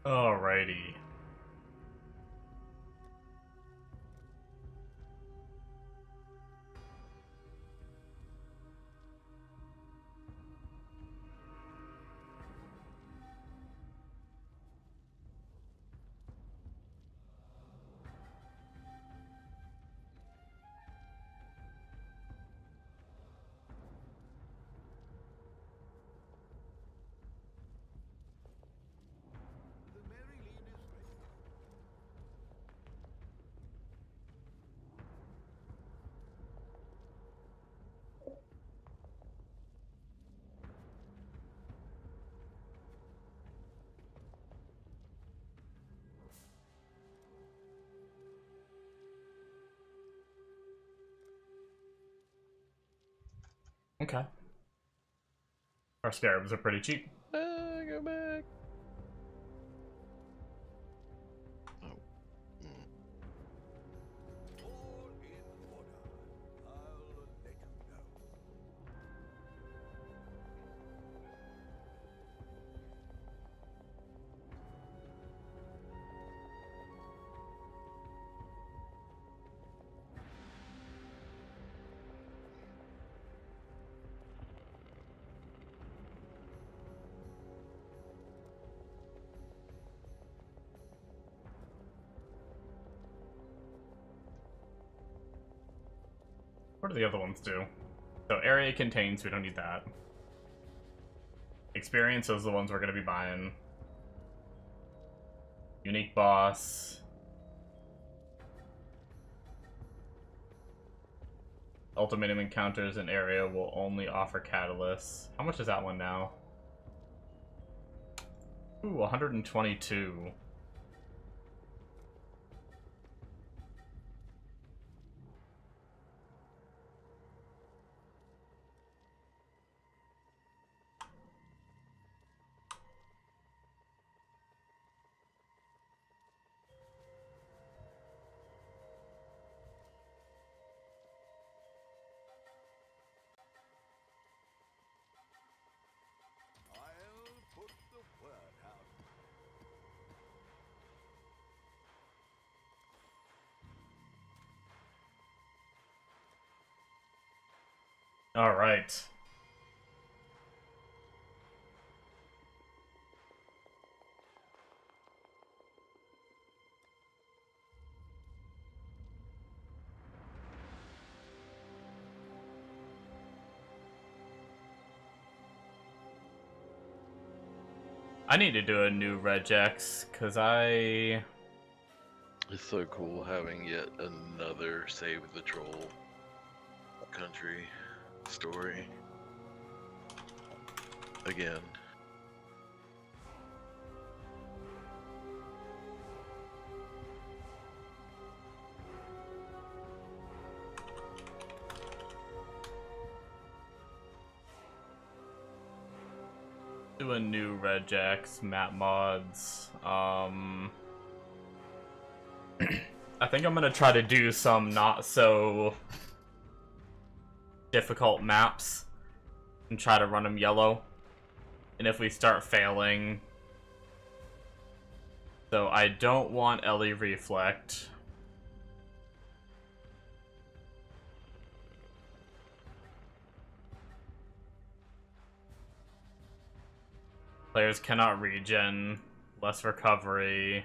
Alrighty. Okay. Our scarabs are pretty cheap. Go back. Oh. Mm. What do the other ones do? So area contains, we don't need that. Experience, those are the ones we're going to be buying. Unique boss. Ultimatum encounters in area will only offer catalysts. How much is that one now? Ooh, 122. Alright. I need to do a new regex, because It's so cool having yet another Save the Troll country story. Again. do a new regex, map mods. I think I'm gonna try to do some not so difficult maps and try to run them yellow. And if we start failing, so I don't want Ellie Reflect. Players cannot regen, less recovery.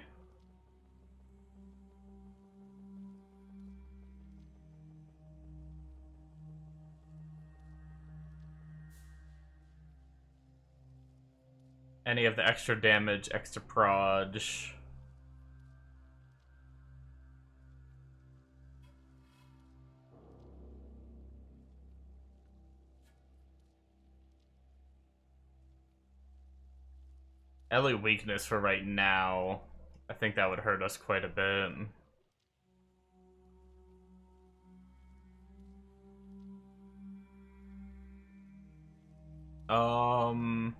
Any of the extra damage, extra prod. Ellie weakness for right now. I think that would hurt us quite a bit. Um...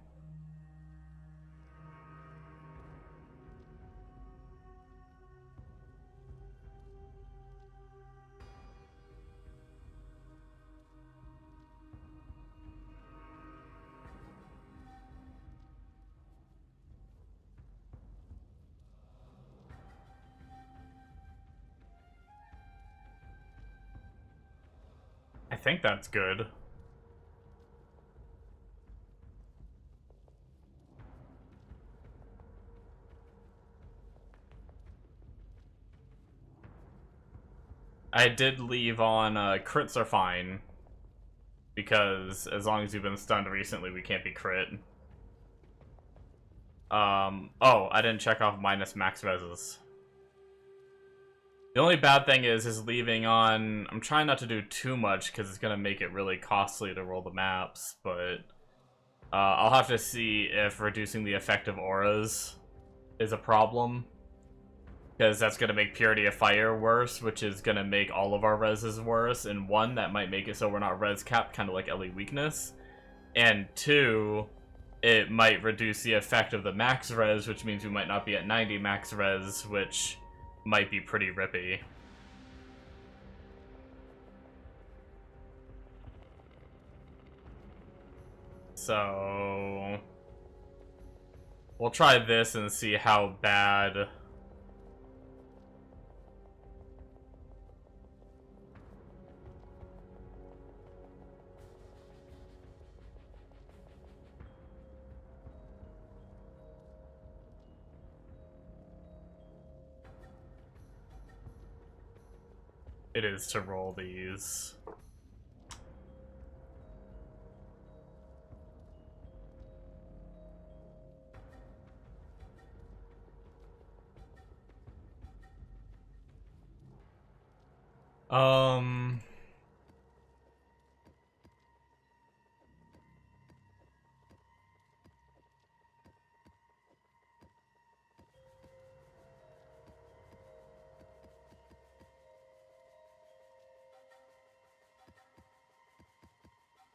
think that's good. I did leave on crits are fine. Because as long as you've been stunned recently, we can't be crit. Oh, I didn't check off minus max reses. The only bad thing is leaving on... I'm trying not to do too much because it's going to make it really costly to roll the maps, but I'll have to see if reducing the effect of auras is a problem. Because that's going to make Purity of Fire worse, which is going to make all of our reses worse. And one, that might make it so we're not res capped, kind of like Ellie Weakness. And two, it might reduce the effect of the max res, which means we might not be at 90 max res, which might be pretty rippy. So we'll try this and see how bad it is to roll these.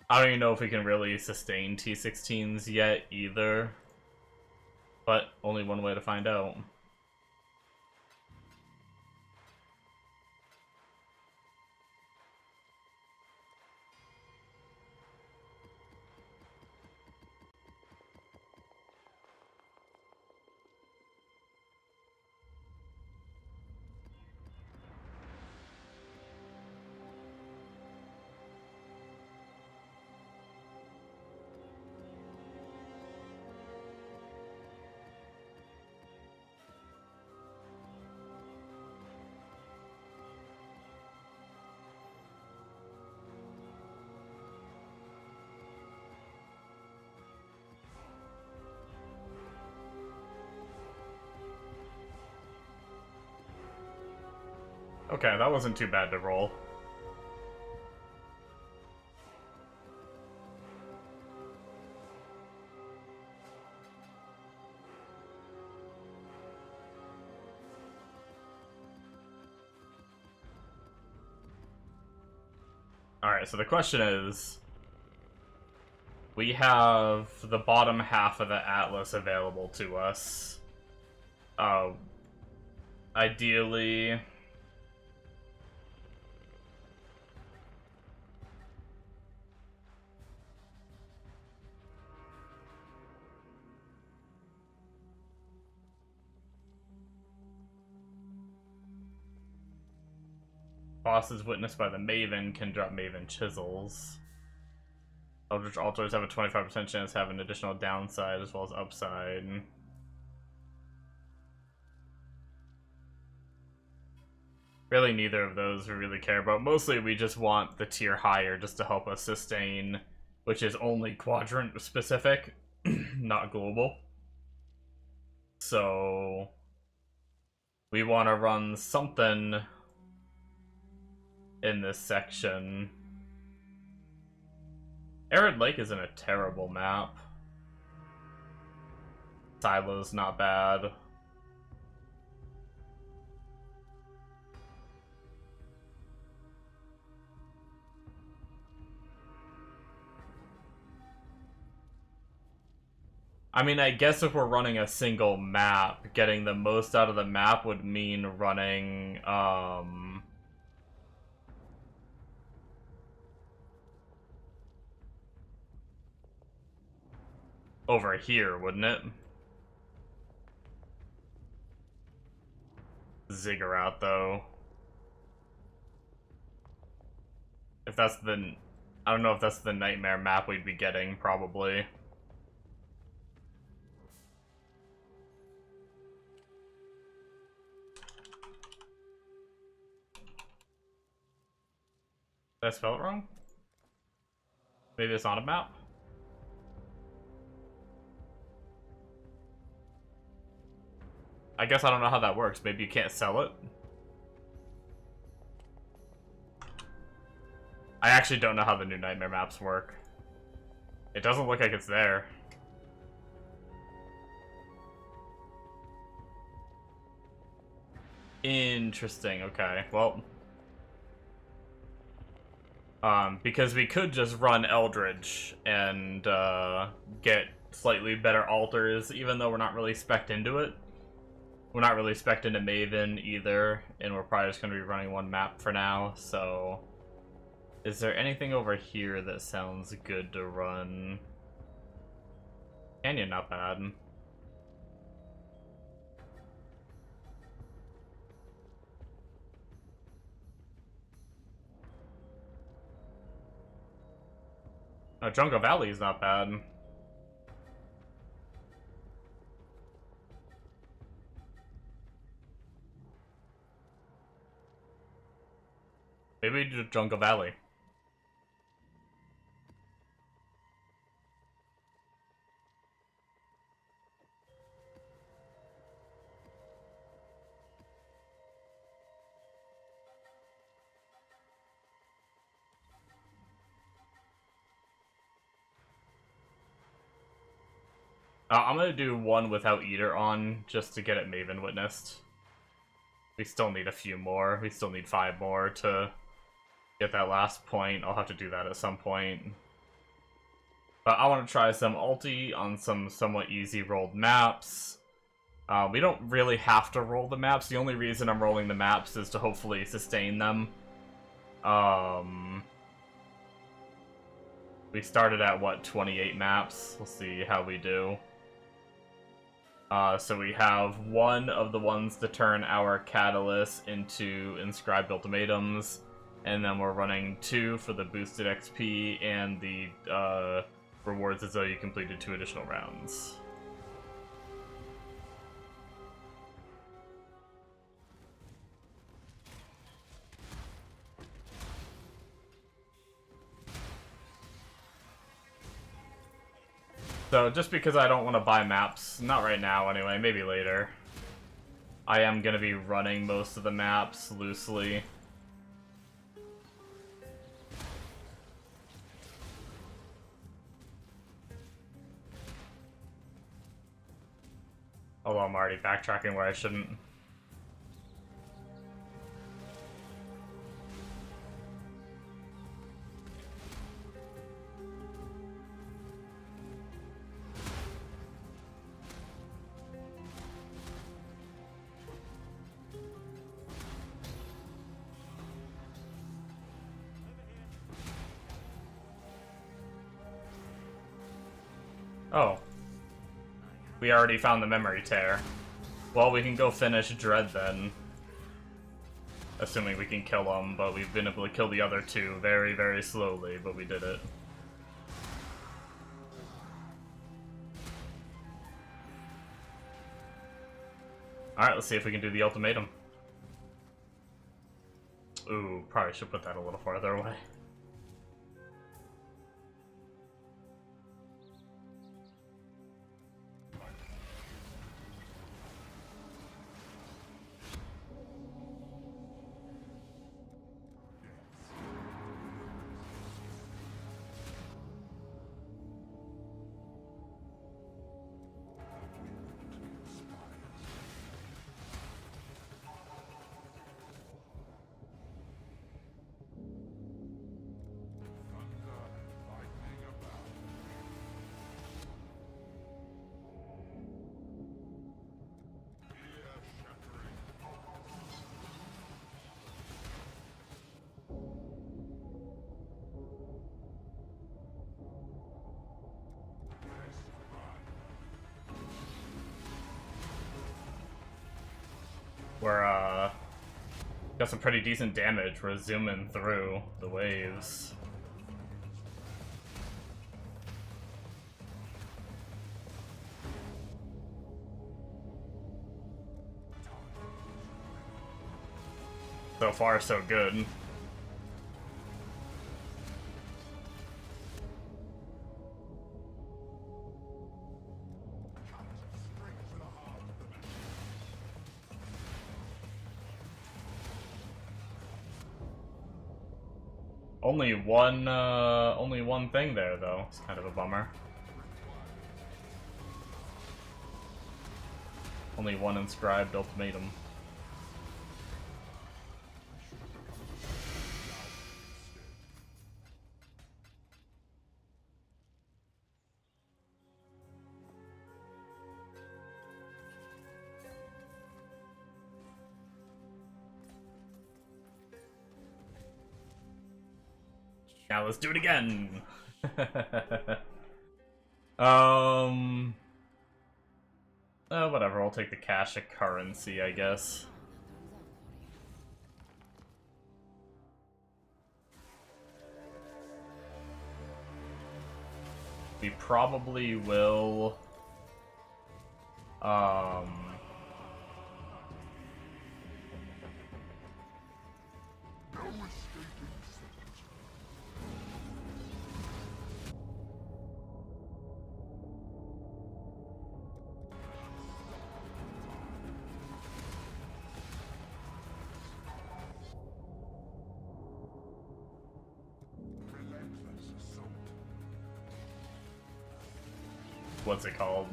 I don't even know if we can really sustain T16s yet either, but only one way to find out. Okay, that wasn't too bad to roll. Alright, so the question is... we have the bottom half of the Atlas available to us. Ideally... bosses witnessed by the Maven can drop Maven chisels. Eldritch Altars have a 25% chance to have an additional downside as well as upside. Really neither of those we really care about. Mostly we just want the tier higher just to help us sustain, which is only quadrant specific, not global. So we want to run something in this section. Arid Lake isn't a terrible map. Silo's not bad. I mean, I guess if we're running a single map, getting the most out of the map would mean running, over here, wouldn't it? Ziggurat, though. If that's the... I don't know if that's the nightmare map we'd be getting, probably. Did I spell it wrong? Maybe it's not a map? I guess I don't know how that works. Maybe you can't sell it? I actually don't know how the new nightmare maps work. It doesn't look like it's there. Interesting, okay. Well... because we could just run Eldritch and, get slightly better altars, even though we're not really spec'd into it. We're not really spec'd into Maven either, and we're probably just gonna be running one map for now, so... Is there anything over here that sounds good to run? Canyon, not bad. Oh, Jungle Valley is not bad. Maybe we do Jungle Valley. I'm gonna do one without Eater on, just to get it Maven witnessed. We still need a few more. We still need 5 more to get that last point. I'll have to do that at some point. But I want to try some ulti on some somewhat easy rolled maps. We don't really have to roll the maps. The only reason I'm rolling the maps is to hopefully sustain them. We started at, what, 28 maps? We'll see how we do. So we have one of the ones to turn our catalyst into inscribed ultimatums, and then we're running 2 for the boosted XP and the rewards as though you completed 2 additional rounds. So, just because I don't want to buy maps, not right now anyway, maybe later, I am going to be running most of the maps loosely. Although I'm already backtracking where I shouldn't. Oh. We already found the memory tear. Well, we can go finish Dread then. Assuming we can kill them, but we've been able to kill the other 2 very, very slowly, but we did it. Alright, let's see if we can do the ultimatum. Ooh, probably should put that a little farther away. Got some pretty decent damage. We're zooming through the waves. So far, so good. Only one thing there, though. It's kind of a bummer. Only one inscribed ultimatum. Now let's do it again. Whatever. I'll take the cash of currency, I guess. We probably will. What's it called?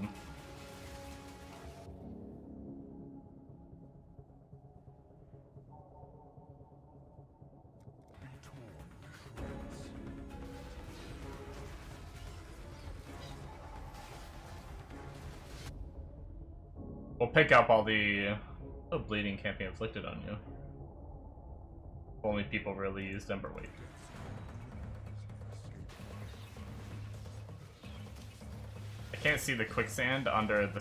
We'll pick up all the... Oh, bleeding can't be inflicted on you. Only people really use Emberweight. I can't see the quicksand under the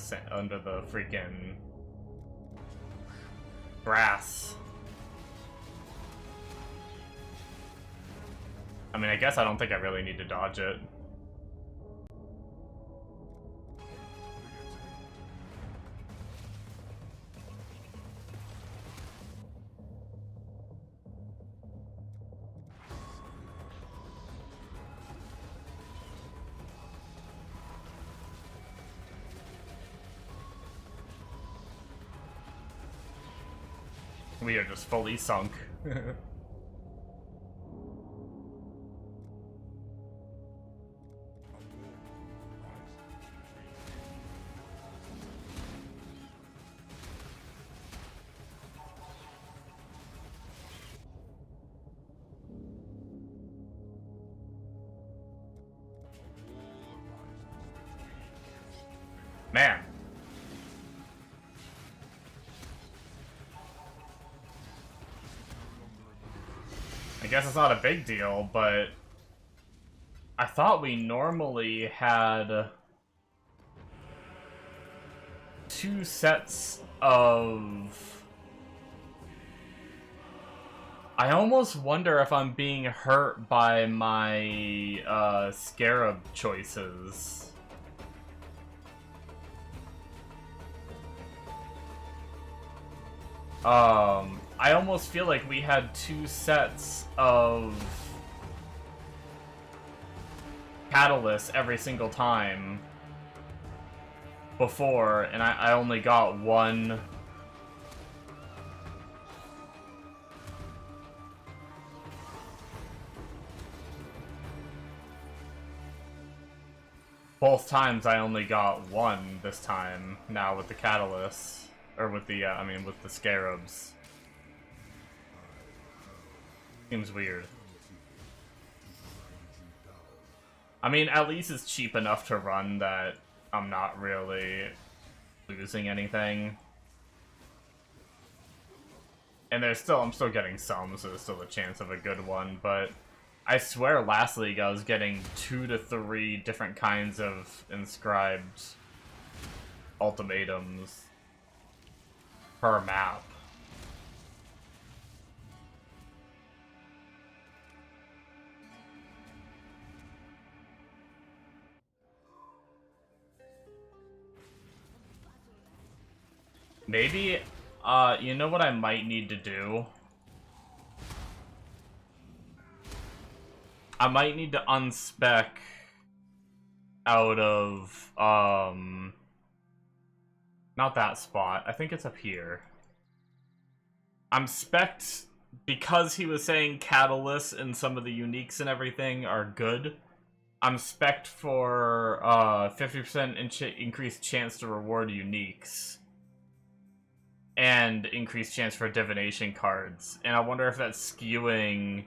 freaking grass. I mean, I guess I don't think I really need to dodge it. We are just fully sunk. Man. I guess it's not a big deal, but I thought we normally had 2 sets of... I almost wonder if I'm being hurt by my scarab choices. I almost feel like we had 2 sets of catalysts every single time before, and I only got 1. Both times I only got 1 this time, now with the catalysts. Or with the, I mean, with the scarabs. Seems weird. I mean, at least it's cheap enough to run that I'm not really losing anything. And I'm still getting some, so there's still a chance of a good one, but I swear last league I was getting 2 to 3 different kinds of inscribed ultimatums per map. Maybe, you know what I might need to do? I might need to unspec out of, not that spot. I think it's up here. I'm spec'd because he was saying catalysts and some of the uniques and everything are good. I'm spec'd for 50% increased chance to reward uniques and increased chance for divination cards. And I wonder if that's skewing.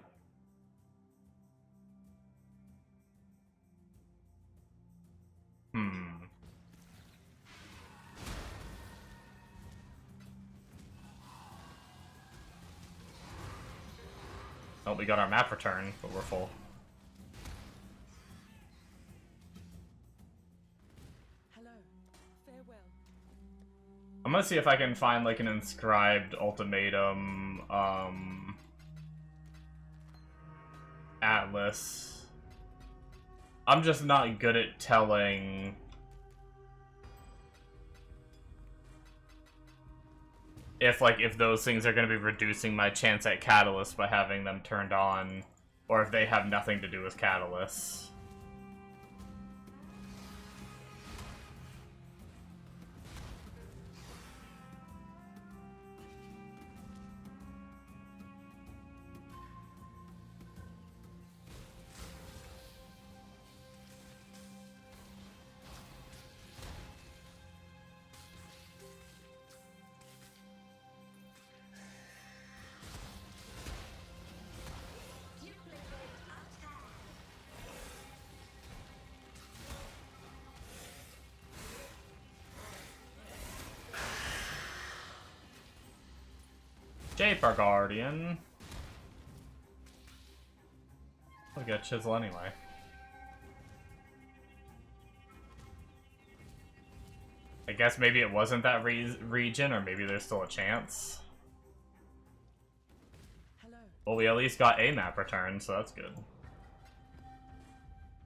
Oh, we got our map return, but we're full. Hello. Farewell. I'm gonna see if I can find like an inscribed ultimatum atlas. I'm just not good at telling if those things are going to be reducing my chance at catalyst by having them turned on, or if they have nothing to do with catalysts. Japer Guardian. We'll get Chisel anyway. I guess maybe it wasn't that region, or maybe there's still a chance. Hello. Well, we at least got a map return, so that's good.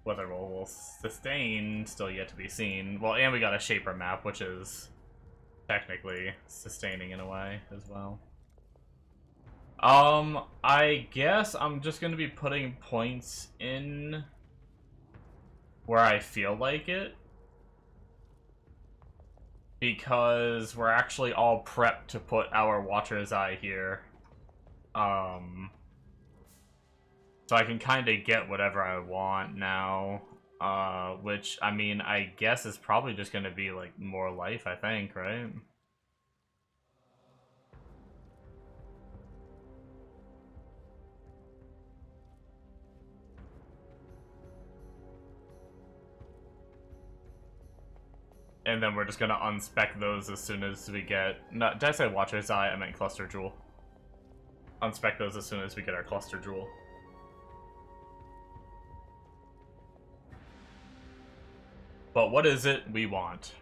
Whether we'll sustain, still yet to be seen. Well, and we got a Shaper map, which is technically sustaining in a way as well. I guess I'm just gonna be putting points in where I feel like it, because we're actually all prepped to put our Watcher's Eye here. So I can kind of get whatever I want now, which, I mean, I guess is probably just gonna be, like, more life, I think, right? And then we're just gonna unspec those as soon as we get... No, did I say Watcher's Eye? I meant Cluster Jewel. Unspec those as soon as we get our Cluster Jewel. But what is it we want?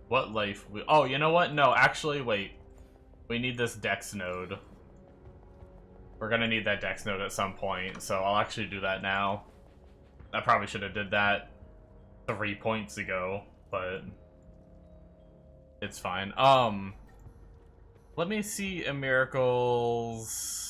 What life we... Oh, you know what? No, actually, wait. We need this Dex node. We're gonna need that Dex node at some point, so I'll actually do that now. I probably should have did that 3 points ago, but it's fine. Let me see a miracles.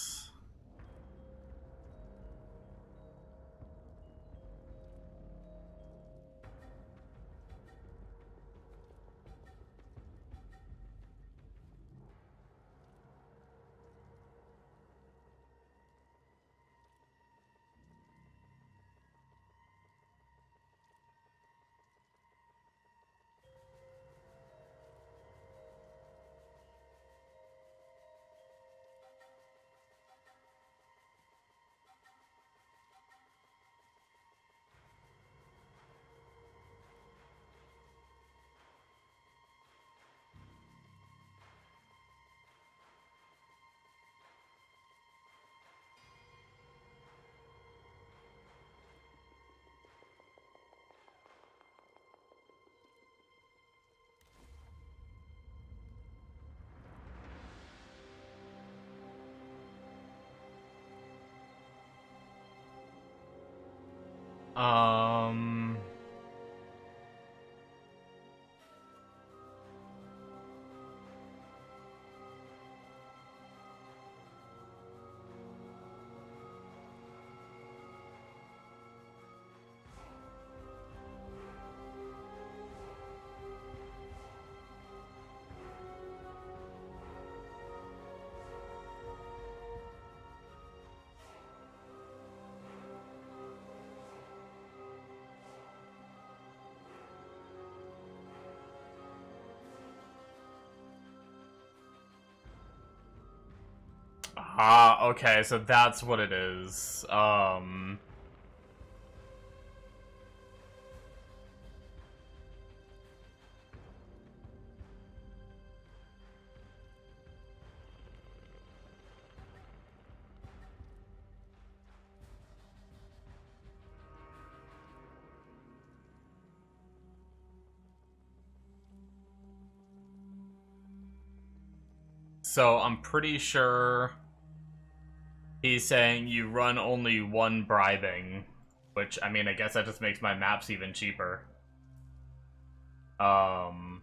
Um... Ah, okay, so that's what it is. So I'm pretty sure he's saying you run only one bribing, which, I mean, I guess that just makes my maps even cheaper. Um...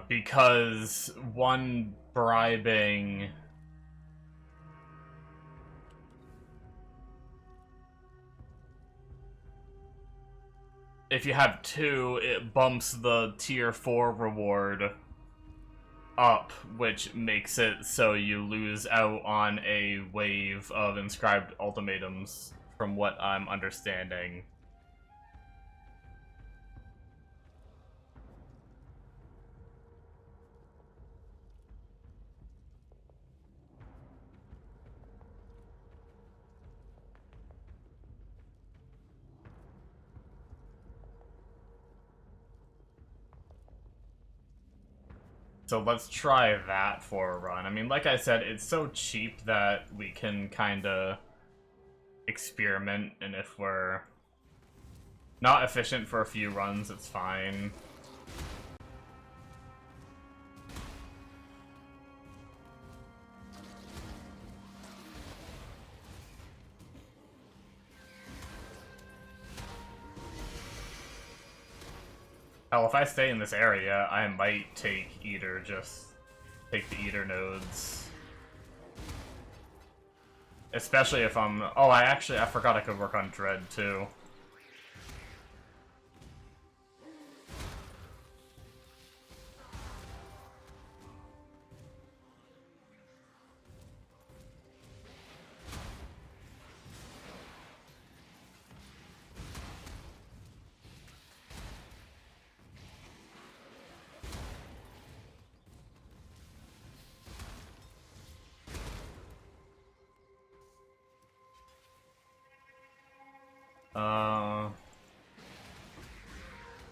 Because one bribing... If you have two, it bumps the tier 4 reward up, which makes it so you lose out on a wave of inscribed ultimatums, from what I'm understanding. So let's try that for a run. I mean, like I said, it's so cheap that we can kind of experiment, and if we're not efficient for a few runs, it's fine. Hell, if I stay in this area, I might take Eater, just take the Eater nodes. Especially if I'm... Oh, I forgot I could work on Dread, too.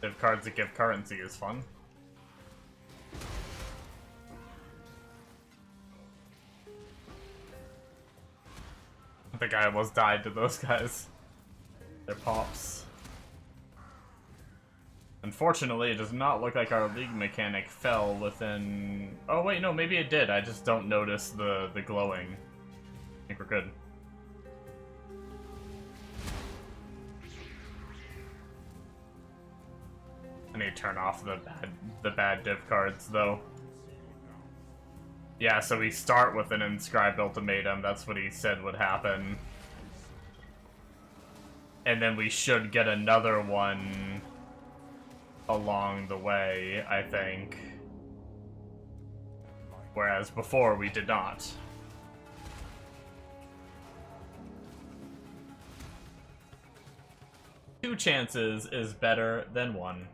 Div cards that give currency is fun. I think I almost died to those guys. They're pops. Unfortunately, it does not look like our league mechanic fell within... Oh wait, no, maybe it did. I just don't notice the glowing. I think we're good. I need to turn off the bad div cards, though. Yeah, so we start with an inscribed ultimatum. That's what he said would happen. And then we should get another one along the way, I think. Whereas before, we did not. Two chances is better than one.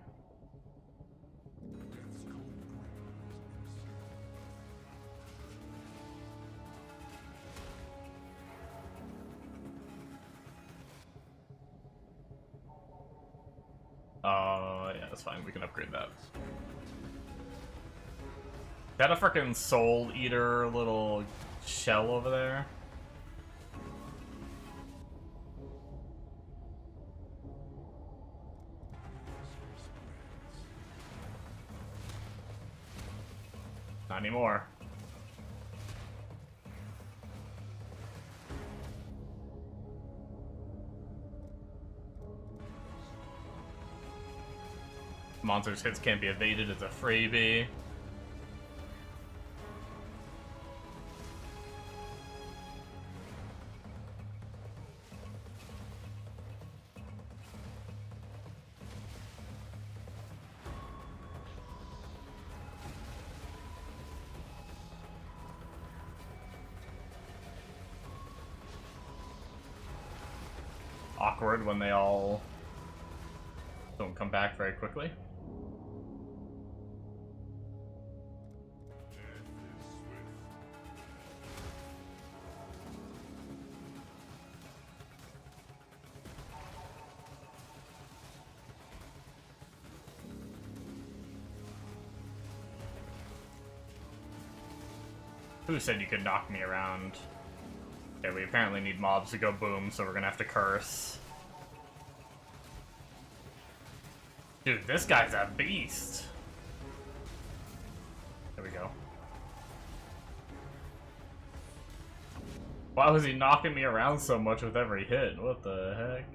Yeah, that's fine. We can upgrade that. Got a freaking Soul Eater little shell over there. Not anymore. Monster's hits can't be evaded as a freebie. Awkward when they all don't come back very quickly. Who said you could knock me around? Okay, we apparently need mobs to go boom, so we're gonna have to curse. Dude, this guy's a beast! There we go. Why was he knocking me around so much with every hit? What the heck?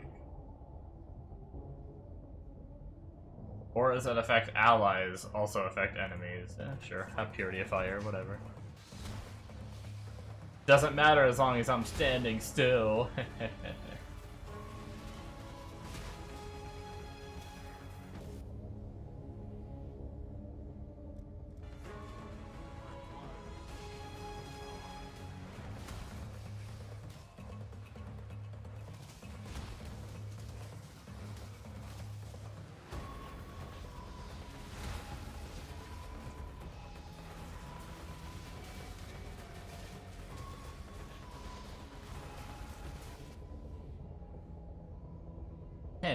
Auras that affect allies also affect enemies. Sure, have purity of fire, whatever. Doesn't matter as long as I'm standing still.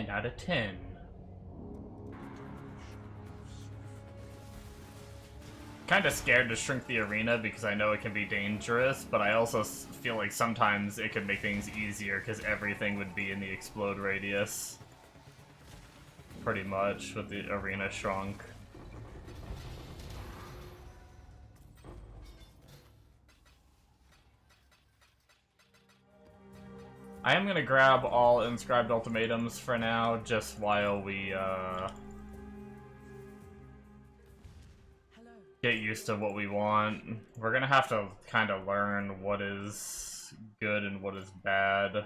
Out of 10. Kinda scared to shrink the arena because I know it can be dangerous, but I also feel like sometimes it could make things easier because everything would be in the explode radius. Pretty much, with the arena shrunk. I am gonna grab all inscribed ultimatums for now, just while we get used to what we want. We're gonna have to kind of learn what is good and what is bad.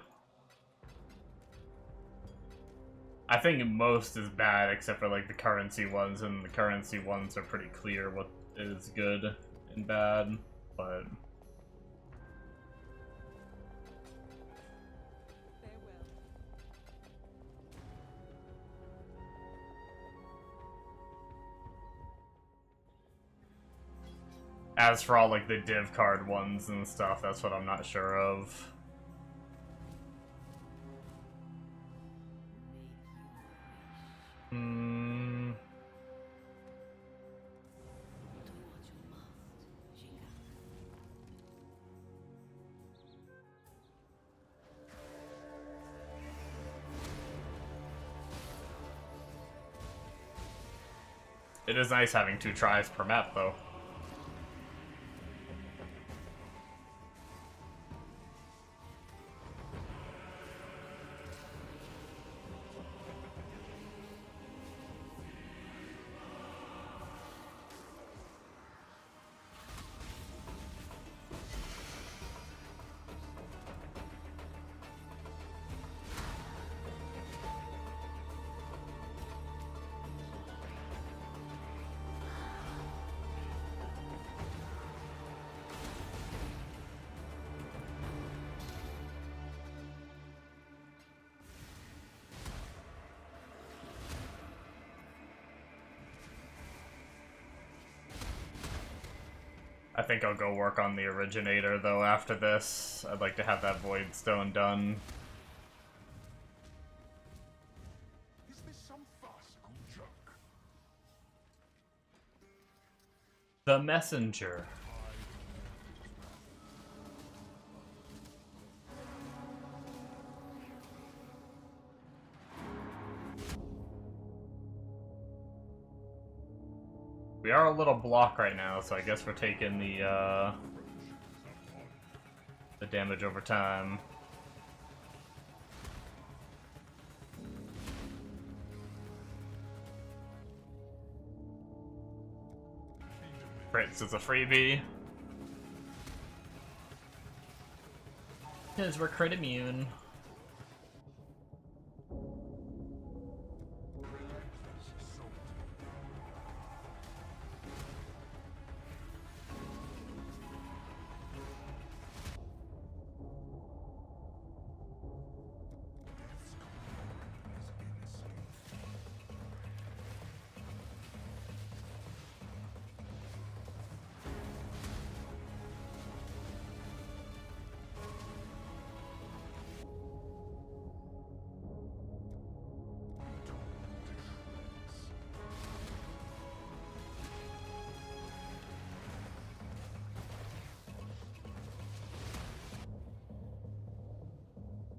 I think most is bad except for like the currency ones, and the currency ones are pretty clear what is good and bad, but as for all like the div card ones and stuff, that's what I'm not sure of. It is nice having 2 tries per map, though. I think I'll go work on the originator, though, after this. I'd like to have that voidstone done. Is this some farcical joke? The messenger. We are a little blocked right now, so I guess we're taking the damage over time. Fritz is a freebie. Because we're crit immune.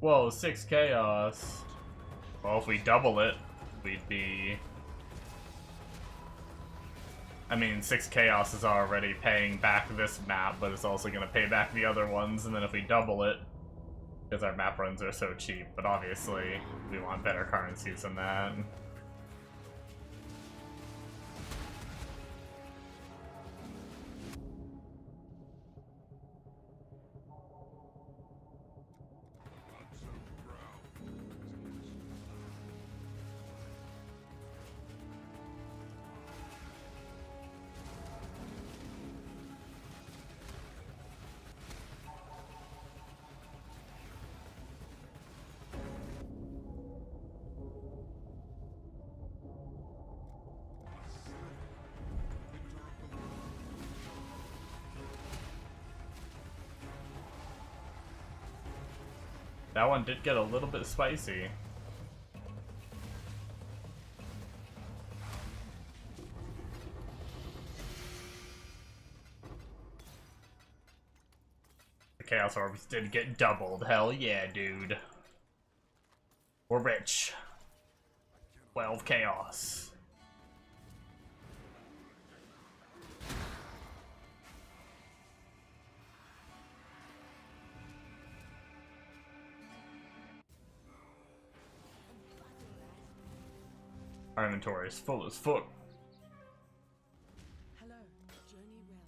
Whoa, 6 chaos. Well, if we double it, we'd be... I mean, 6 chaos is already paying back this map, but it's also going to pay back the other ones, and then if we double it, because our map runs are so cheap, but obviously we want better currencies than that. That one did get a little bit spicy. The Chaos Orbs did get doubled. Hell yeah, dude. We're rich. 12 Chaos. Our inventory is full as fuck. Hello, journey well.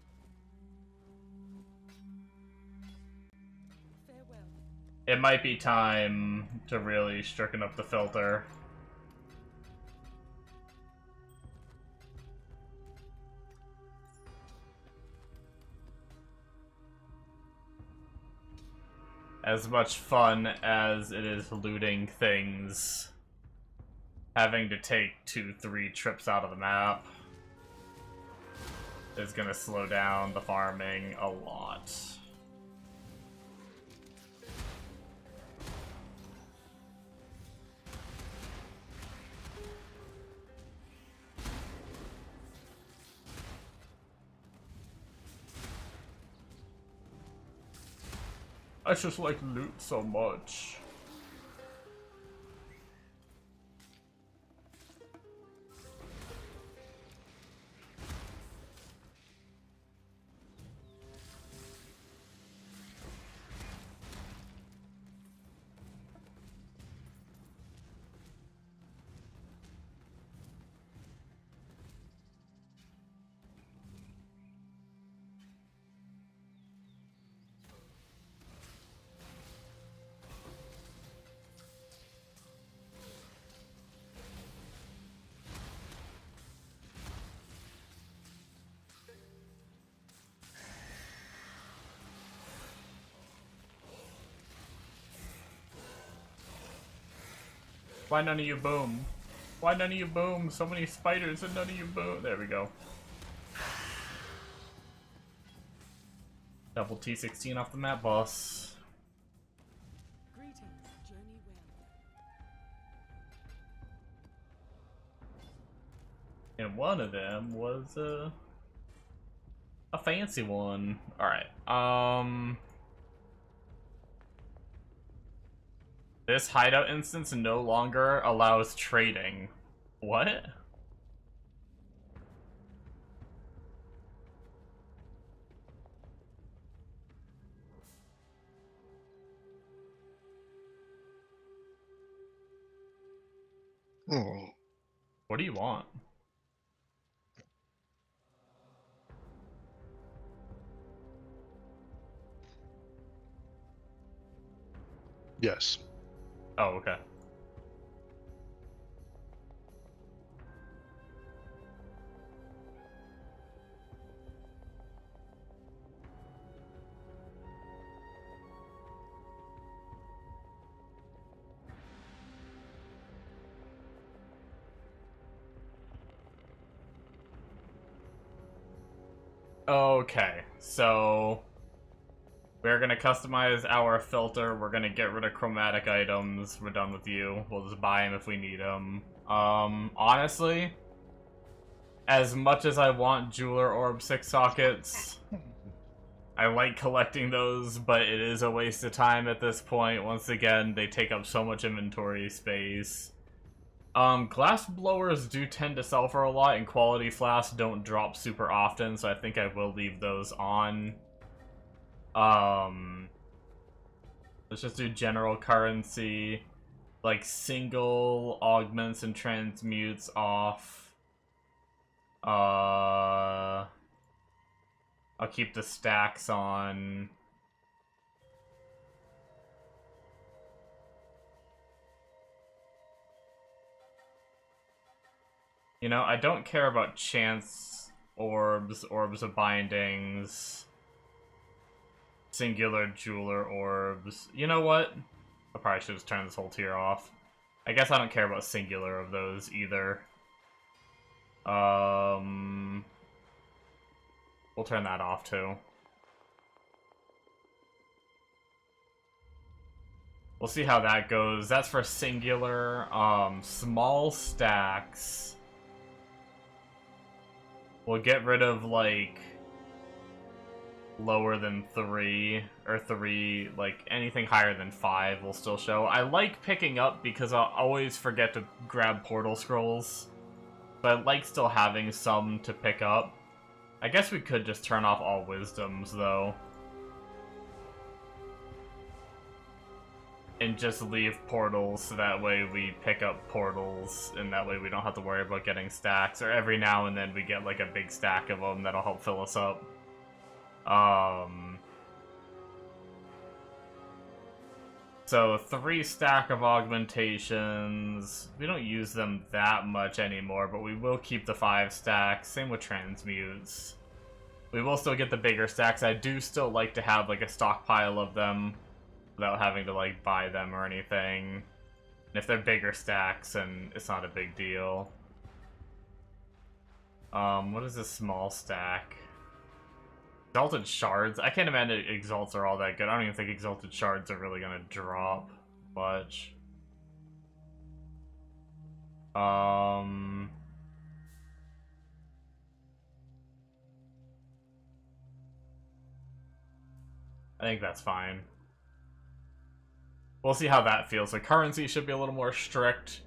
Farewell. It might be time to really stricken up the filter. As much fun as it is looting things, having to take 2-3 trips out of the map is gonna slow down the farming a lot. I just like loot so much. Why none of you boom? Why none of you boom? So many spiders and none of you boom. There we go. Double T16 off the map, boss. Greetings, journey well. And one of them was a fancy one. Alright, this hideout instance no longer allows trading. What? Oh, What do you want? Yes. Oh, okay. Okay, so we're gonna customize our filter. We're gonna get rid of chromatic items. We're done with you. We'll just buy them if we need them. Honestly, as much as I want jeweler orb 6 sockets, I like collecting those, but it is a waste of time at this point. Once again, they take up so much inventory space. Glass blowers do tend to sell for a lot, and quality flasks don't drop super often, so I think I will leave those on. Let's just do general currency, like single augments and transmutes off. I'll keep the stacks on. You know, I don't care about chance orbs, orbs of bindings, singular jeweler orbs. You know what? I probably should just turn this whole tier off. I guess I don't care about singular of those either. We'll turn that off too. We'll see how that goes. That's for singular. Small stacks. We'll get rid of, like, lower than 3, or 3, like, anything higher than 5 will still show. I like picking up because I'll always forget to grab portal scrolls. But I like still having some to pick up. I guess we could just turn off all wisdoms, though. And just leave portals, so that way we pick up portals, and that way we don't have to worry about getting stacks, or every now and then we get like a big stack of them that'll help fill us up. So 3 stack of augmentations. We don't use them that much anymore, but we will keep the 5 stacks. Same with transmutes. We will still get the bigger stacks. I do still like to have like a stockpile of them without having to like buy them or anything. And if they're bigger stacks, then it's not a big deal. What is this small stack? Exalted shards? I can't imagine exalts are all that good. I don't even think exalted shards are really gonna drop much. I think that's fine. We'll see how that feels. The currency should be a little more strict.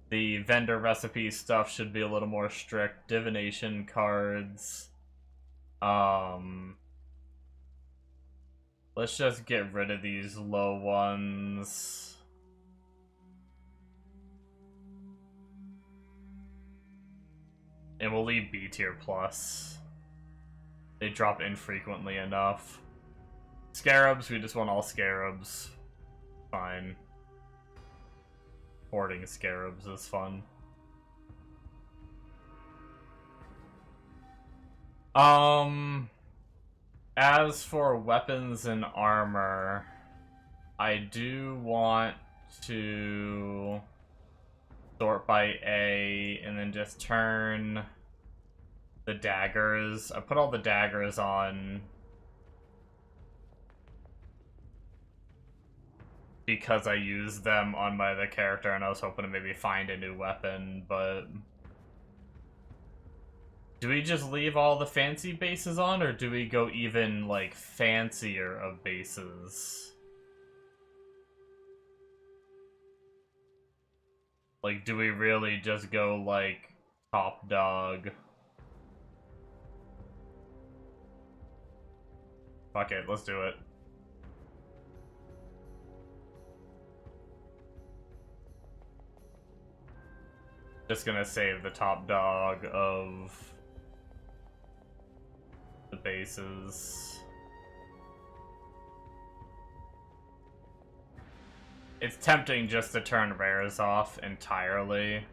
The vendor recipe stuff should be a little more strict. Divination cards. Let's just get rid of these low ones. And we'll leave B tier plus. They drop infrequently enough. Scarabs, we just want all scarabs. Fine. Hoarding scarabs is fun. As for weapons and armor, I do want to sort by A and then just turn the daggers. I put all the daggers on because I used them on my other character and I was hoping to maybe find a new weapon, but do we just leave all the fancy bases on, or do we go even, like, fancier of bases? Like, do we really just go, like, top dog? Fuck it, let's do it. Just gonna save the top dog of the bases. It's tempting just to turn rares off entirely.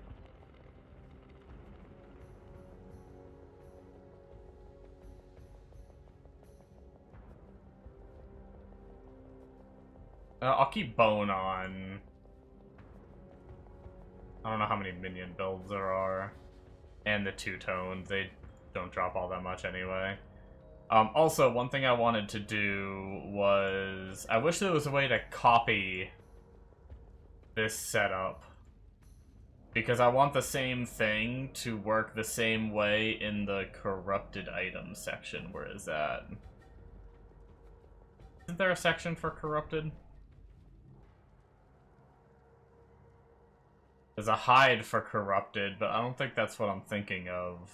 I'll keep Bone on. I don't know how many minion builds there are. And the two-tones, they don't drop all that much anyway. Also, one thing I wanted to do was... I wish there was a way to copy this setup. Because I want the same thing to work the same way in the corrupted items section. Where is that? Isn't there a section for corrupted? There's a hide for corrupted, but I don't think that's what I'm thinking of.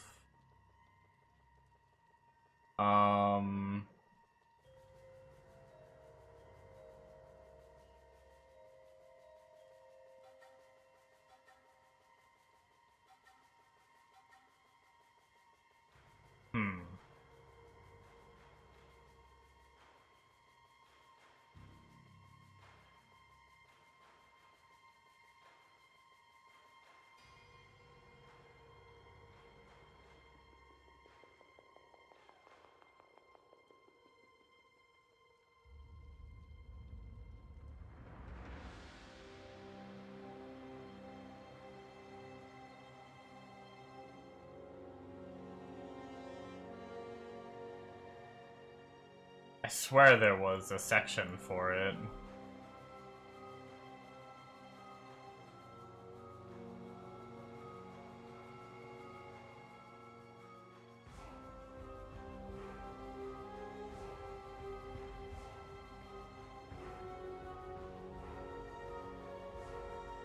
I swear there was a section for it.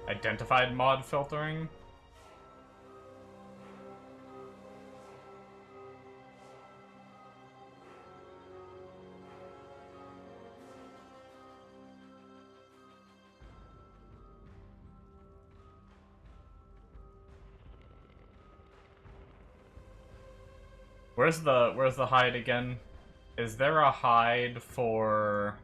Identified mod filtering? Where's the hide again? Is there a hide for...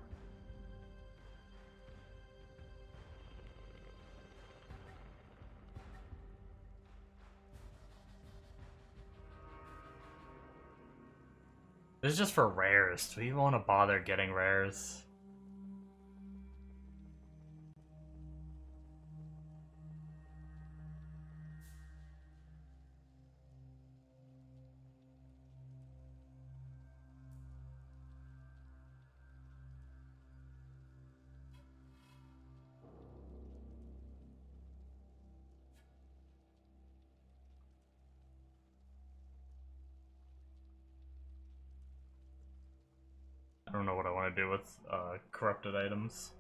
This is just for rares. Do we even want to bother getting rares? I don't know what I want to do with corrupted items.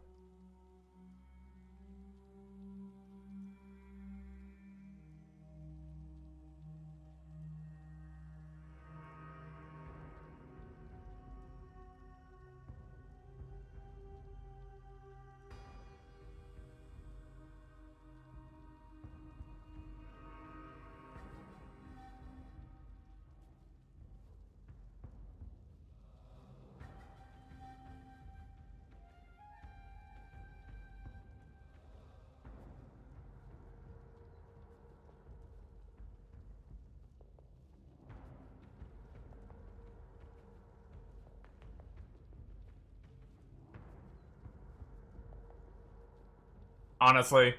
Honestly,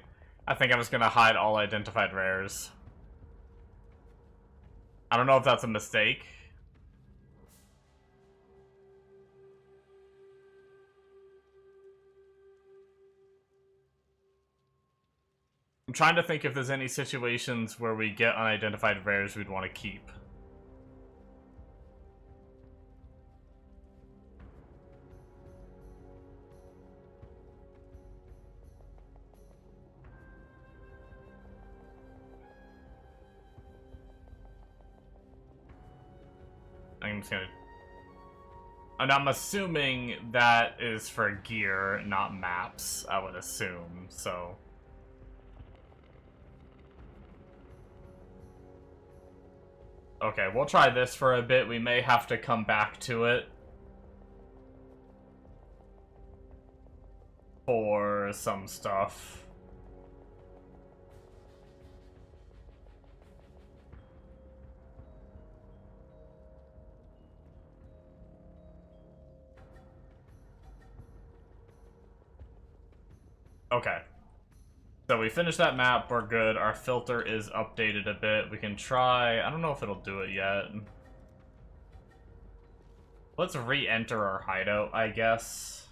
I think I'm just gonna hide all identified rares. I don't know if that's a mistake. I'm trying to think if there's any situations where we get unidentified rares we'd want to keep. I'm just gonna... And I'm assuming that is for gear, not maps, I would assume, so... Okay, we'll try this for a bit. We may have to come back to it for some stuff. Okay. So we finished that map, we're good. Our filter is updated a bit. We can try... I don't know if it'll do it yet. Let's re-enter our hideout, I guess.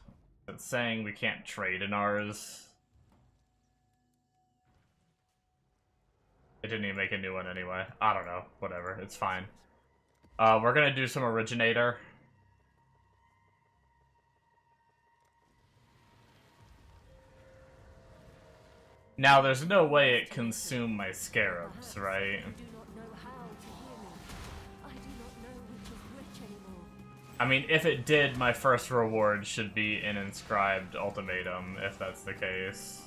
It's saying we can't trade in ours. It didn't even make a new one anyway. I don't know. Whatever. It's fine. We're gonna do some originator. Now, there's no way it consumed my scarabs, right? I do not know how to hear me. I do not know which is which anymore. I mean, if it did, my first reward should be an inscribed ultimatum, if that's the case.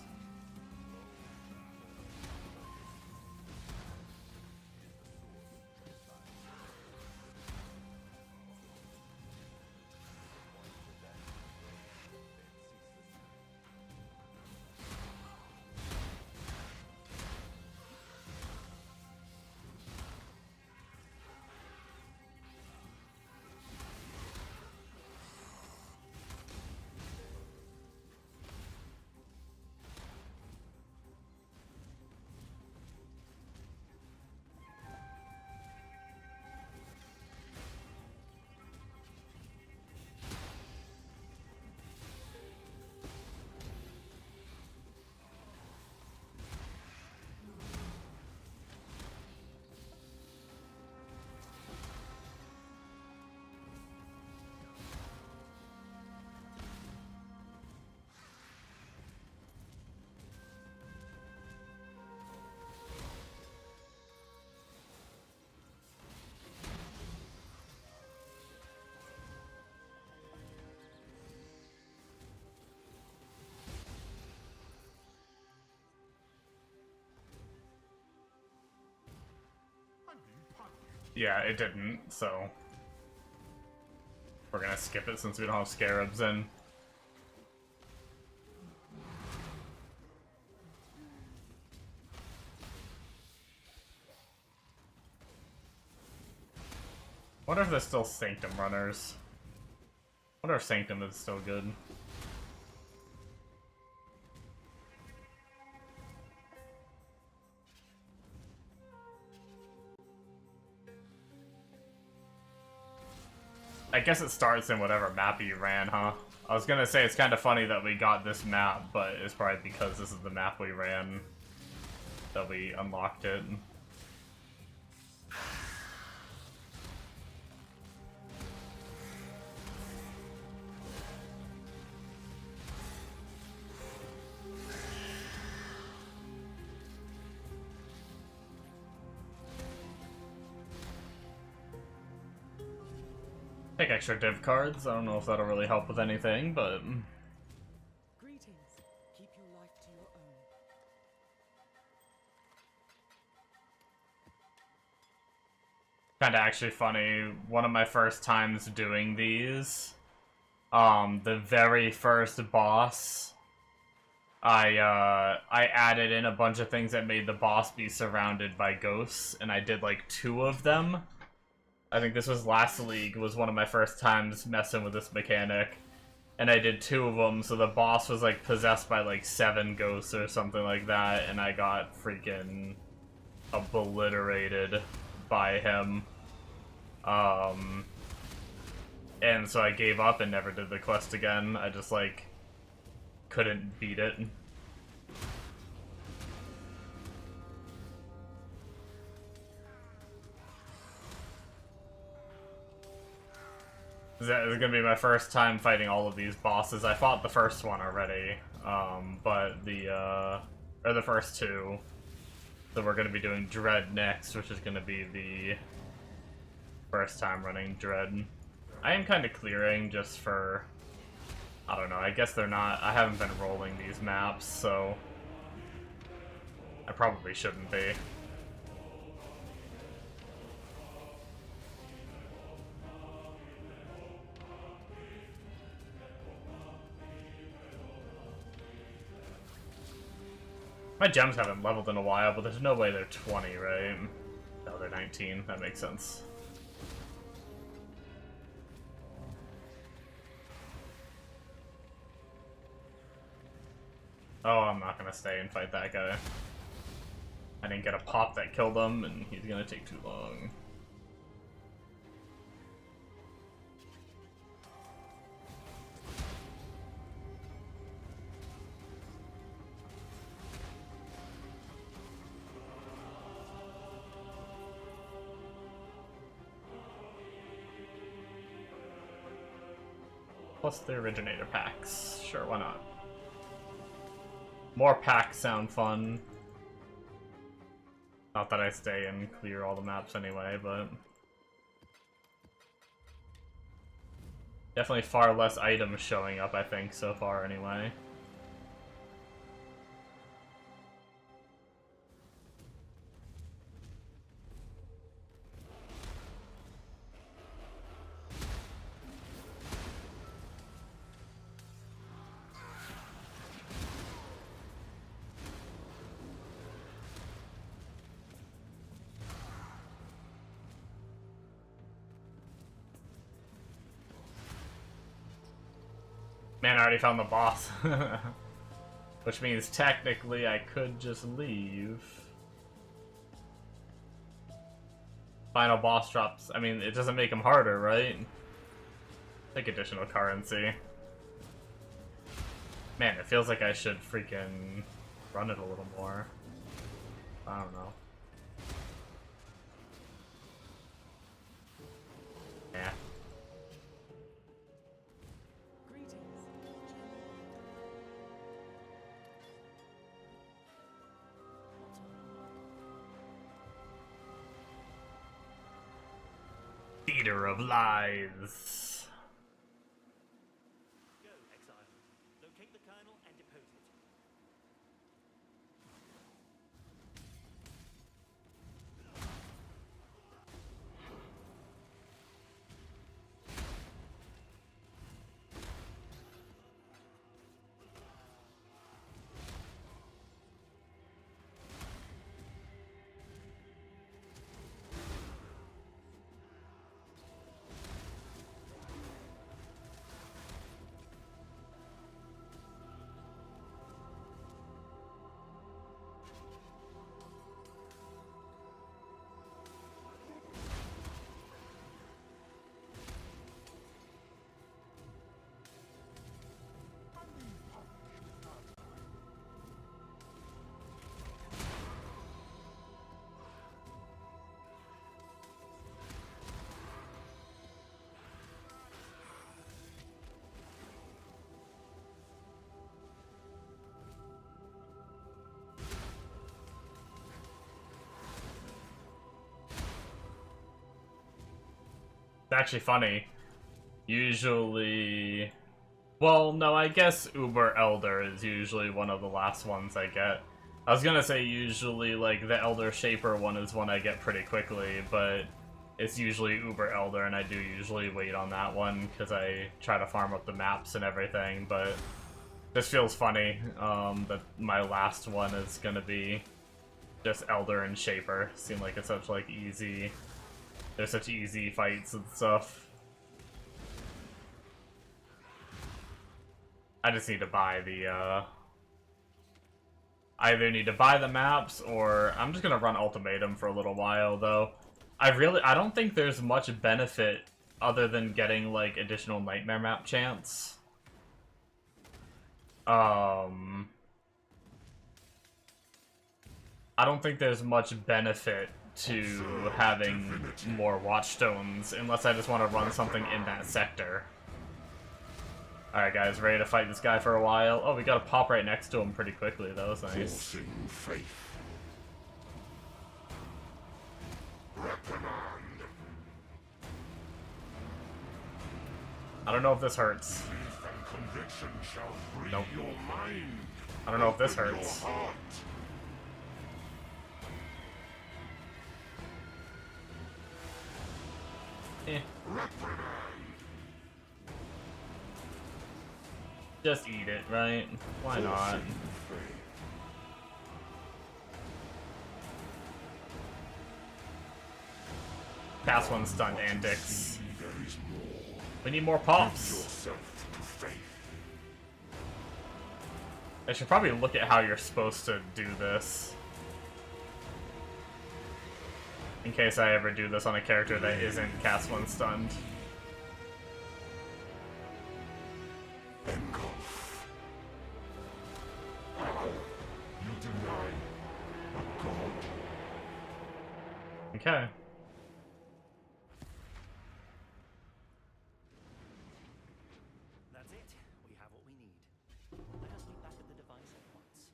I'm being punished. Yeah, it didn't, so... We're gonna skip it since we don't have scarabs in. Wonder if there's still Sanctum runners. Wonder if Sanctum is still good. I guess it starts in whatever map you ran, huh? I was gonna say it's kind of funny that we got this map, but it's probably because this is the map we ran that we unlocked it. Take extra div cards. I don't know if that'll really help with anything, but... Greetings. Keep your life to your own. Kinda actually funny, one of my first times doing these, the very first boss, I added in a bunch of things that made the boss be surrounded by ghosts, and I did like 2 of them. I think this was last league, was one of my first times messing with this mechanic. And I did 2 of them, so the boss was like possessed by like 7 ghosts or something like that, and I got freaking obliterated by him. And so I gave up and never did the quest again. I just like couldn't beat it. This is gonna be my first time fighting all of these bosses. I fought the first one already, but or the first 2. So we're gonna be doing Dread next, which is gonna be the first time running Dread. I am kind of clearing just for, I don't know, I guess they're not, I haven't been rolling these maps, so I probably shouldn't be. My gems haven't leveled in a while, but there's no way they're 20, right? No, they're 19. That makes sense. Oh, I'm not gonna stay and fight that guy. I didn't get a pop that killed him, and he's gonna take too long. Plus the originator packs. Sure, why not? More packs sound fun. Not that I stay and clear all the maps anyway, but... Definitely far less items showing up, I think, so far anyway. Man, I already found the boss. Which means technically I could just leave. Final boss drops. I mean, it doesn't make him harder, right? Take additional currency. Man, it feels like I should freaking run it a little more. I don't know. Yeah. Theater of Lies. Go, exile. Locate the colonel and depose it. It's actually funny. Usually... Well, no, I guess Uber Elder is usually one of the last ones I get. I was gonna say usually, like, the Elder Shaper one is one I get pretty quickly, but it's usually Uber Elder, and I do usually wait on that one, because I try to farm up the maps and everything, but this feels funny, that my last one is gonna be just Elder and Shaper. Seem like it's such, like, easy... They're such easy fights and stuff. I just need to buy the, I either need to buy the maps, or I'm just gonna run Ultimatum for a little while, though. I don't think there's much benefit other than getting, like, additional Nightmare map chance. I don't think there's much benefit to having more Watchstones, unless I just want to run something in that sector. Alright guys, ready to fight this guy for a while? Oh, we got a pop right next to him pretty quickly, that was nice. Forcing faith. I don't know if this hurts. Belief and conviction shall free Nope. your mind. I don't know if this Open hurts. Your heart. Eh. Reprimand. Just eat it, right? Why not? Forcing faith. Cast one stunned antics. There is more. We need more pops. Yourself to faith. I should probably look at how you're supposed to do this. In case I ever do this on a character that isn't cast one stunned. Engulf. You deny a god. Okay. That's it. We have what we need. Let us be back at the device at once.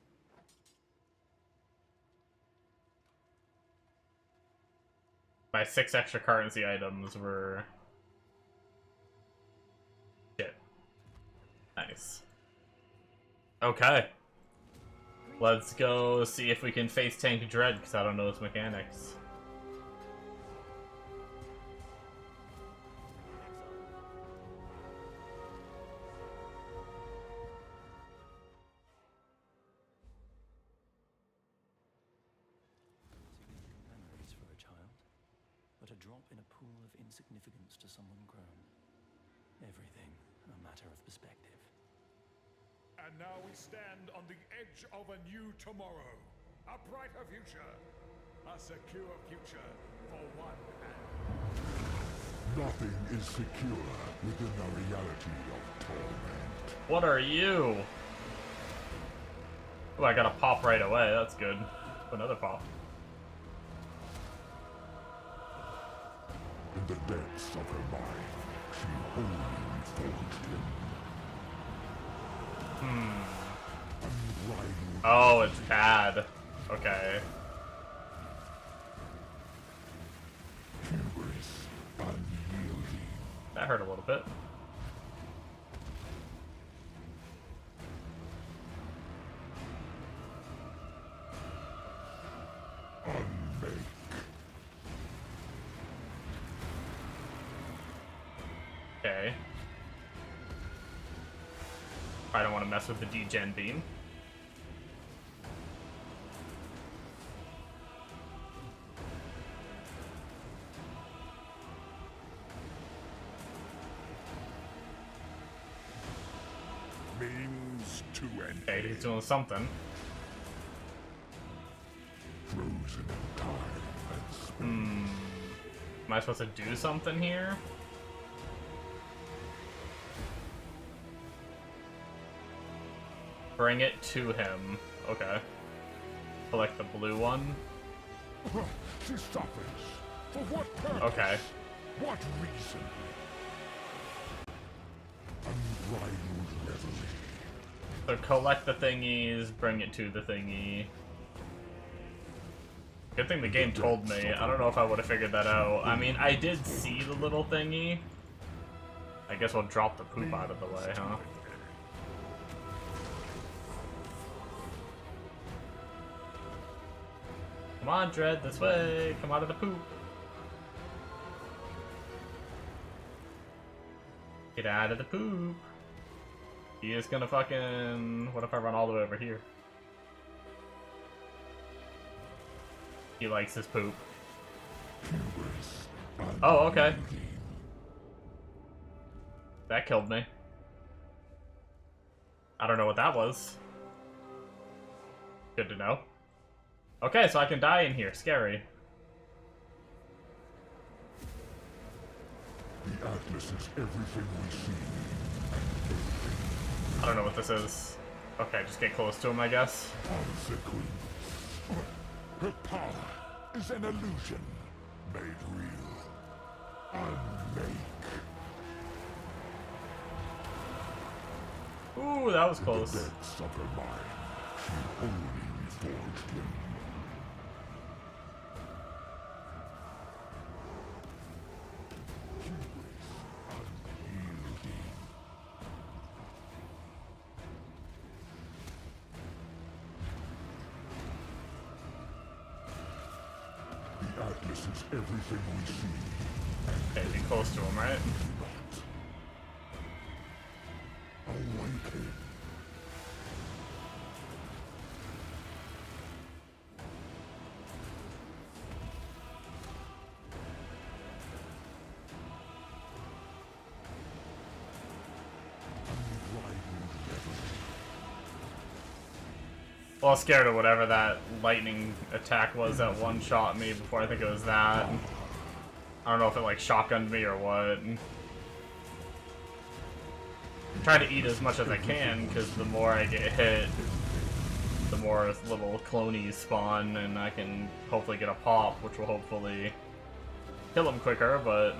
My 6 extra currency items were... shit. Nice. Okay. Let's go see if we can face Tank Dread, because I don't know its mechanics. Memories for a child, but a drop in a pool of insignificance to someone grown. Everything a matter of perspective. And now we stand on the edge of a new tomorrow. A brighter future. A secure future for one and... Nothing is secure within the reality of torment. What are you? Oh, I got a pop right away. That's good. Another pop. In the depths of her mind, she wholly forged him. Unbridled Oh, it's bad. Okay. hubris, unyielding. That hurt a little bit. Unmake. Okay. I don't want to mess with the degen beam. Means to an Okay, he's doing something. frozen in time and space. Am I supposed to do something here? Bring it to him. Okay. Collect the blue one. She suffers. For what purpose? Okay. What reason? Unbridled revelry. So collect the thingies, bring it to the thingy. Good thing the game told me. I don't know if I would have figured that out. I mean, I did see the little thingy. I guess we'll drop the poop out of the way, huh? Come on, Dread, this way. Come out of the poop. Get out of the poop. He is gonna fucking... What if I run all the way over here? He likes his poop. Hubris. Oh, okay. That killed me. I don't know what that was. Good to know. Okay, so I can die in here. Scary. The Atlas is everything we see. I don't know what this is. Okay, just get close to him, I guess. Consequence. Her power is an illusion made real. Unmake. Ooh, that was In the close. depths of her mind, she wholly forged him. The Atlas is everything we see. Okay, be close to him, right? Awaken. Well, I was scared of whatever that lightning attack was that one-shot me before. I think it was that. I don't know if it like shotgunned me or what. Try to eat as much as I can, because the more I get hit, the more little clonies spawn, and I can hopefully get a pop, which will hopefully kill them quicker, but...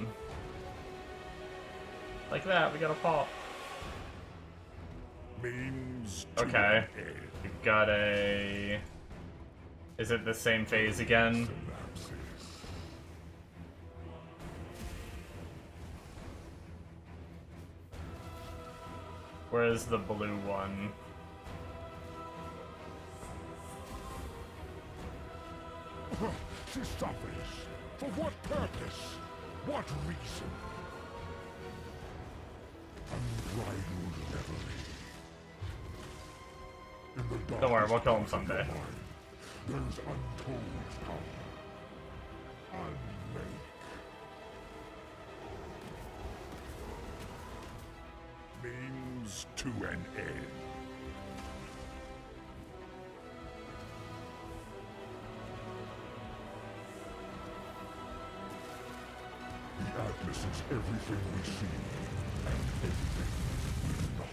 like that, we got a pop. Means Okay. We've got a... is it the same phase again? Where's the blue one? Sisyphus, for what purpose? What reason? Unbridled revelry. In the Don't worry, we'll kill him darkest part of someday. your mind, there's untold power. Unmake. Means to an end. The Atlas is everything we see, and everything we not.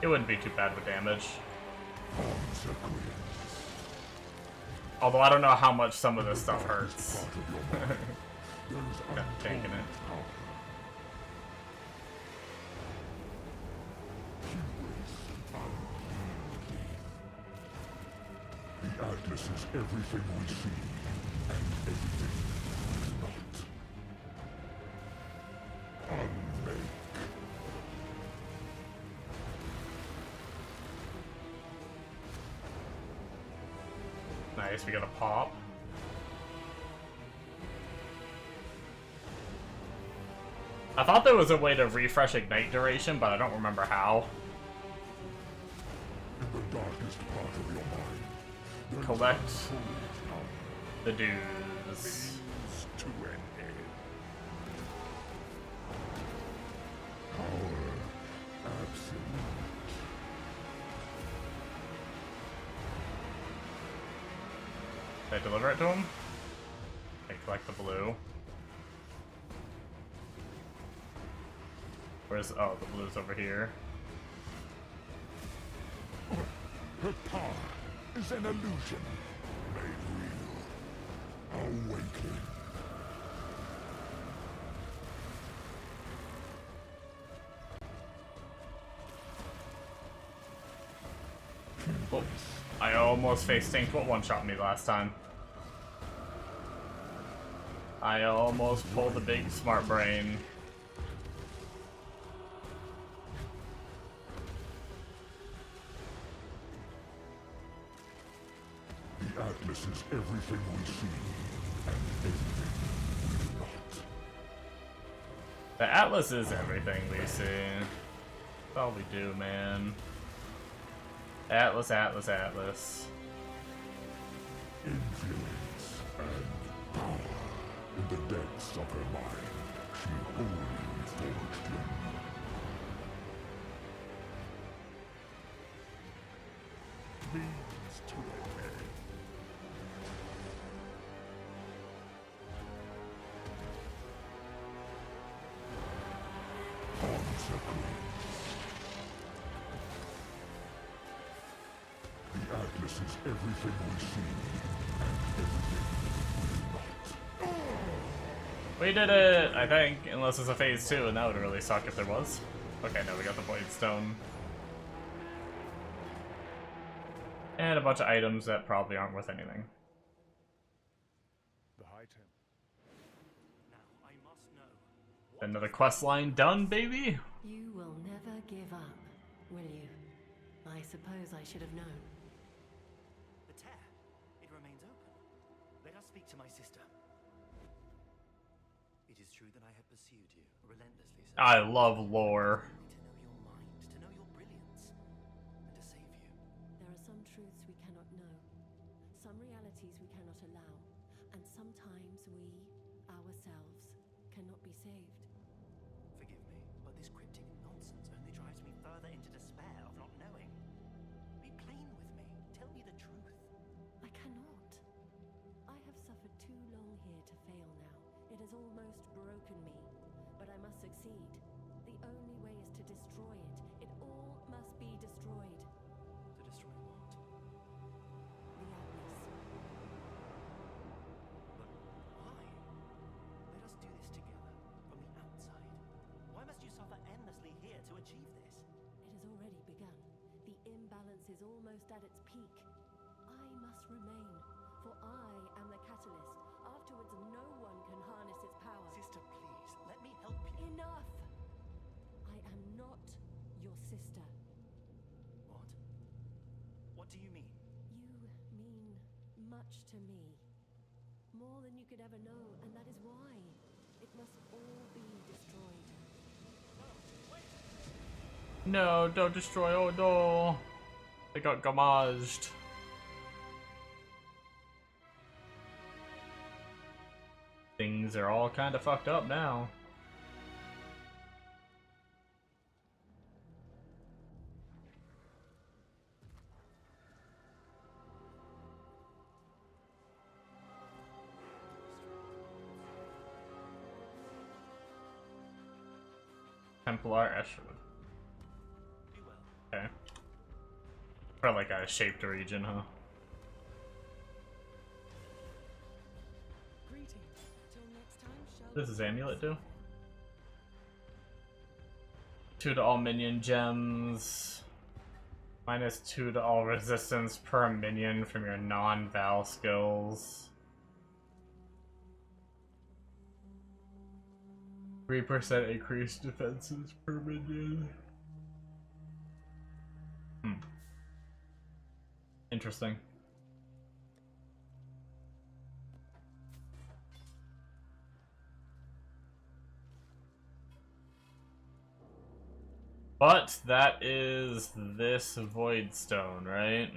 It wouldn't be too bad with damage. Consequence. Although I don't know how much some of this stuff hurts. Part of your mind, there's Yeah, taking untold it. power. The Atlas is everything we see, and everything we not. Unmake. Nice, we got a pop. I thought there was a way to refresh ignite duration, but I don't remember how. In the darkest part of your mind, there's Collect untold power. the dues. Means to an end. Power absolute. Did I deliver it to him? Okay, collect the blue. Where's... oh, the blue's over here. Her power is an illusion made real. Awaken. Oh, I almost face tanked what one-shot me last time. I almost pulled the big smart brain. The Atlas is everything we see, and everything we not. The Atlas is everything we see. That's all we do, man. Atlas, Atlas, Atlas. Influence and power. In the depths of her mind, she wholly forged him. Means to an end. Consequence. The Atlas is everything we see, and everything we not. We did it, I think, unless it's a phase 2, and that would really suck if there was. Okay, no, we got the voidstone. And a bunch of items that probably aren't worth anything. The High Temple. Now I must know. Another quest line done, baby! You will never give up, will you? I suppose I should have known. The tear. It remains open. Let us speak to my sister. It is true that I have pursued you relentlessly. I love lore. To know your mind, to know your brilliance, and to save you. There are some truths we cannot know, some realities we cannot allow, and sometimes we, ourselves, cannot be saved. Forgive me, but this cryptic nonsense only drives me further into despair of not knowing. Be plain with me. Tell me the truth. I cannot. I have suffered too long here to fail now. It has almost broken me. But I must succeed. The only way is to destroy it. It all must be destroyed. To destroy what? The Atlas. But why? Let us do this together, from the outside. Why must you suffer endlessly here to achieve this? It has already begun. The imbalance is almost at its peak. I must remain, for I am the catalyst. Afterwards, no one can harness its power. Sister, please, let me help you. Enough! I am not your sister. What? What do you mean? You mean much to me. More than you could ever know, and that is why it must all be destroyed. No, don't destroy. Oh no. They got gamaged. Things are all kind of fucked up now. Templar Eschwood. Be well. Okay. For like a shaped region, huh? Greetings. Till next time, shall What does this amulet do? 2 to all minion gems. -2 to all resistance per minion from your non-Val skills. 3% increased defenses per minion. Interesting. But that is this voidstone, right?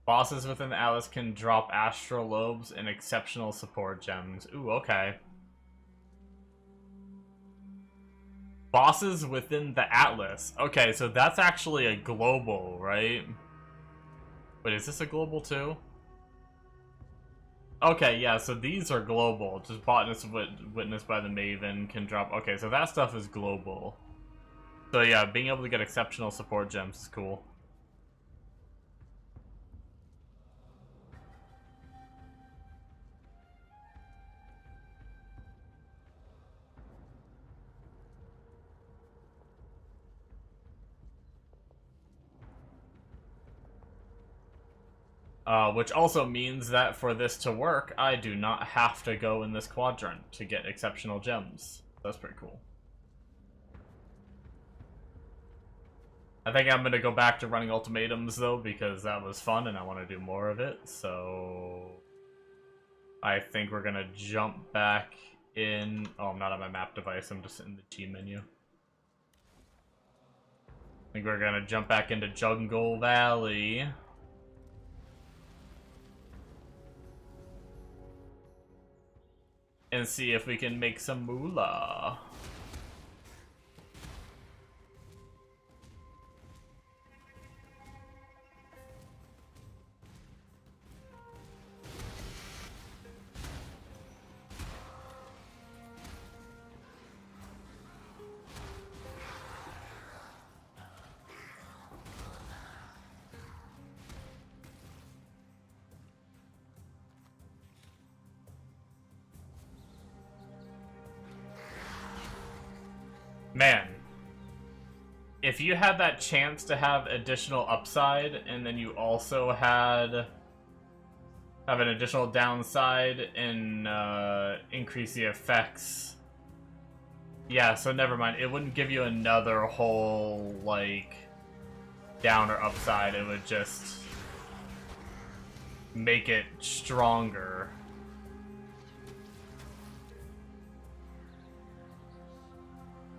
Bosses within the Atlas can drop astral lobes and exceptional support gems. Ooh, okay. Bosses within the Atlas. Okay, so that's actually a global, right? Wait, is this a global too? Okay, yeah, so these are global. Just botanist witnessed by the Maven can drop. Okay, so that stuff is global. So yeah, being able to get exceptional support gems is cool. Which also means that for this to work, I do not have to go in this quadrant to get exceptional gems. That's pretty cool. I think I'm gonna go back to running ultimatums though, because that was fun and I want to do more of it, so... I think we're gonna jump back in... Oh, I'm not on my map device, I'm just in the G menu. I think we're gonna jump back into Jungle Valley. And see if we can make some moolah. Man, if you had that chance to have additional upside, and then you also have an additional downside and increase the effects. Yeah, so never mind. It wouldn't give you another whole, like, down or upside. It would just make it stronger.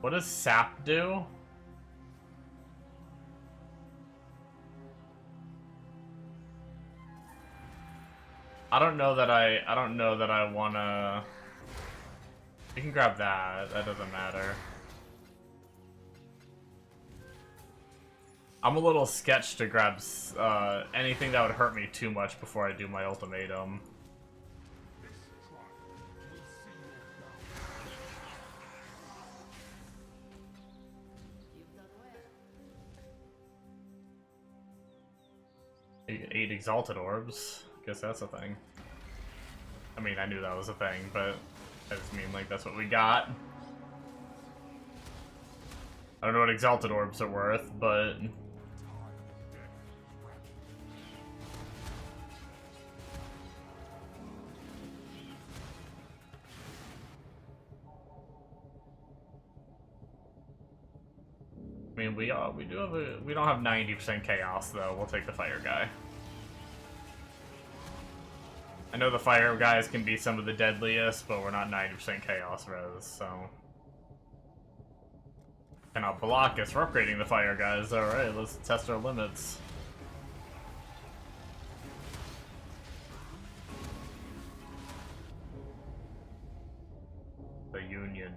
What does sap do? I don't know that I wanna. You can grab that. That doesn't matter. I'm a little sketched to grab anything that would hurt me too much before I do my ultimatum. Eight exalted orbs. Guess that's a thing. I mean, I knew that was a thing, but I just mean like that's what we got. I don't know what exalted orbs are worth, but I mean, we don't have 90% chaos though. We'll take the fire guy. I know the fire guys can be some of the deadliest, but we're not 90% chaos res, so. Cannot block us for upgrading the fire guys. Alright, let's test our limits. The Union.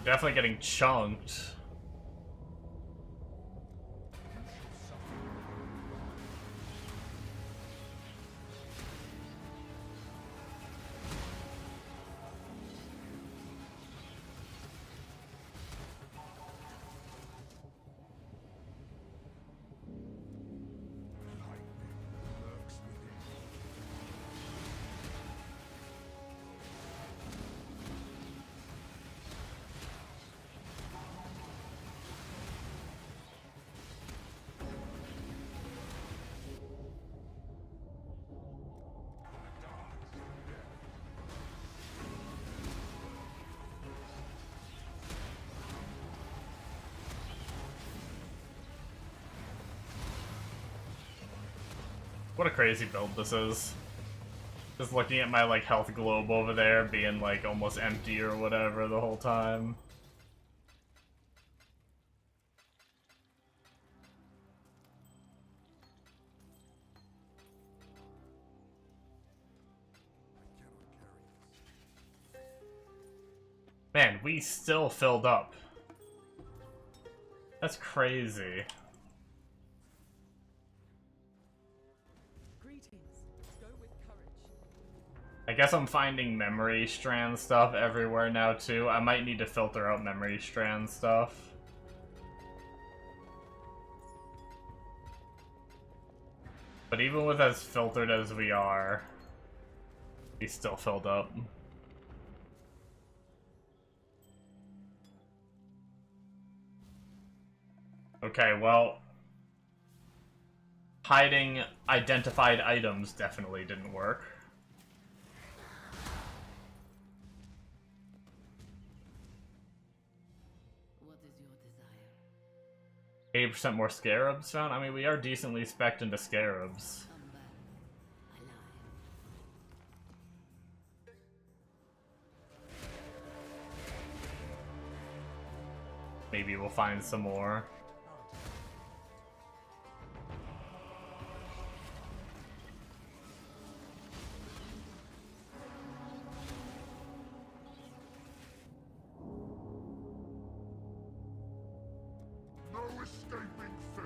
Definitely getting chunked. What a crazy build this is. Just looking at my like health globe over there being like almost empty or whatever the whole time. Man, we still filled up. That's crazy. I guess I'm finding memory strand stuff everywhere now too. I might need to filter out memory strand stuff. But even with as filtered as we are, we still filled up. Okay, well, hiding identified items definitely didn't work. What is your desire? 80% more scarabs found? I mean, we are decently spec'd into scarabs. Come back. Alive. Maybe we'll find some more. No escaping fate.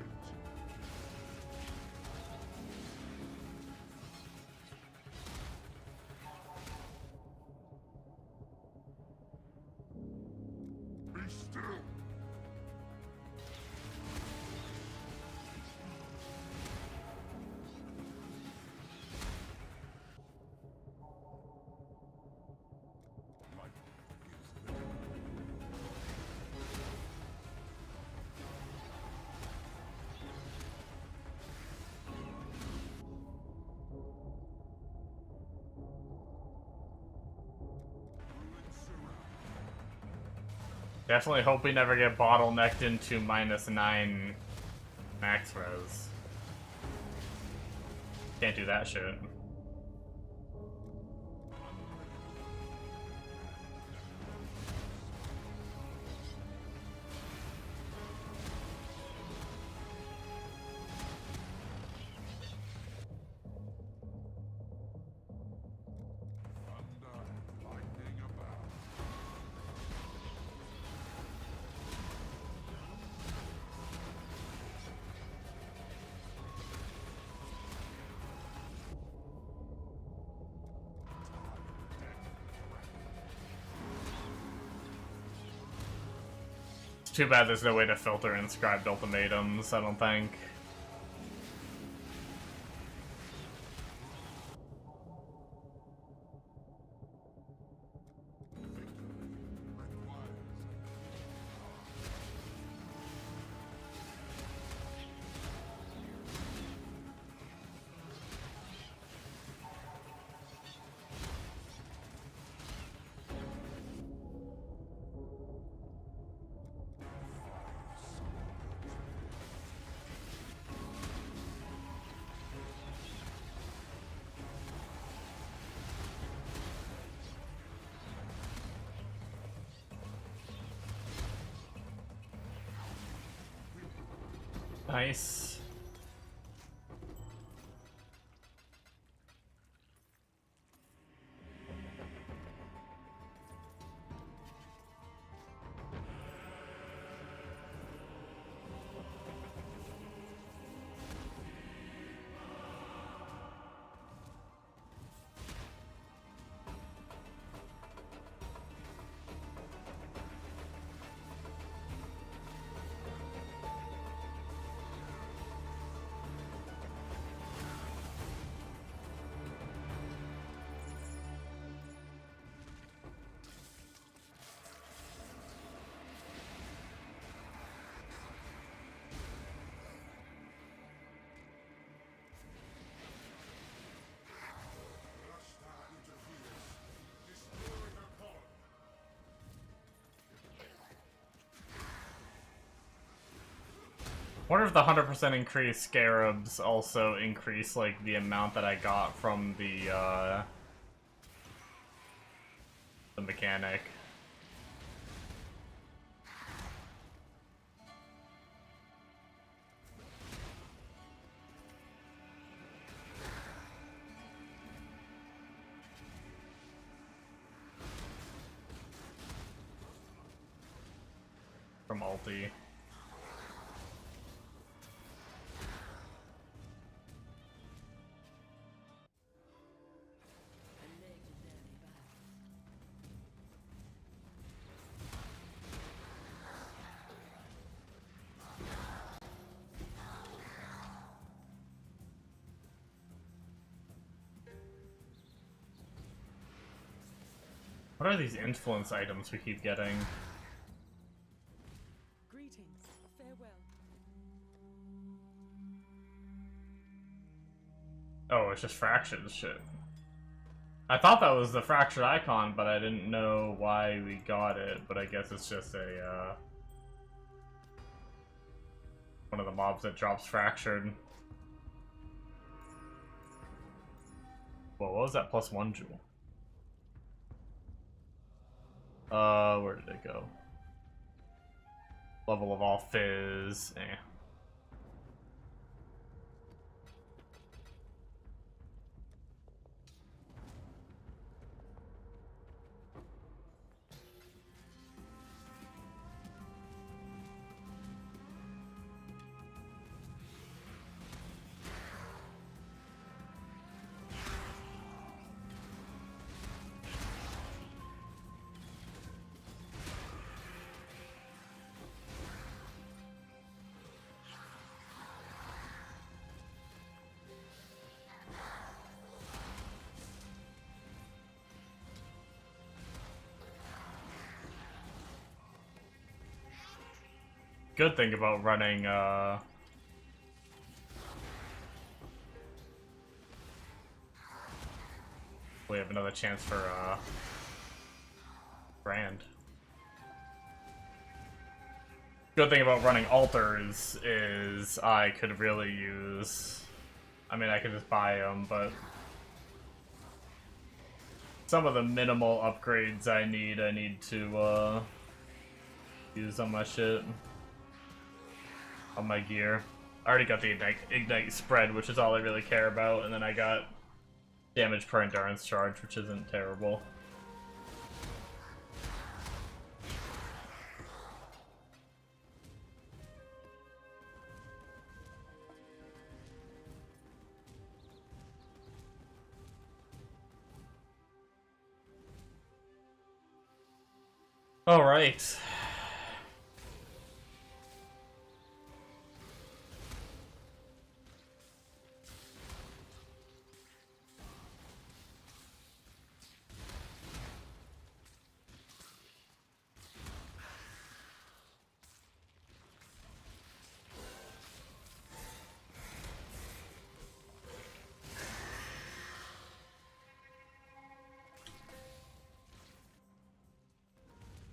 Be still. Definitely hope we never get bottlenecked into -9 max res. Can't do that shit. Thunder, lightning about. It's too bad there's no way to filter inscribed ultimatums, I don't think. Nice. Wonder if the 100% increased scarabs also increase like the amount that I got from the mechanic. From Ulti. What are these influence items we keep getting? Greetings. Farewell. Oh, it's just fractions shit. I thought that was the fractured icon, but I didn't know why we got it, but I guess it's just a, one of the mobs that drops fractured. Whoa, what was that +1 jewel? Where did it go? Level of all fizz, eh. Good thing about running, we have another chance for, Brand. Good thing about running altars is I could really use... I mean, I could just buy them, but... some of the minimal upgrades I need to, use on my shit. On my gear. I already got the Ignite spread, which is all I really care about, and then I got damage per endurance charge, which isn't terrible. All right.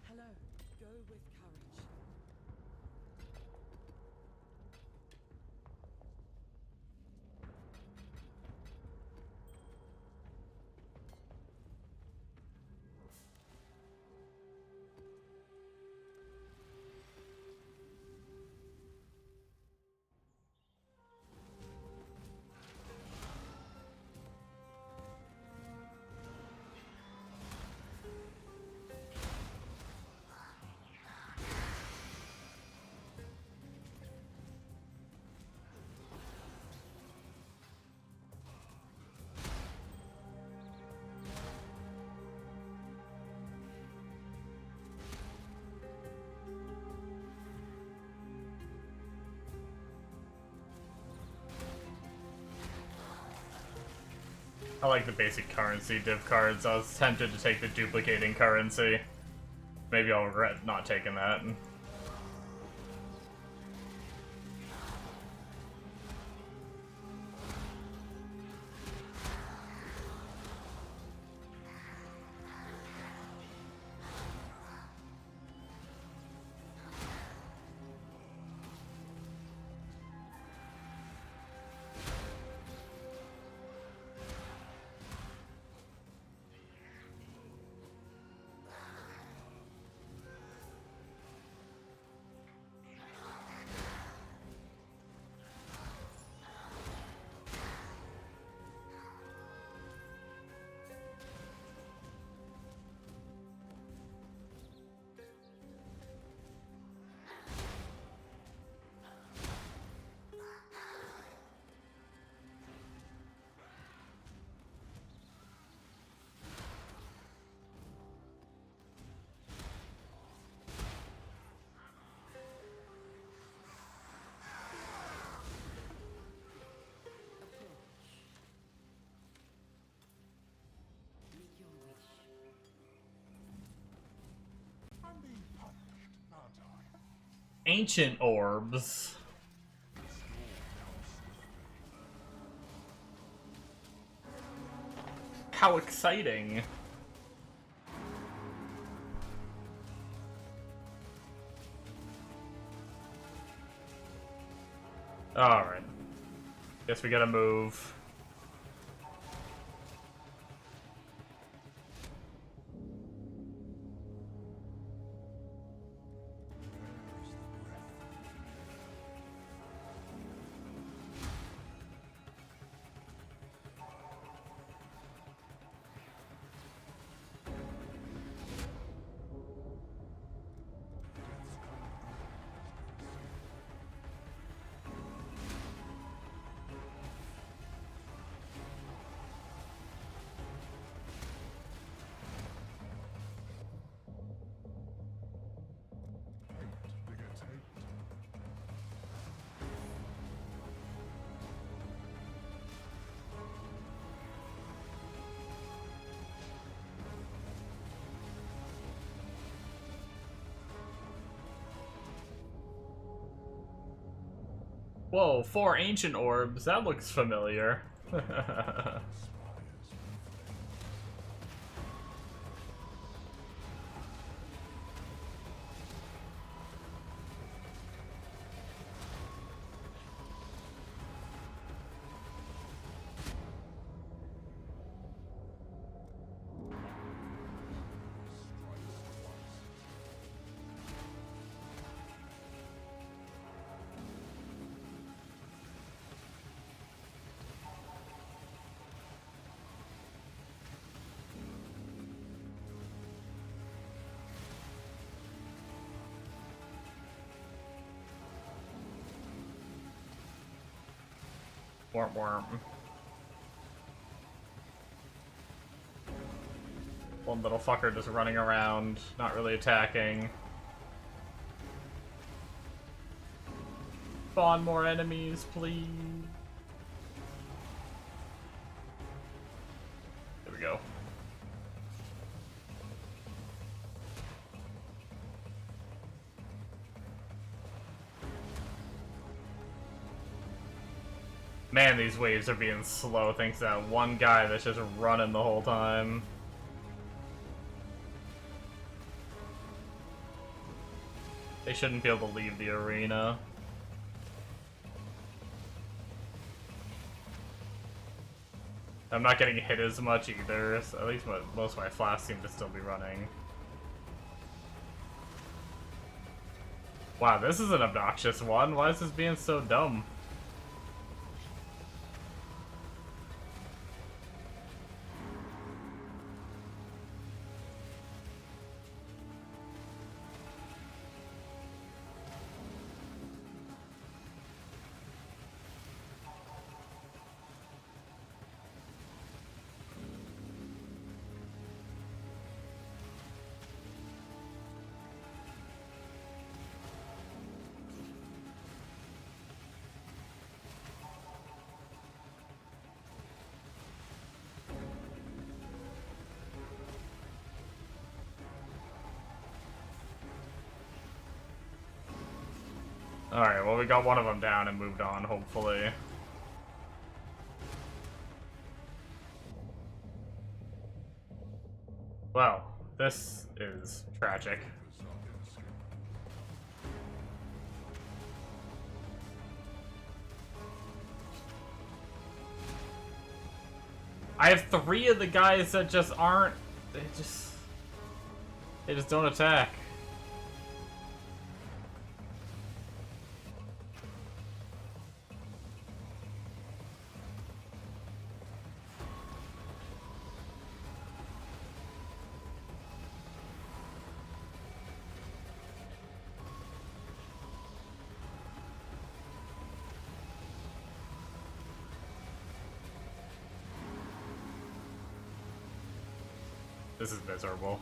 Hello. Go with courage. I like the basic currency div cards. I was tempted to take the duplicating currency. Maybe I'll regret not taking that. Make your wish. I'm being punished, aren't I? Ancient orbs. How exciting. Alright. Guess we gotta move. Whoa, 4 ancient orbs. That looks familiar. Worm, worm. One little fucker just running around, not really attacking. Spawn more enemies, please. There we go. Man, these waves are being slow thanks to that one guy that's just running the whole time. They shouldn't be able to leave the arena. I'm not getting hit as much either, so at least most of my flasks seem to still be running. Wow, this is an obnoxious one. Why is this being so dumb? Alright, well we got one of them down and moved on, hopefully. Well, this is tragic. I have 3 of the guys that just aren't... They just don't attack. This is miserable.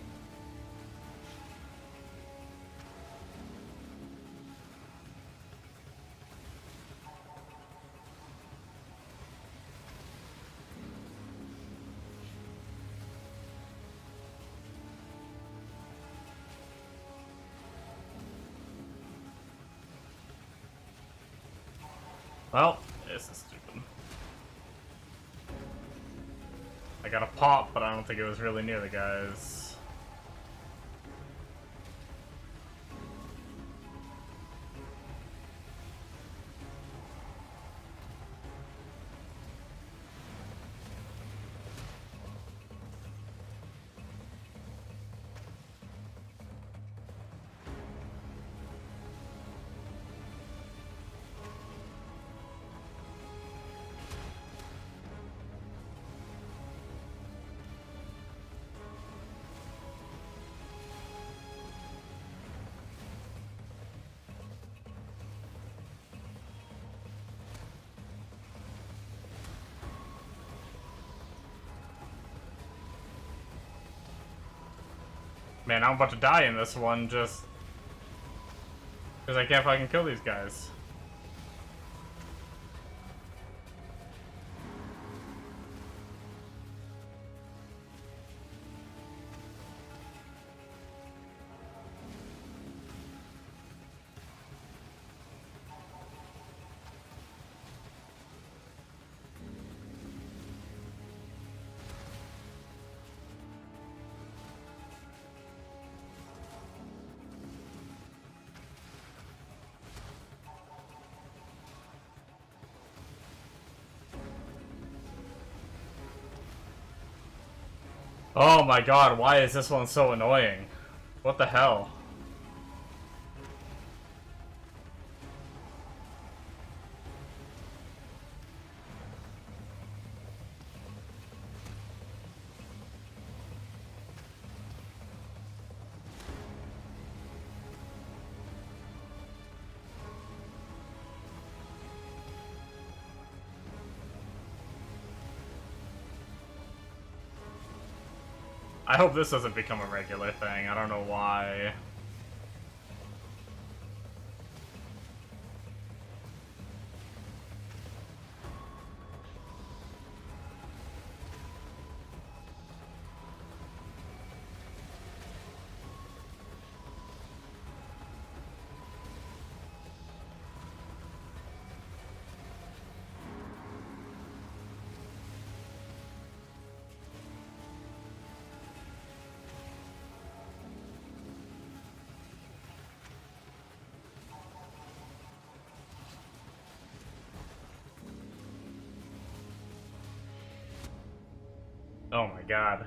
Well, this is stupid. I got a pop, but I don't think it was really near the guys. Man, I'm about to die in this one just because I can't fucking kill these guys. Oh my god, why is this one so annoying? What the hell? I hope this doesn't become a regular thing. I don't know why. Oh my god.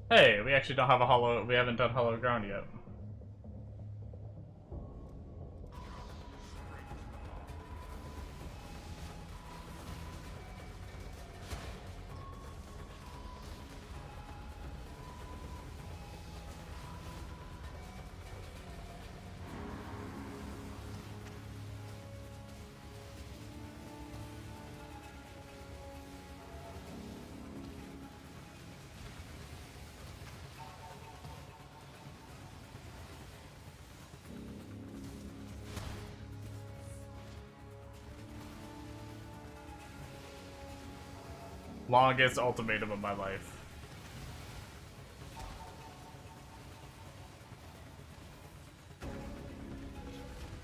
Hey, we actually don't have a hollow. We haven't done hollow ground yet. Longest ultimatum of my life.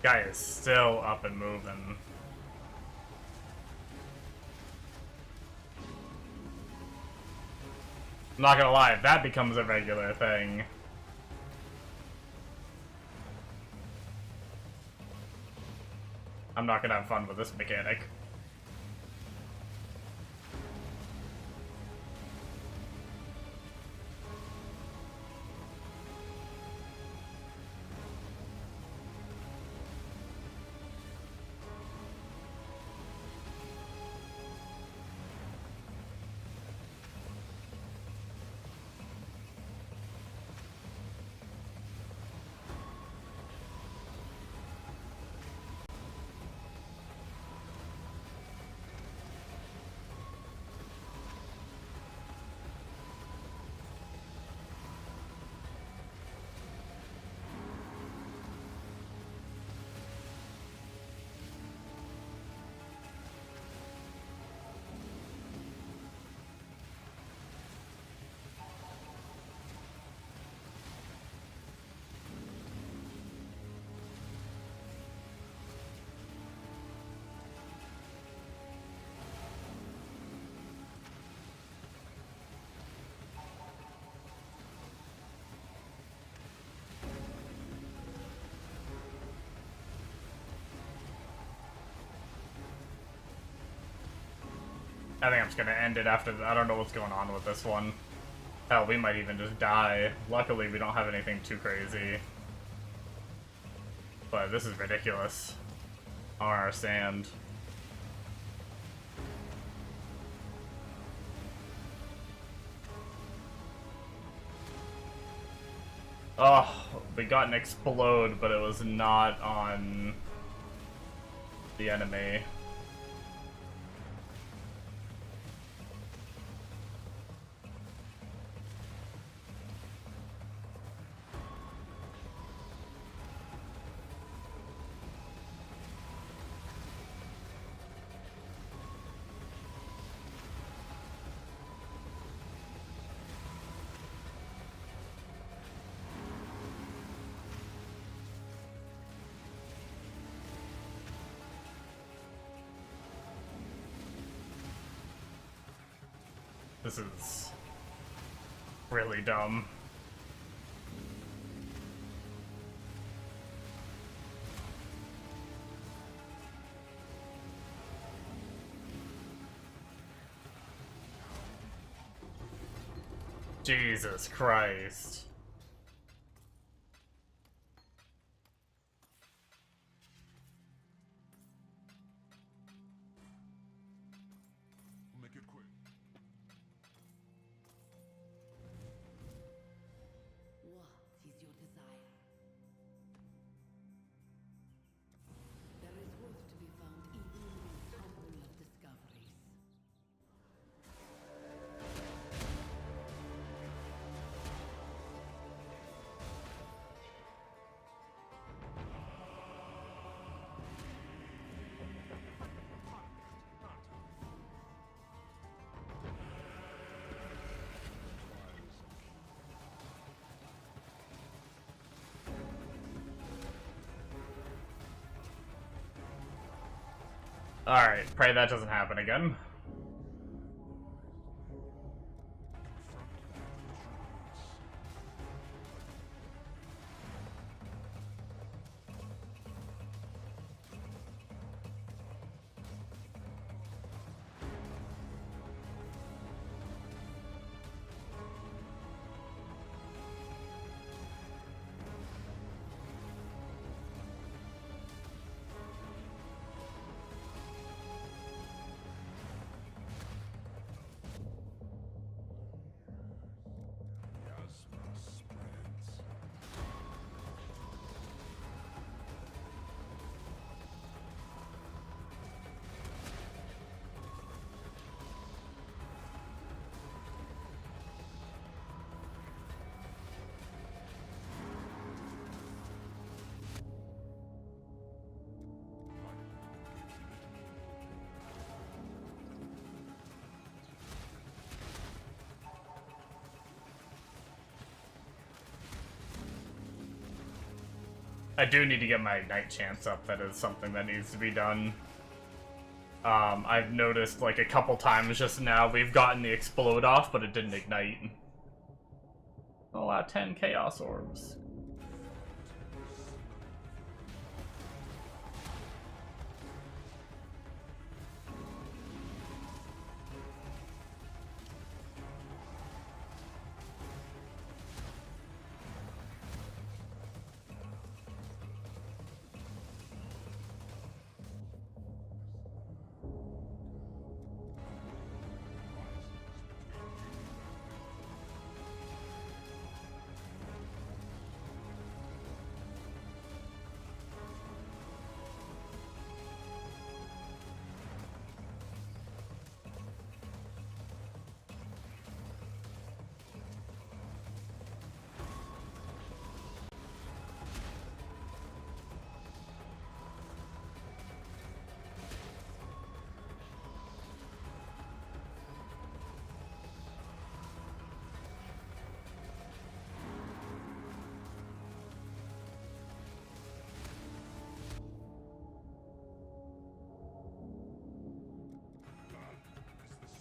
Guy is still up and moving. I'm not gonna lie, if that becomes a regular thing. I'm not gonna have fun with this mechanic. I think I'm just gonna end it after I don't know what's going on with this one. Hell, we might even just die. Luckily, we don't have anything too crazy. But this is ridiculous. On our sand. Oh, we got an explode, but it was not on the enemy. This is really dumb. Jesus Christ. We'll make it quick. What is your desire? There is worth to be found even in the temple of discoveries. Alright, pray that doesn't happen again. Miasma spreads. I do need to get my Night Chance up. That is something that needs to be done. I've noticed like a couple times just now we've gotten the explode off, but it didn't ignite. Oh, 10 Chaos Orbs.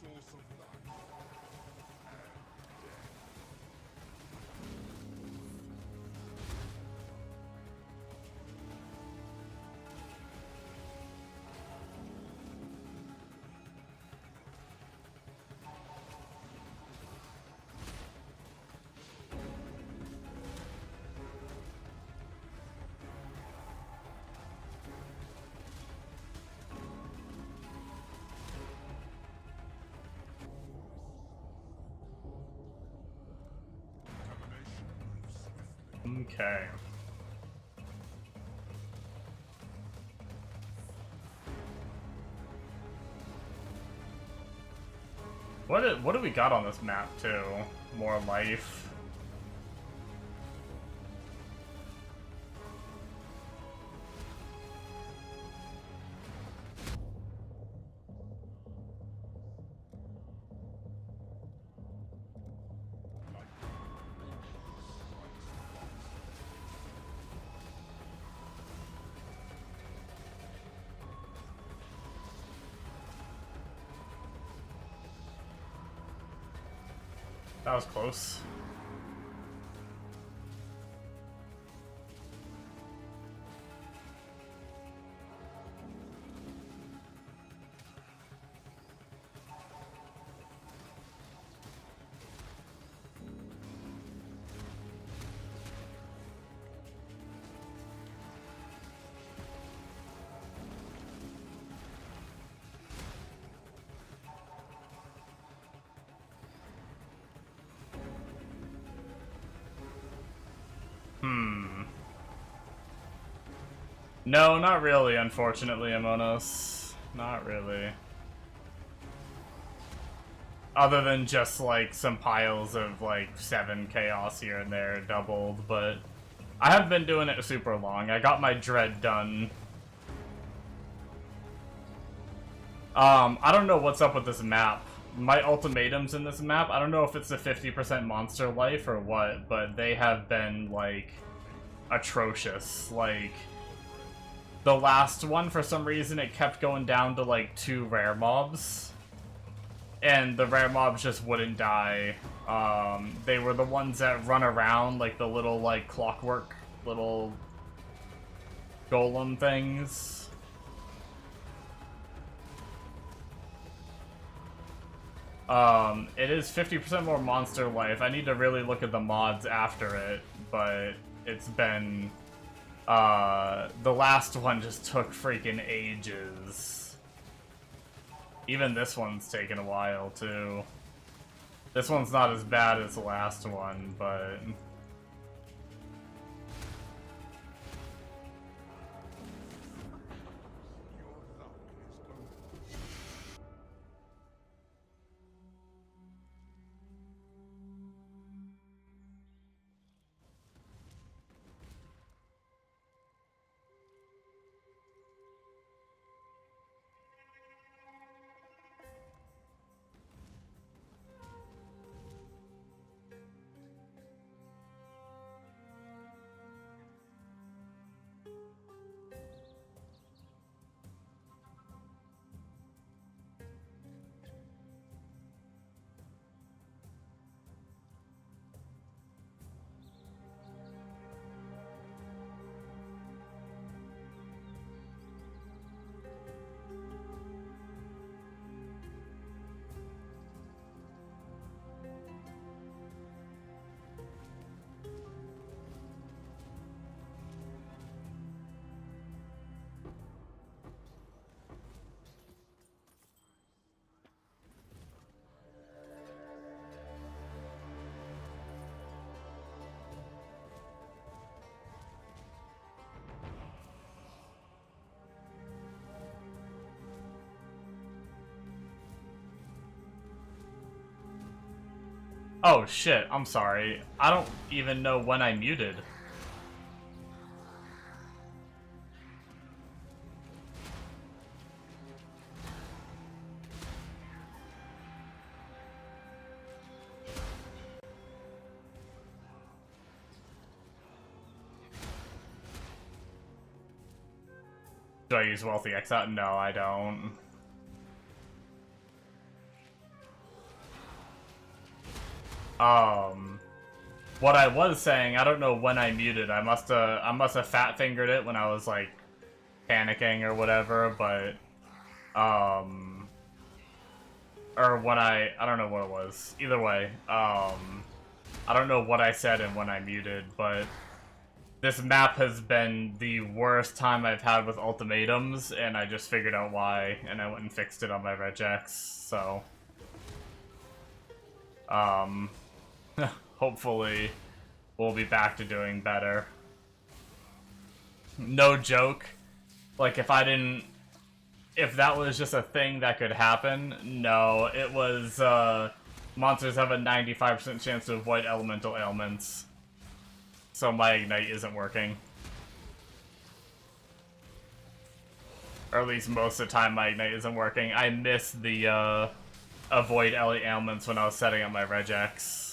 Source of life. Okay. What do we got on this map too? More life. That was close. No, not really, unfortunately, Amonos. Not really. Other than just, like, some piles of, like, 7 chaos here and there doubled, but I haven't been doing it super long. I got my dread done. I don't know what's up with this map. My ultimatums in this map, I don't know if it's a 50% monster life or what, but they have been, like, atrocious. Like, the last one, for some reason, it kept going down to, like, 2 rare mobs. And the rare mobs just wouldn't die. They were the ones that run around, like, the little, like, clockwork little golem things. It is 50% more monster life. I need to really look at the mods after it, but it's been... the last one just took freaking ages. Even this one's taken a while, too. This one's not as bad as the last one, but... Oh shit, I'm sorry. I don't even know when I muted. Do I use Wealthy X out? No, I don't. What I was saying, I don't know when I muted. I must have fat fingered it when I was like panicking or whatever, but or when I don't know what it was. Either way, I don't know what I said and when I muted, but this map has been the worst time I've had with ultimatums, and I just figured out why, and I went and fixed it on my regex, so hopefully we'll be back to doing better. No joke. Like, if that was just a thing that could happen, no. It was, monsters have a 95% chance to avoid elemental ailments. So my ignite isn't working. Or at least most of the time my ignite isn't working. I missed the, avoid ailments when I was setting up my regex.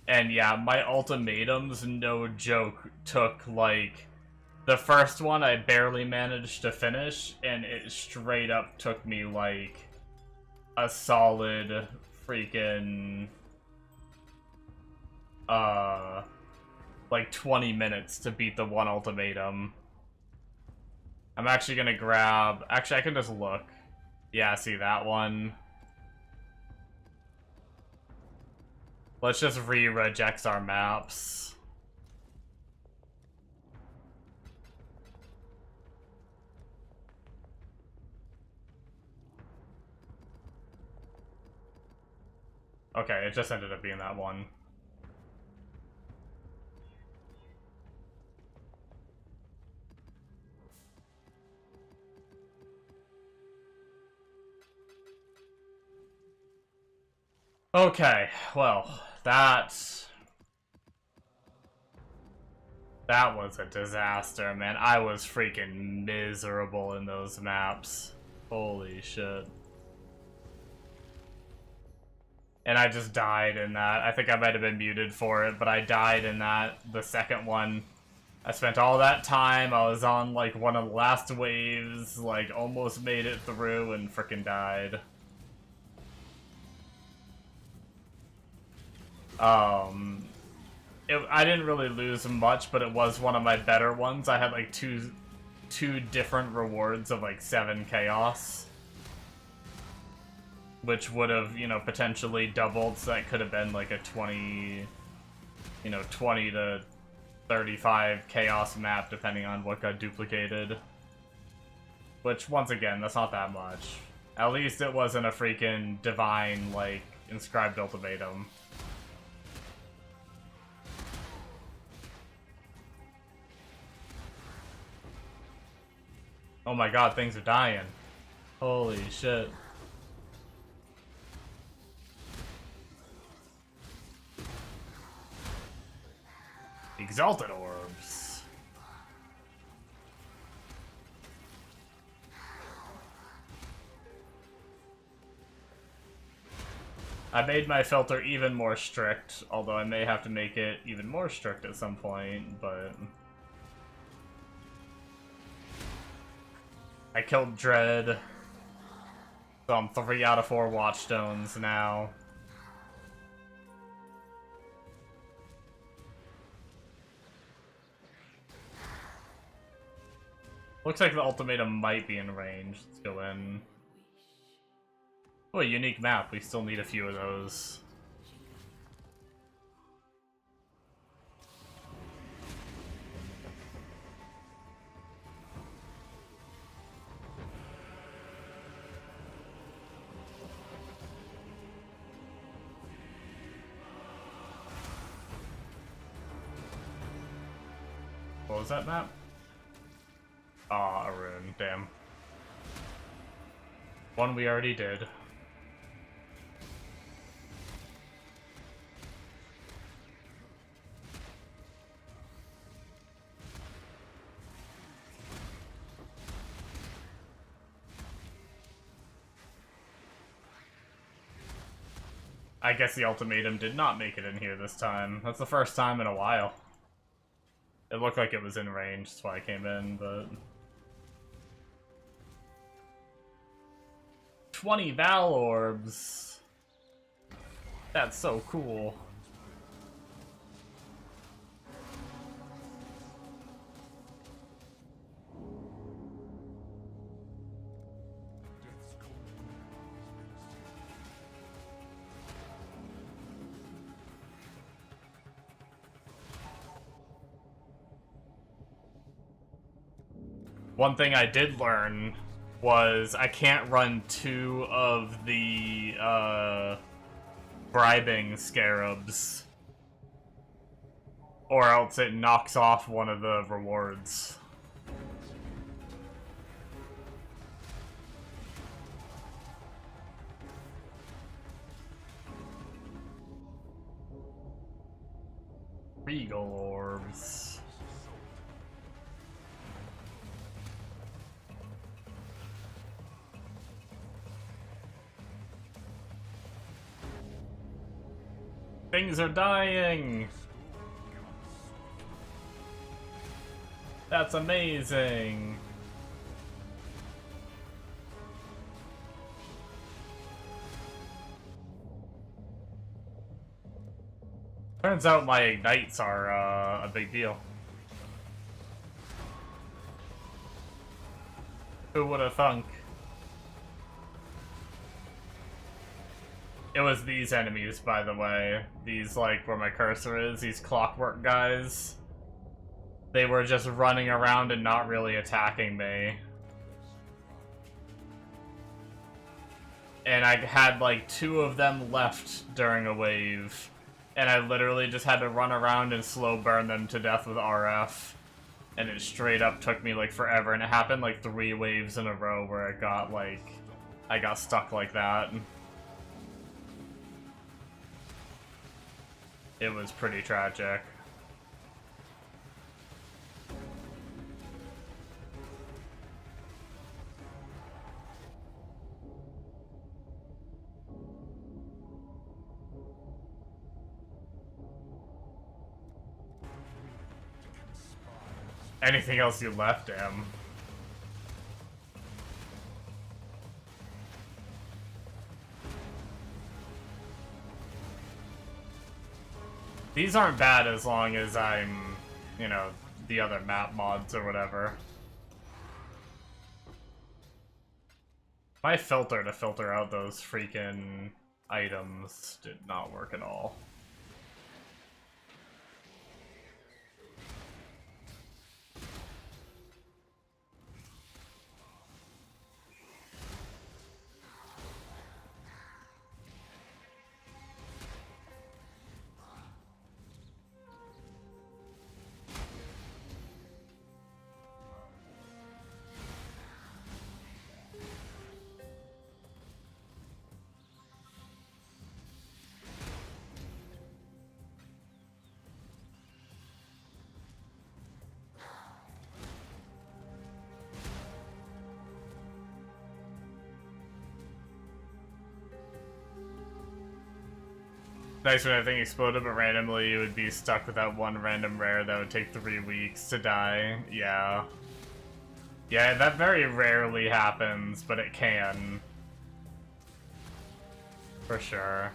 And yeah, my ultimatums, no joke, took like The first one I barely managed to finish, and it straight up took me like a solid freaking like 20 minutes to beat the one ultimatum. I'm actually gonna grab, actually I can just look. Yeah, see that one. Let's just re-regex our maps. Okay, it just ended up being that one. Okay, well, that was a disaster, man. I was freaking miserable in those maps. Holy shit. And I just died in that. I think I might have been muted for it, but I died in that, the second one. I spent all that time, I was on like one of the last waves, like almost made it through and freaking died. I didn't really lose much, but it was one of my better ones. I had like two different rewards of like 7 chaos, which would have, you know, potentially doubled, so that could have been like a 20 to 35 chaos map, depending on what got duplicated. Which, once again, that's not that much. At least it wasn't a freaking divine, like, inscribed ultimatum. Oh my god, things are dying. Holy shit. Exalted orbs. I made my filter even more strict, although I may have to make it even more strict at some point, but... I killed Dread, so I'm 3 out of 4 Watchstones now. Looks like the ultimatum might be in range. Let's go in. Oh, a unique map. We still need a few of those. What was that map? Ah, a rune. Damn. One we already did. I guess the ultimatum did not make it in here this time. That's the first time in a while. It looked like it was in range, that's why I came in, but... 20 Val Orbs! That's so cool. One thing I did learn was I can't run 2 of the bribing scarabs, or else it knocks off one of the rewards. Regal orbs. Things are dying! That's amazing. Turns out my ignites are a big deal. Who would have thunk? It was these enemies, by the way. These, like, where my cursor is, these clockwork guys. They were just running around and not really attacking me. And I had, like, 2 of them left during a wave. And I literally just had to run around and slow burn them to death with RF. And it straight up took me, like, forever. And it happened, like, 3 waves in a row where it got, like... I got stuck like that. It was pretty tragic. Anything else you left him? These aren't bad as long as I'm, you know, the other map mods or whatever. My filter to filter out those freaking items did not work at all. Nice when everything exploded, but randomly you would be stuck with that one random rare that would take 3 weeks to die. Yeah. Yeah, that very rarely happens, but it can. For sure.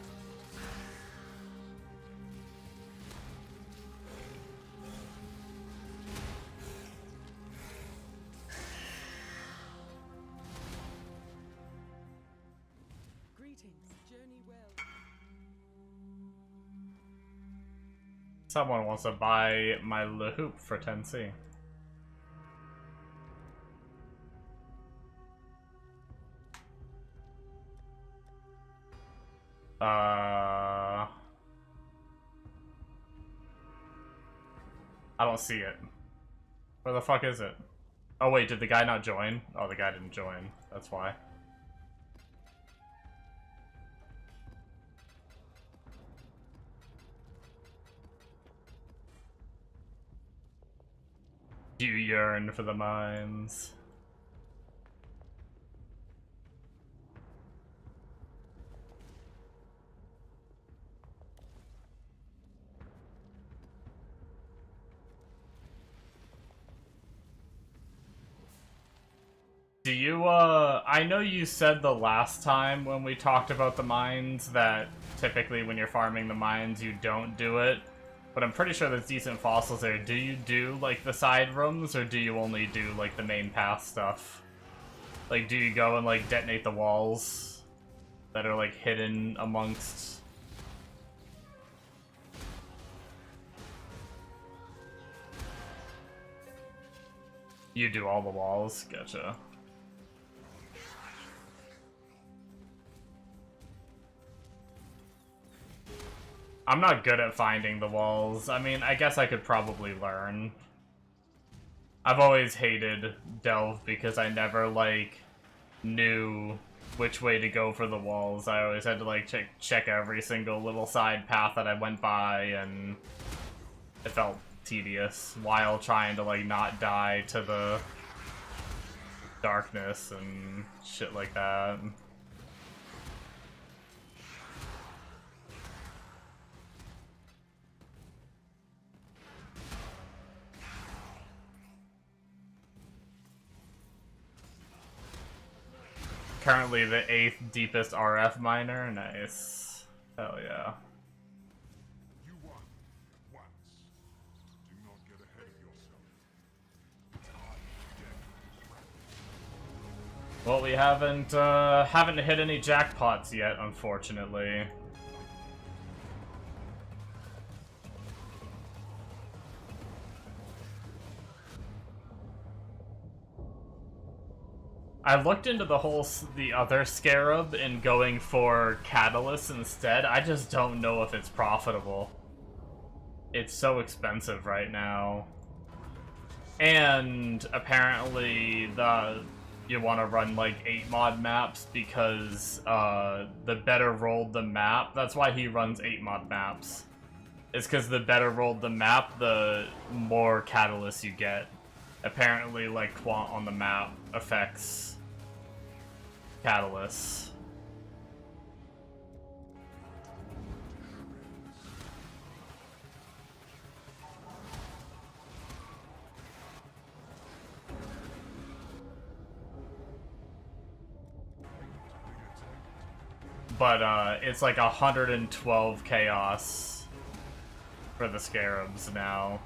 Greetings, journey well. Someone wants to buy my Lahoop for 10C. I don't see it. Where the fuck is it? Oh wait, did the guy not join? Oh, the guy didn't join. That's why. Do you yearn for the mines? Do you, I know you said the last time when we talked about the mines that typically when you're farming the mines you don't do it, but I'm pretty sure there's decent fossils there. Do you do, like, the side rooms, or do you only do, like, the main path stuff? Like, do you go and, like, detonate the walls that are, like, hidden amongst... You do all the walls? Gotcha. I'm not good at finding the walls. I mean, I guess I could probably learn. I've always hated Delve because I never, like, knew which way to go for the walls. I always had to, like, check every single little side path that I went by, and it felt tedious while trying to, like, not die to the darkness and shit like that. currently the 8th deepest RF miner. Nice. Hell yeah. You won once. Do not get ahead of yourself. Well, we haven't hit any jackpots yet, unfortunately. I looked into the other scarab and going for catalyst instead. I just don't know if it's profitable. It's so expensive right now. And apparently you want to run like 8 mod maps because the better rolled the map. That's why he runs 8 mod maps. It's because the better rolled the map, the more catalysts you get. Apparently, like, quant on the map affects catalysts. But it's like 112 chaos for the scarabs now.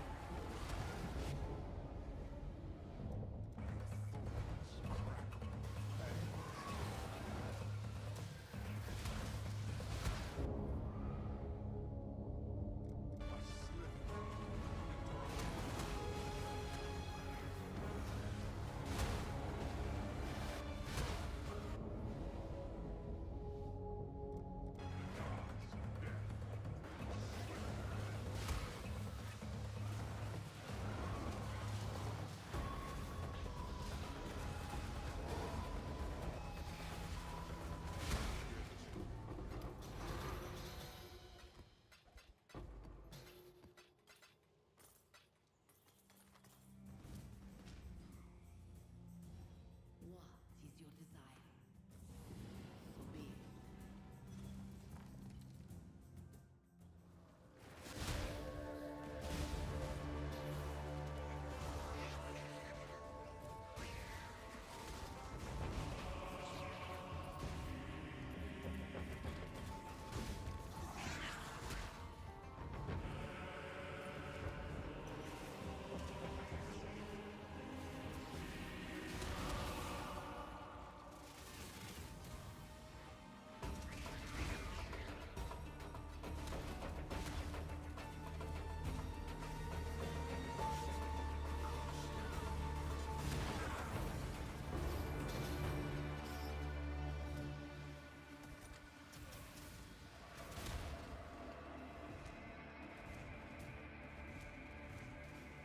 What is your desire? So be it.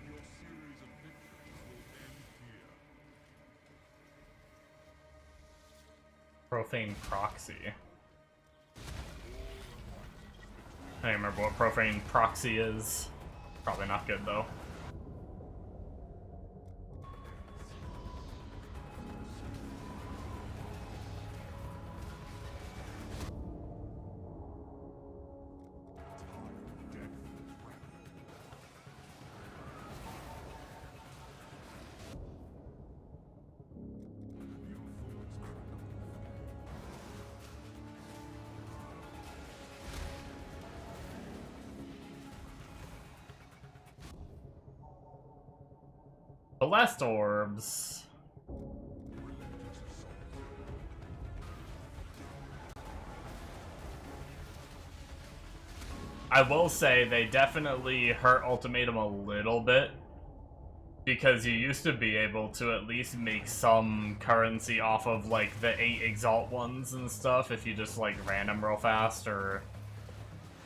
Your series of victories will end here. Profane proxy. I don't remember what profane proxy is. Probably not good though. Blessed orbs. I will say they definitely hurt Ultimatum a little bit, because you used to be able to at least make some currency off of like the 8 Exalt ones and stuff if you just like ran them real fast, or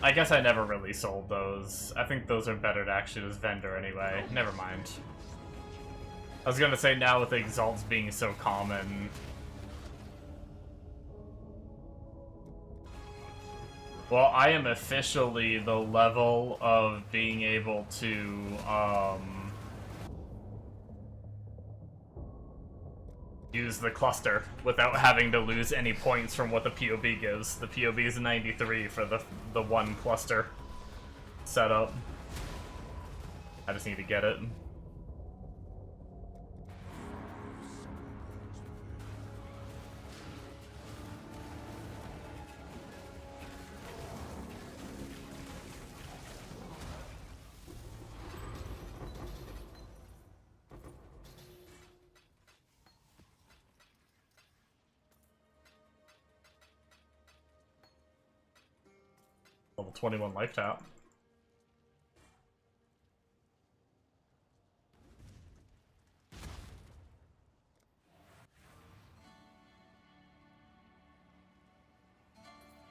I guess I never really sold those. I think those are better to actually just vendor anyway. Never mind. I was gonna say now with Exalts being so common. Well, I am officially the level of being able to, use the cluster without having to lose any points from what the POB gives. The POB is 93 for the one cluster setup. I just need to get it. 21 life tap.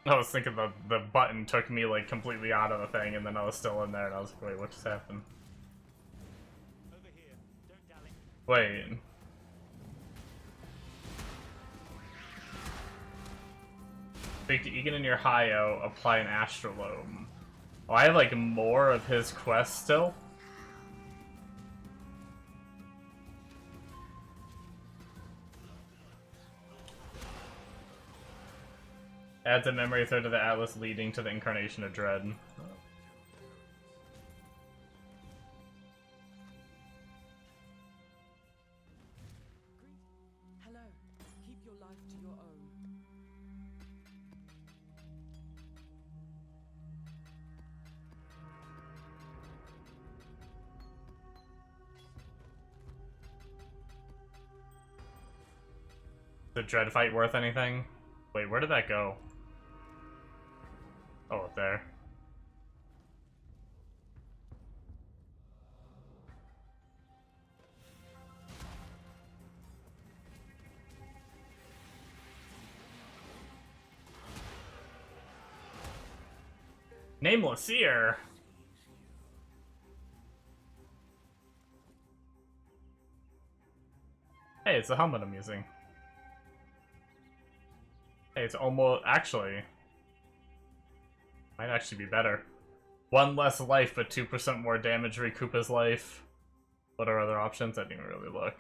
I was thinking the button took me like completely out of the thing, and then I was still in there, and I was like, wait, what just happened? Over here. Don't dally. Wait. Speak to Egan in your Hio, apply an Astrolabe. Oh, I have like more of his quest still? Adds a memory thread to the Atlas leading to the incarnation of Dread. Hello. Keep your life to your own. Is the Dread fight worth anything? Wait, where did that go? Oh, up there. Nameless Seer! Hey, it's the helmet I'm using. Hey, it's almost... actually... might actually be better. 1 less life, but 2% more damage, recoup his life. What are other options? I didn't really look.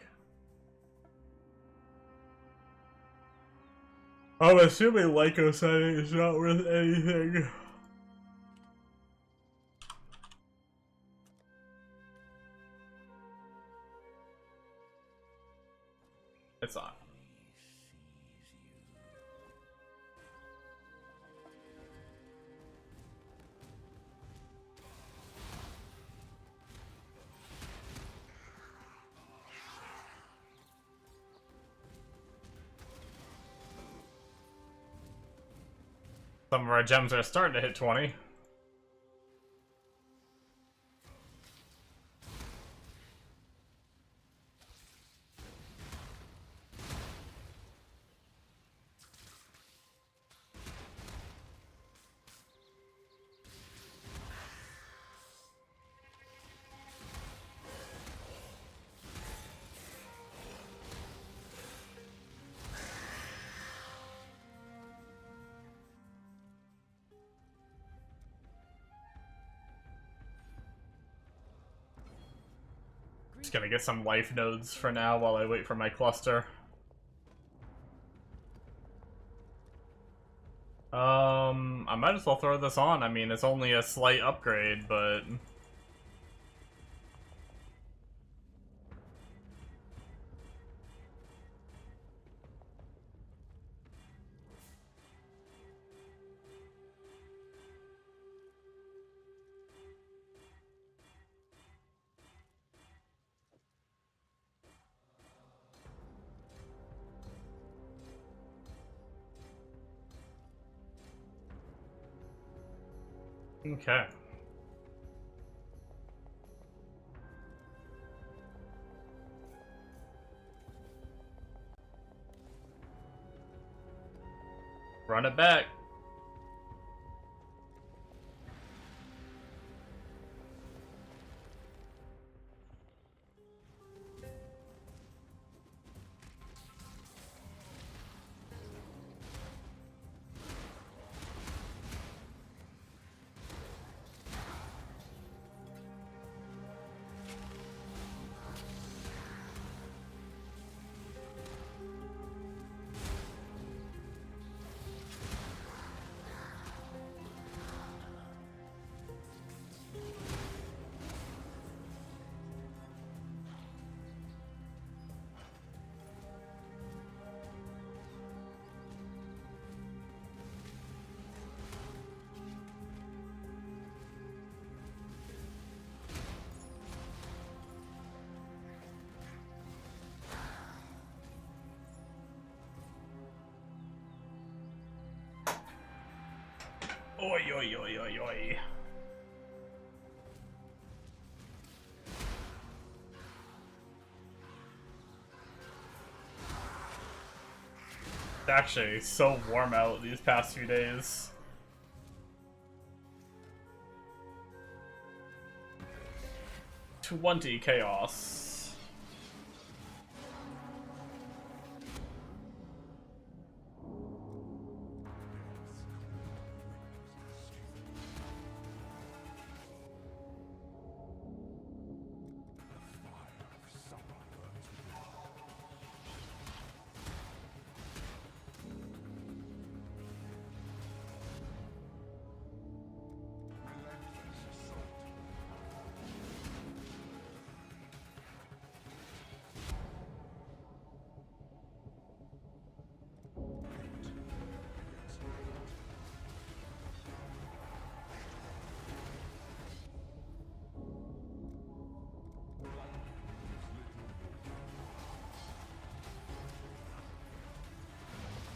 I'm assuming Lyco setting is not worth anything. It's not. Some of our gems are starting to hit 20. Just gonna get some life nodes for now while I wait for my cluster. I might as well throw this on. I mean, it's only a slight upgrade, but... okay. Run it back. Oi, oi, oi, oi, oi. It's actually so warm out these past few days. "20 chaos."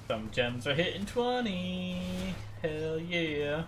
Some gems are hitting 20. Hell yeah.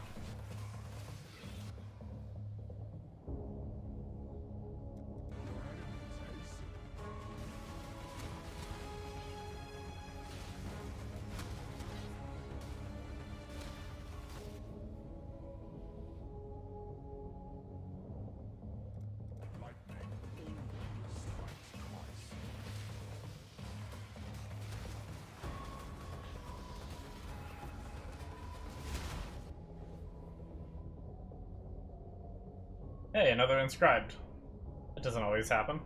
Hey, another inscribed. It doesn't always happen.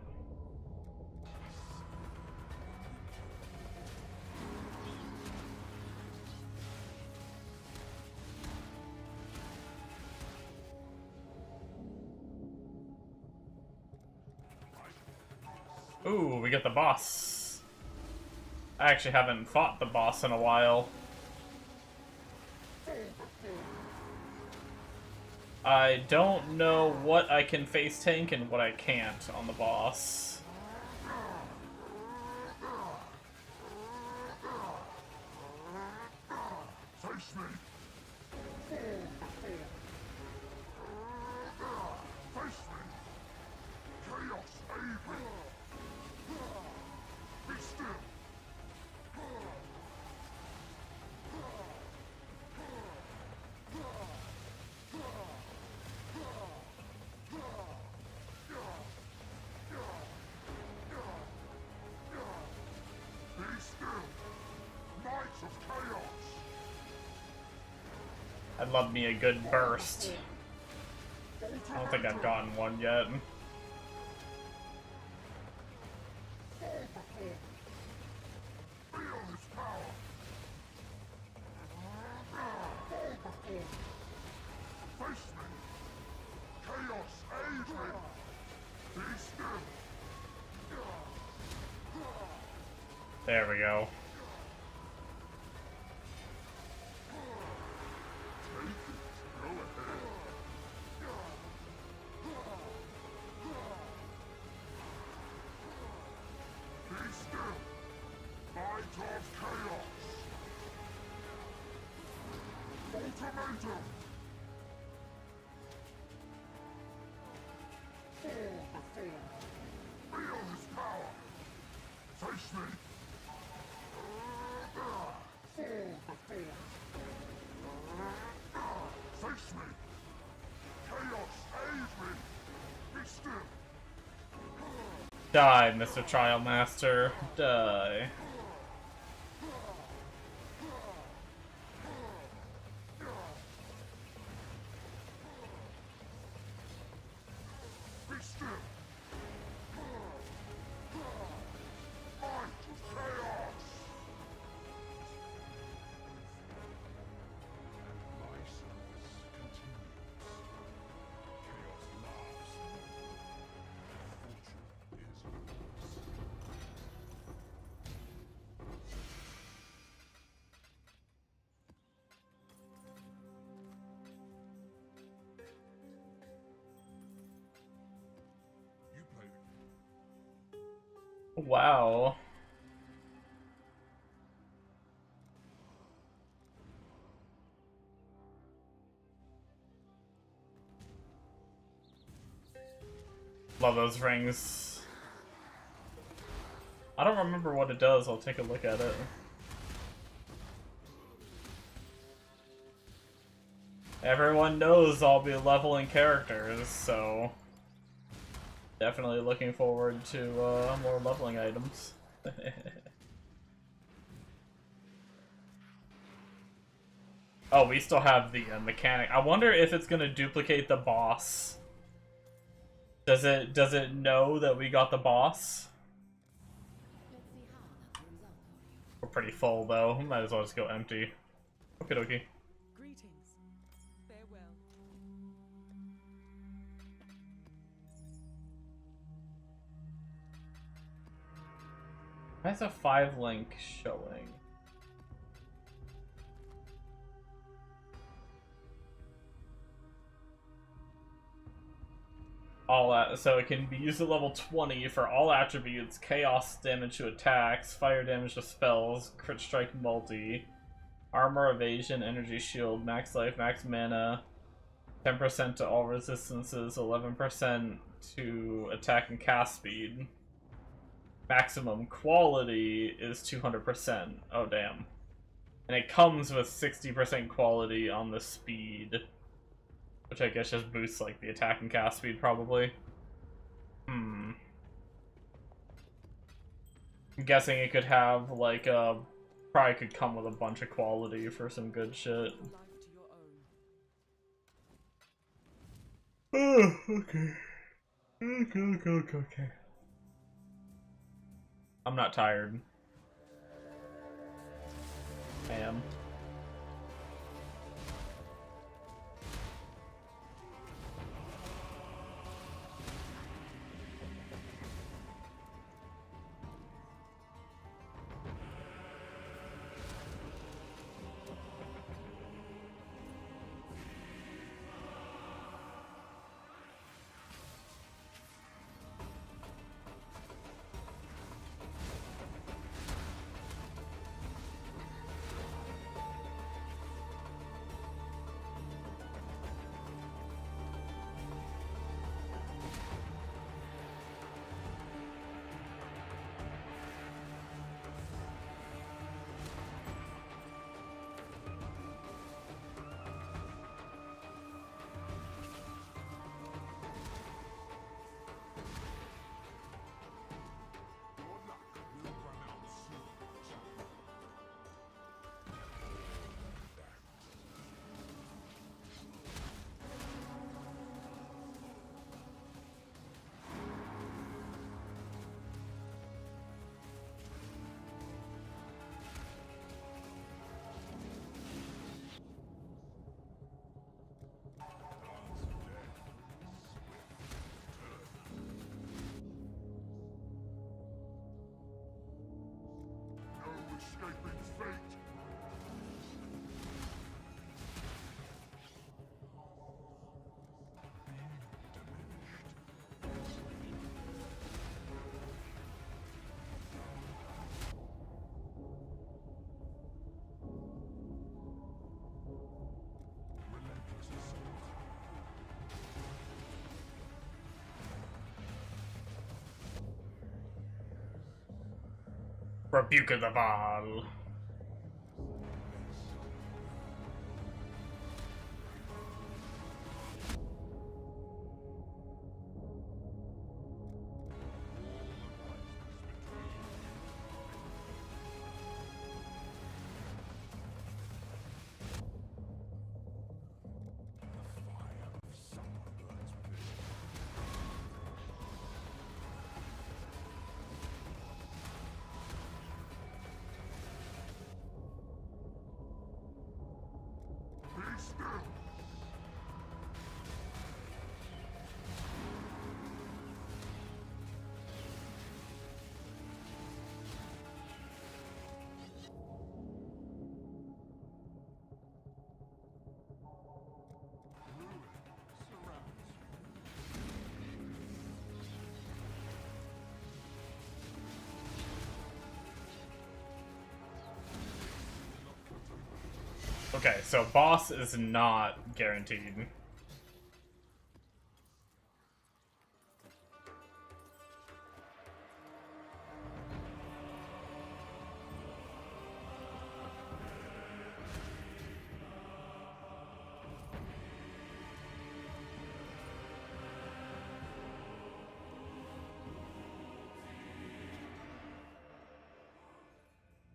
Ooh, we get the boss. I actually haven't fought the boss in a while. I don't know what I can face tank and what I can't on the boss. Face me! Face me! Chaos, aid me! Be still! Be still! Knights of Chaos! I'd love me a good burst. I don't think I've gotten one yet. Feel his power! Face me! Chaos, aid me! Be still! There we go. Take it. Go ahead. Be still. Might of chaos. Ultimatum. Fall before. Feel his power. Face me. Fall before. Face me! Chaos, aid me! Be still! Die, Mr. Trial Master. Die. Be still! Might of chaos! My service continues. Chaos laughs. Fortune is yours. You played it. Wow. Love those rings. I don't remember what it does. I'll take a look at it. Everyone knows I'll be leveling characters, so definitely looking forward to more leveling items. Oh, we still have the mechanic. I wonder if it's gonna duplicate the boss. Does it know that we got the boss? Let's see how that turns out for you. We're pretty full though. We might as well just go empty. Okie dokie. Greetings. Farewell. Why is a 5 link showing? So it can be used at level 20 for all attributes, chaos damage to attacks, fire damage to spells, crit strike multi, armor evasion, energy shield, max life, max mana, 10% to all resistances, 11% to attack and cast speed. Maximum quality is 200%. Oh damn. And it comes with 60% quality on the speed. Which I guess just boosts like the attack and cast speed probably. I'm guessing it could have like probably could come with a bunch of quality for some good shit. Your life to your own. Okay. Okay. I'm not tired. I am. Escaping fate. Rebuke of the Val. Okay, so boss is not guaranteed.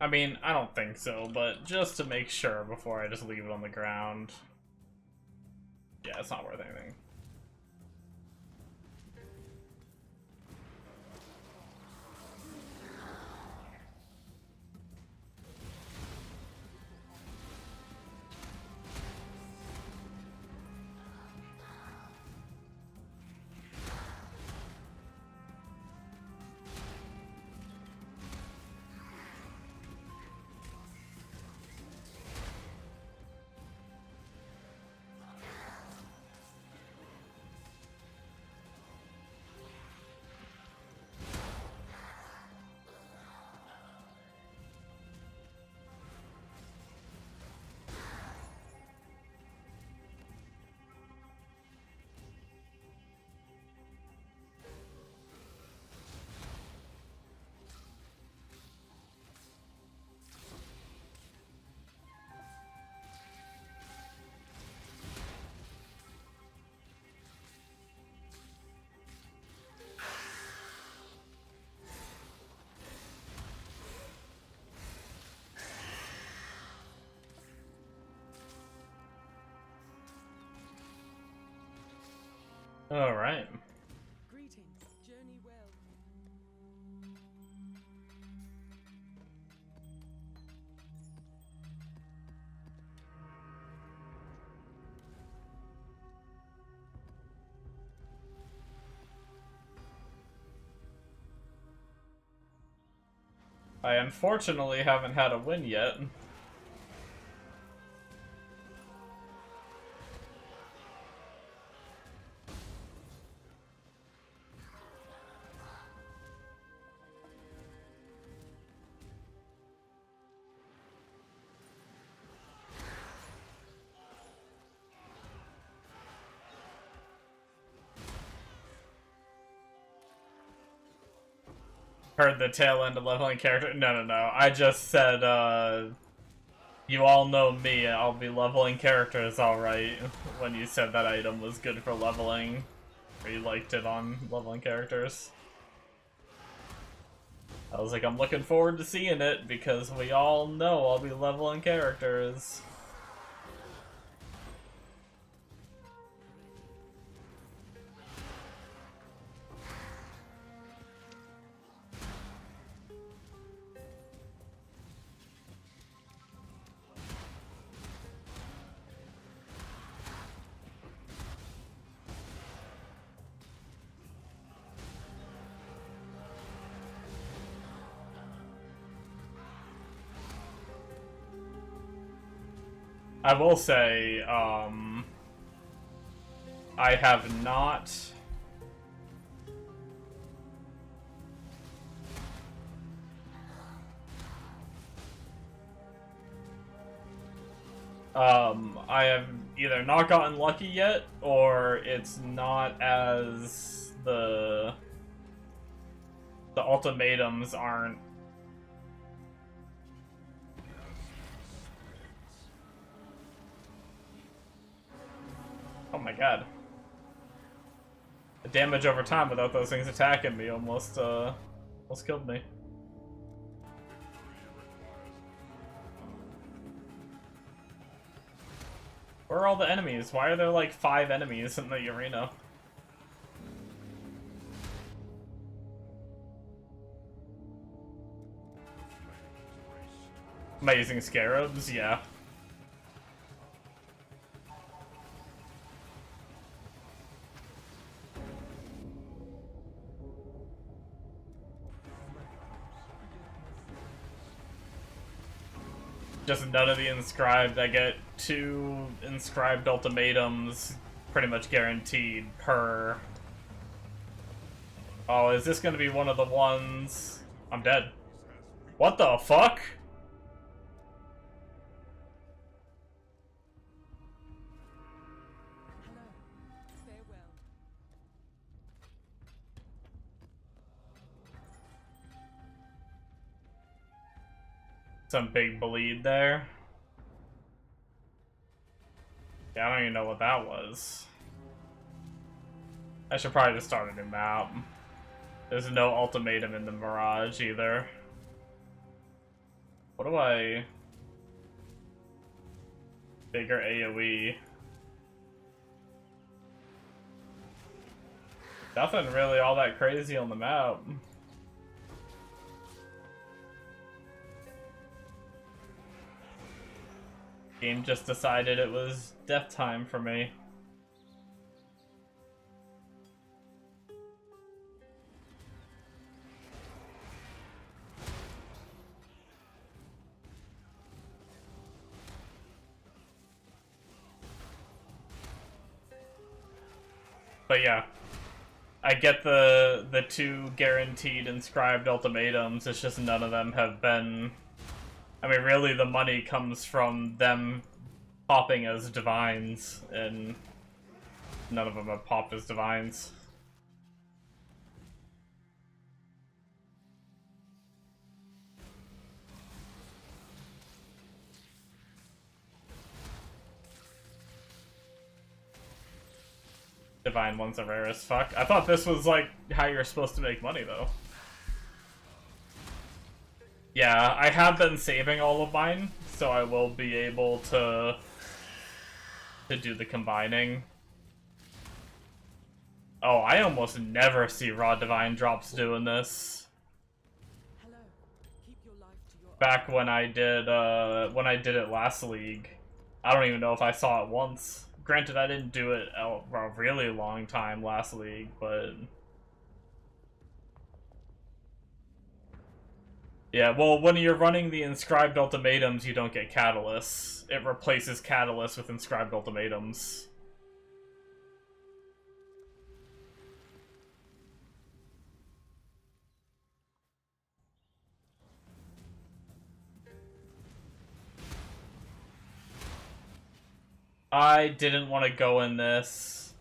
I mean, I don't think so, but just to make sure before I just leave it on the ground. Yeah, it's not worth anything. Alright. Greetings. Journey well. I unfortunately haven't had a win yet. Heard the tail end of leveling character. No. I just said, you all know me. I'll be leveling characters alright. When you said that item was good for leveling. Or you liked it on leveling characters. I was like, I'm looking forward to seeing it because we all know I'll be leveling characters. I will say, I have not... I have either not gotten lucky yet, or it's not as the ultimatums aren't... Oh my god. The damage over time without those things attacking me almost killed me. Where are all the enemies? Why are there like 5 enemies in the arena? Am I using scarabs? Yeah. Just none of the inscribed. I get 2 inscribed ultimatums pretty much guaranteed per... Oh, is this gonna be one of the ones... I'm dead. What the fuck? Hello. Farewell. Some big bleed there. Yeah, I don't even know what that was. I should probably just start a new map. There's no ultimatum in the Mirage either. What do I... Bigger AoE. Nothing really all that crazy on the map. Game just decided it was death time for me. But yeah, I get the 2 guaranteed inscribed ultimatums, it's just none of them have been... I mean, really the money comes from them popping as divines, and none of them have popped as divines. Divine ones are rare as fuck. I thought this was like how you're supposed to make money though. Yeah, I have been saving all of mine, so I will be able to do the combining. Oh, I almost never see raw divine drops doing this. Hello. Keep your life to your Back when I did it last league, I don't even know if I saw it once. Granted, I didn't do it a really long time last league, but... Yeah, well, when you're running the inscribed ultimatums, you don't get catalysts. It replaces catalysts with inscribed ultimatums. I didn't want to go in this.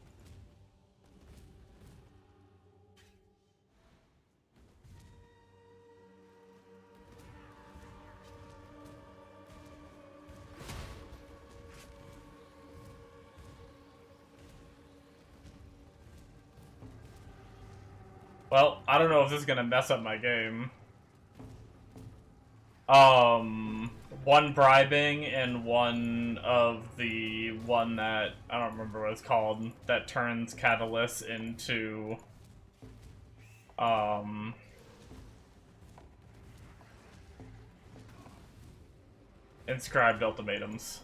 Well, I don't know if this is gonna mess up my game. One bribing and one of the one that, I don't remember what it's called, that turns catalysts into, inscribed ultimatums.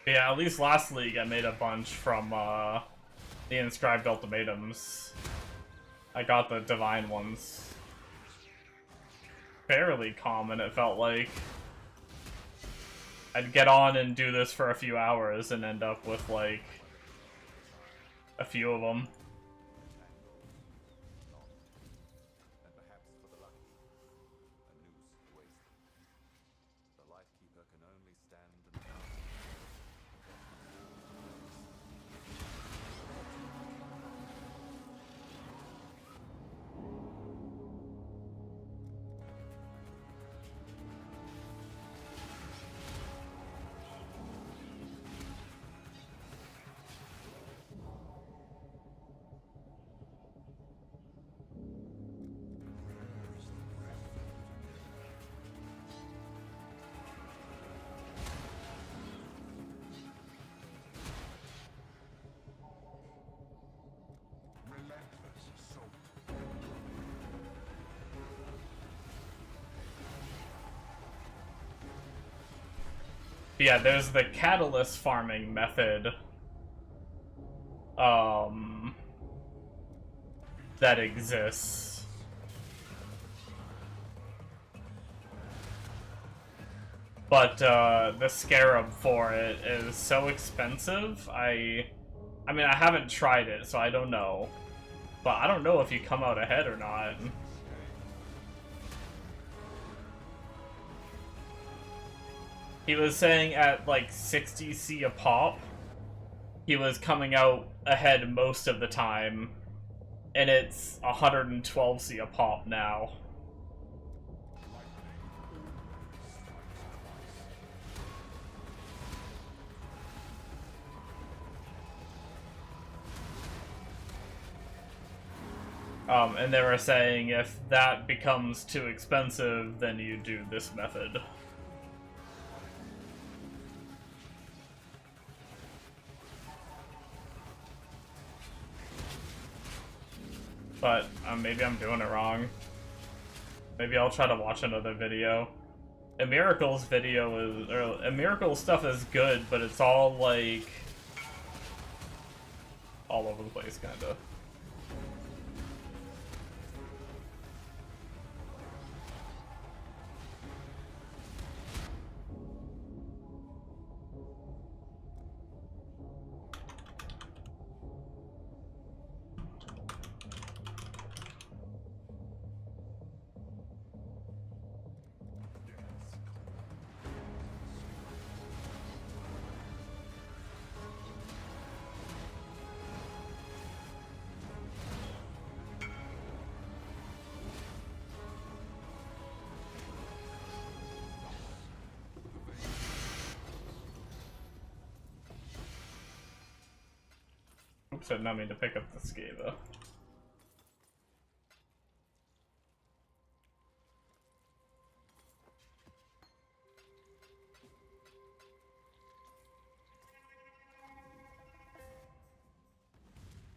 Yeah, at least last league I made a bunch from the inscribed ultimatums. I got the divine ones fairly common, it felt like. I'd get on and do this for a few hours and end up with like a few of them. And perhaps for the lucky, a noose wasted. The Lightkeeper can only stand and Yeah, there's the catalyst farming method. That exists. But the scarab for it is so expensive. I mean, I haven't tried it, so I don't know. But I don't know if you come out ahead or not. He was saying at like 60C a pop, he was coming out ahead most of the time, and it's 112C a pop now. And they were saying if that becomes too expensive, then you do this method. But maybe I'm doing it wrong. Maybe I'll try to watch another video. A Miracle's video is, or A Miracle's stuff is good, but it's all like all over the place, kinda. Oops, I did not mean to pick up the Scava.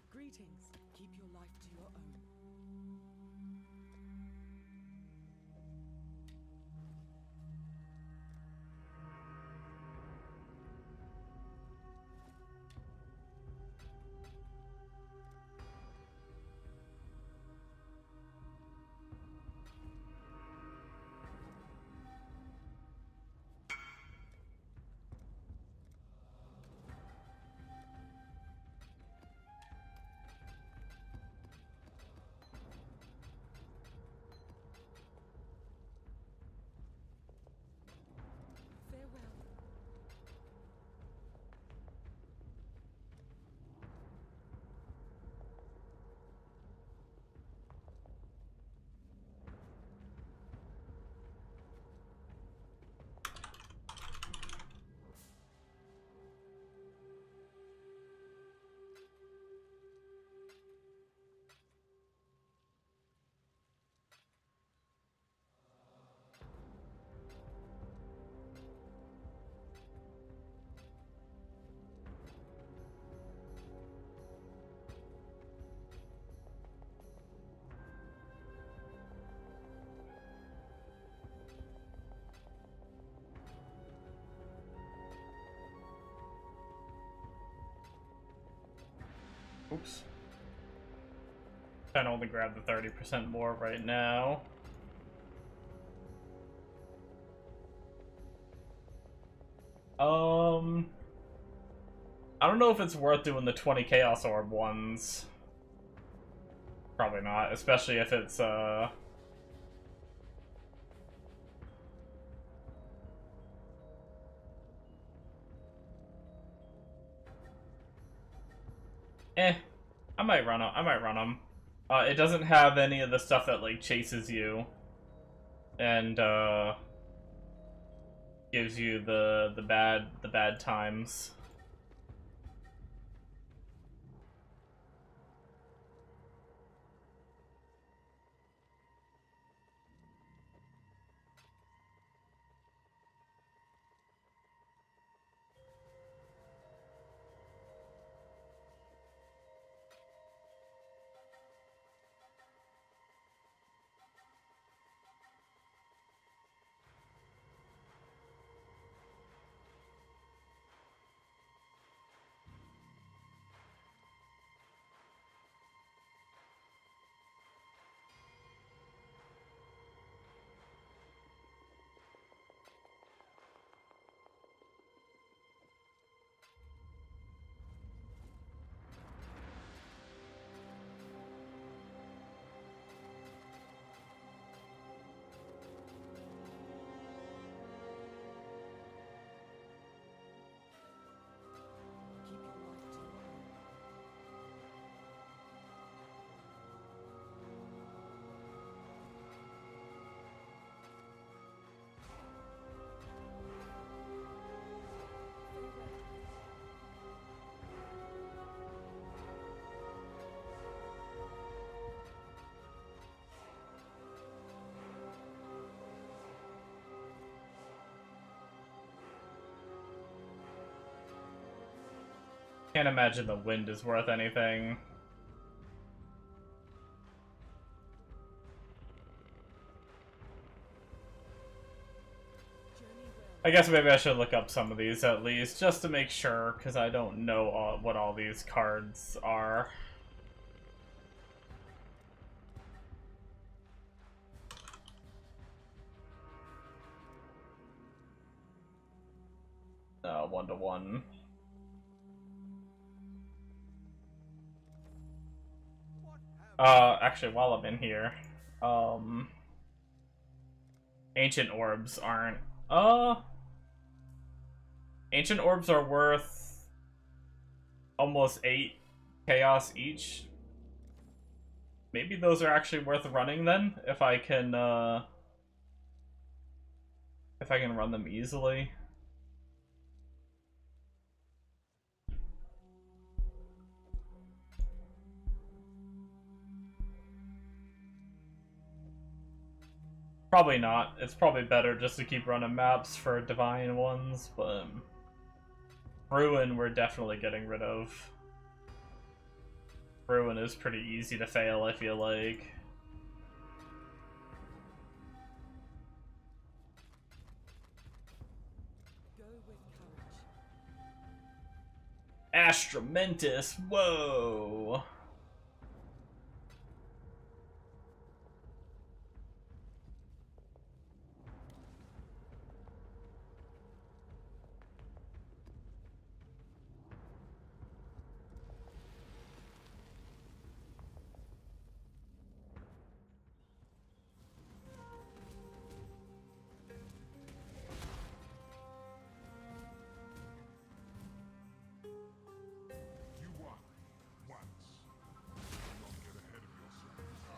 Greetings. Keep your life to your own. Farewell. Oops. Trying to only grab the 30% more right now. I don't know if it's worth doing the 20 Chaos Orb ones. Probably not, especially if it's, I might run them. I might run them. It doesn't have any of the stuff that like chases you, and gives you the bad times. Can't imagine the wind is worth anything. I guess maybe I should look up some of these at least, just to make sure, because I don't know what all these cards are. One-to-one. Actually, while I'm in here, ancient orbs aren't, ancient orbs are worth almost 8 chaos each. Maybe those are actually worth running then, if I can run them easily. Probably not. It's probably better just to keep running maps for divine ones, but Ruin we're definitely getting rid of. Ruin is pretty easy to fail, I feel like. Go with courage. Astramentus, whoa! You won once. Do not get ahead of yourself.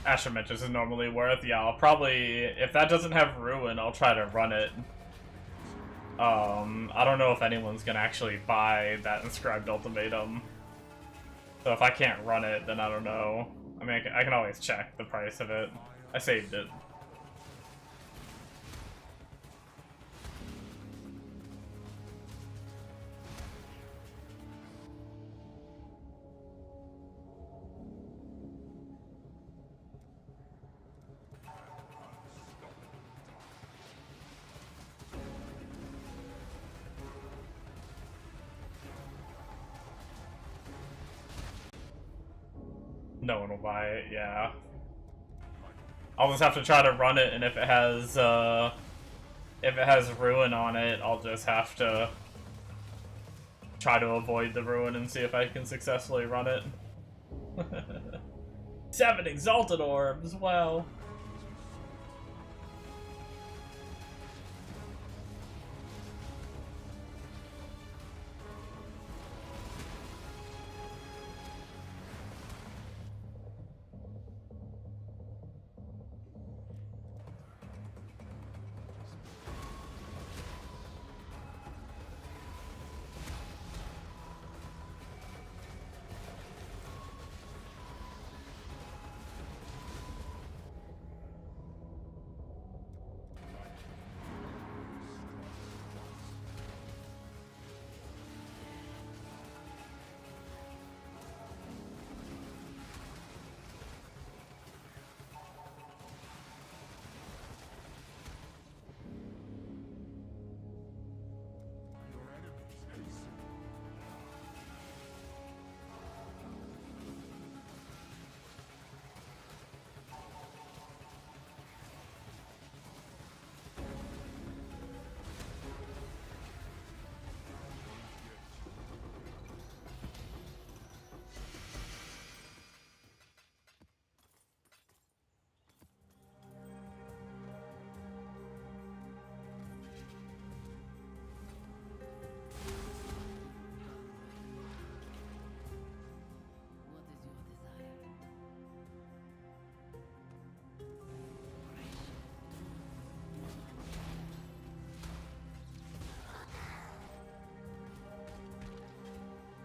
Astramentus is normally worth, yeah, I'll probably, if that doesn't have Ruin, I'll try to run it. I don't know if anyone's gonna actually buy that Inscribed Ultimatum. So if I can't run it, then I don't know. I mean, I can always check the price of it. I saved it. No one will buy it, yeah. I'll just have to try to run it, and if it has Ruin on it, I'll just have to try to avoid the Ruin and see if I can successfully run it. 7 Exalted Orbs, wow.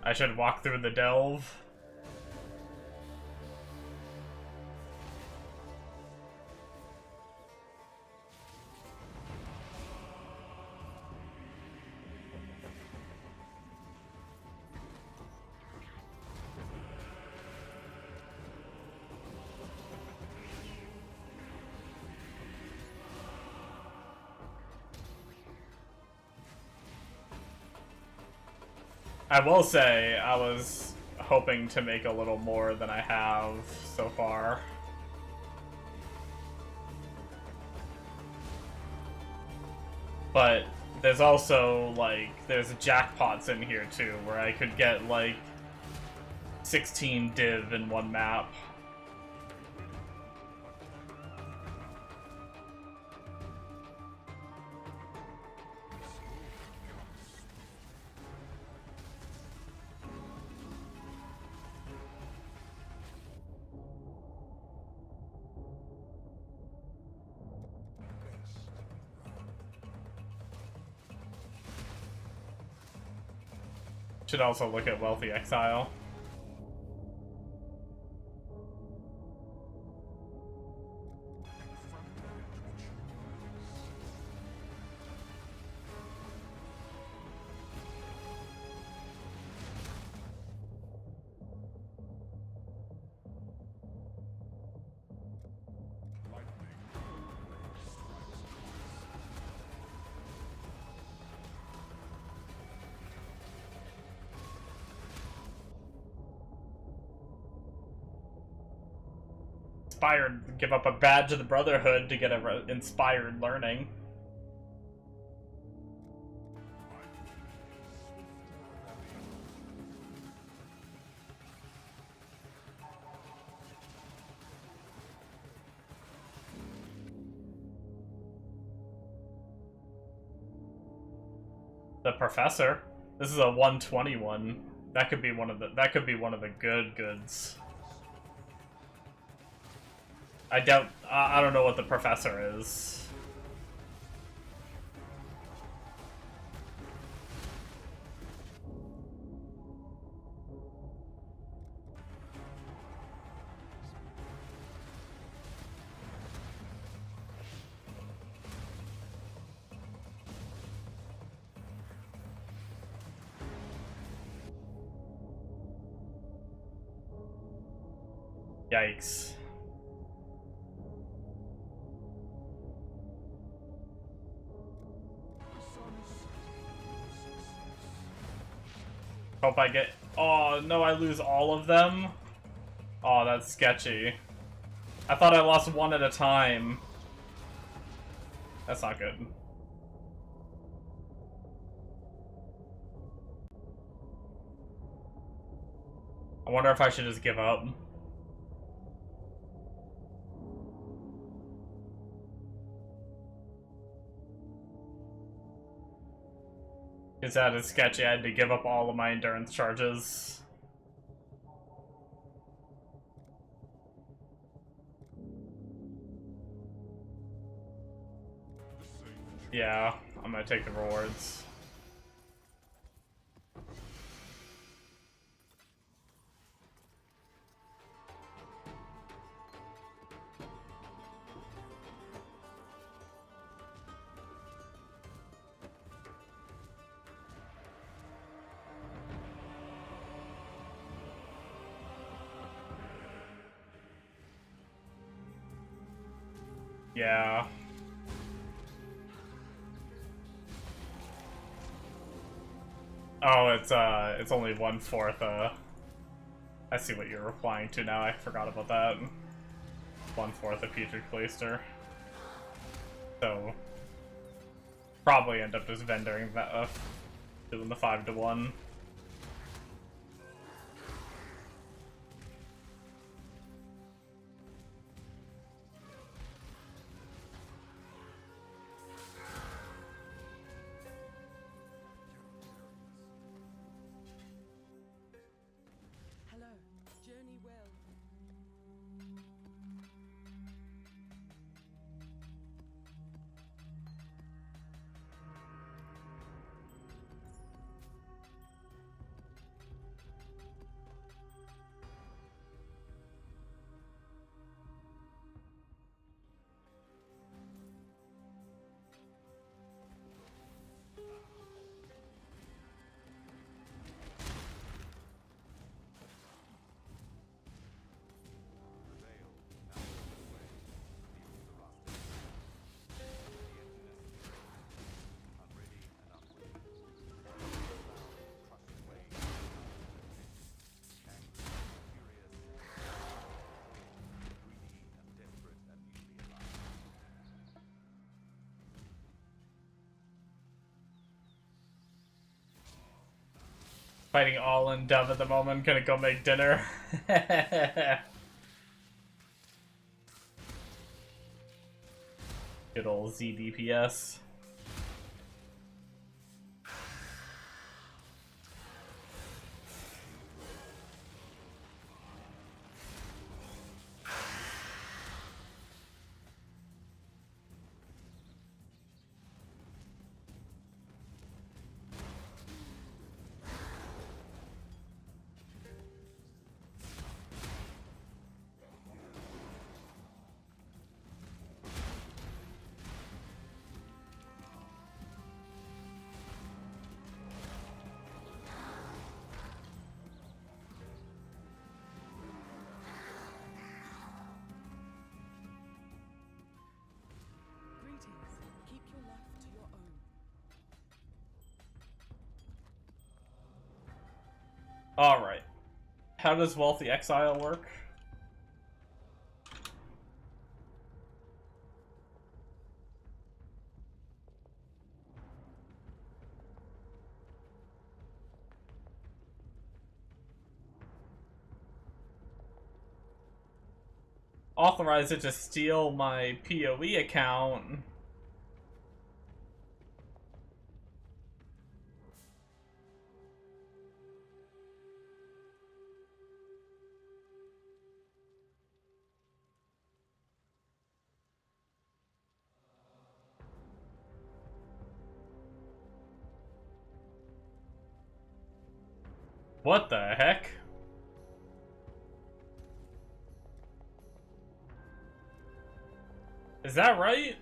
I should walk through the delve. I will say, I was hoping to make a little more than I have so far. But there's also, like, there's jackpots in here too, where I could get, like, 16 div in one map. Should also look at Wealthy Exile. Inspired, give up a badge of the Brotherhood to get a inspired learning. The Professor. This is a 121. That could be one of the good goods. I don't know what the Professor is. Yikes. Hope I get... Oh, no, I lose all of them? Oh, that's sketchy. I thought I lost one at a time. That's not good. I wonder if I should just give up. Because that is sketchy. I had to give up all of my endurance charges. Yeah, I'm gonna take the rewards. Yeah. Oh, it's only 1/4, I see what you're replying to now, I forgot about that. 1/4 of Putrid Cloister. So, probably end up just vendoring that, doing the 5-to-1. Hello. Journey well. Fighting all in dev at the moment. Gonna go make dinner. Good old ZDPS. Greetings. Keep your life to your own. Alright. How does Wealthy Exile work? Authorize it to steal my PoE account. What the heck? Is that right?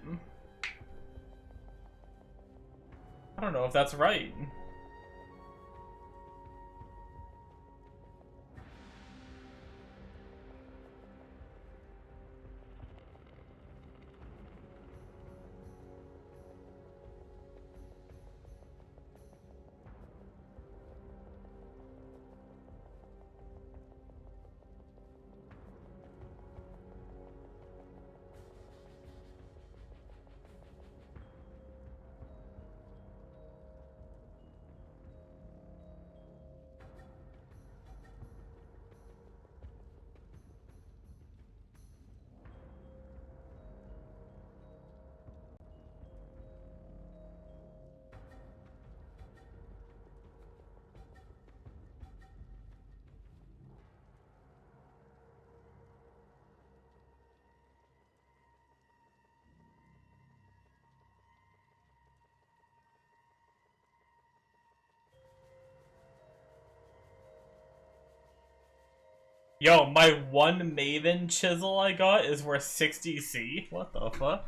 I don't know if that's right. Yo, my one Maven chisel I got is worth 60C? What the fuck?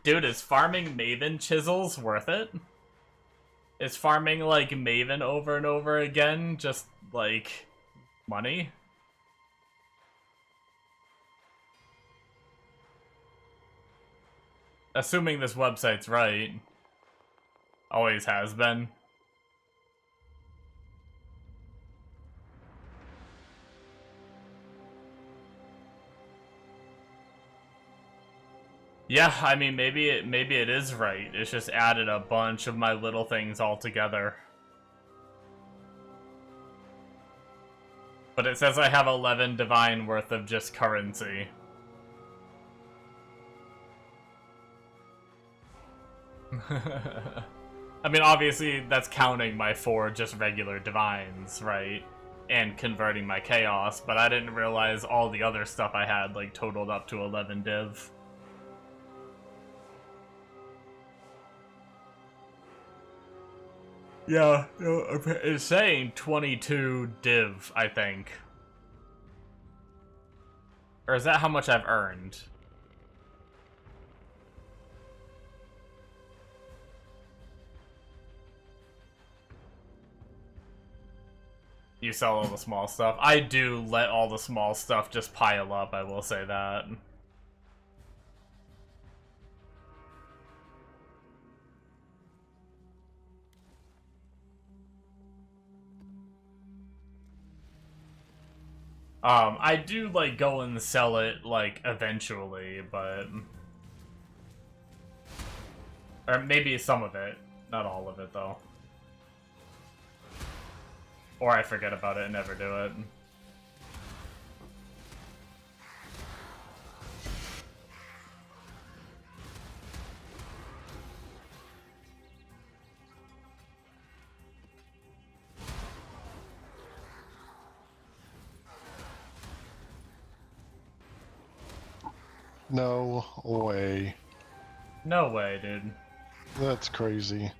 Dude, is farming Maven chisels worth it? Is farming, like, Maven over and over again just, like, money? Assuming this website's right. Always has been. Yeah, I mean, maybe it is right. It's just added a bunch of my little things all together. But it says I have 11 divine worth of just currency. I mean, obviously, that's counting my 4 just regular divines, right? And converting my chaos, but I didn't realize all the other stuff I had, like, totaled up to 11 div. Yeah, it's saying 22 div, I think. Or is that how much I've earned? You sell all the small stuff. I do let all the small stuff just pile up, I will say that. I do, like, go and sell it, like, eventually, but... Or maybe some of it. Not all of it, though. Or I forget about it and never do it. No way. No way, dude. That's crazy.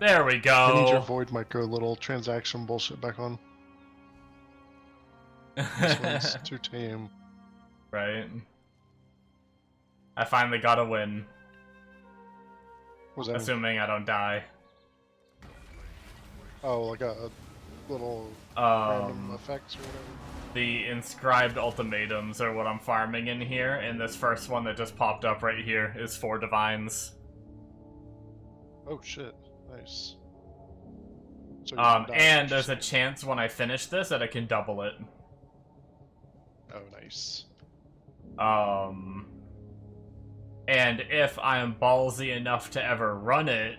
There we go. I need your void micro little transaction bullshit back on. This one's too tame. Right. I finally got a win. Was that? Assuming I don't die. Oh, like a little random effects or whatever. The inscribed ultimatums are what I'm farming in here, and this first one that just popped up right here is 4 divines. Oh shit! Nice. So and there's a chance when I finish this that I can double it. Oh, nice. And if I am ballsy enough to ever run it,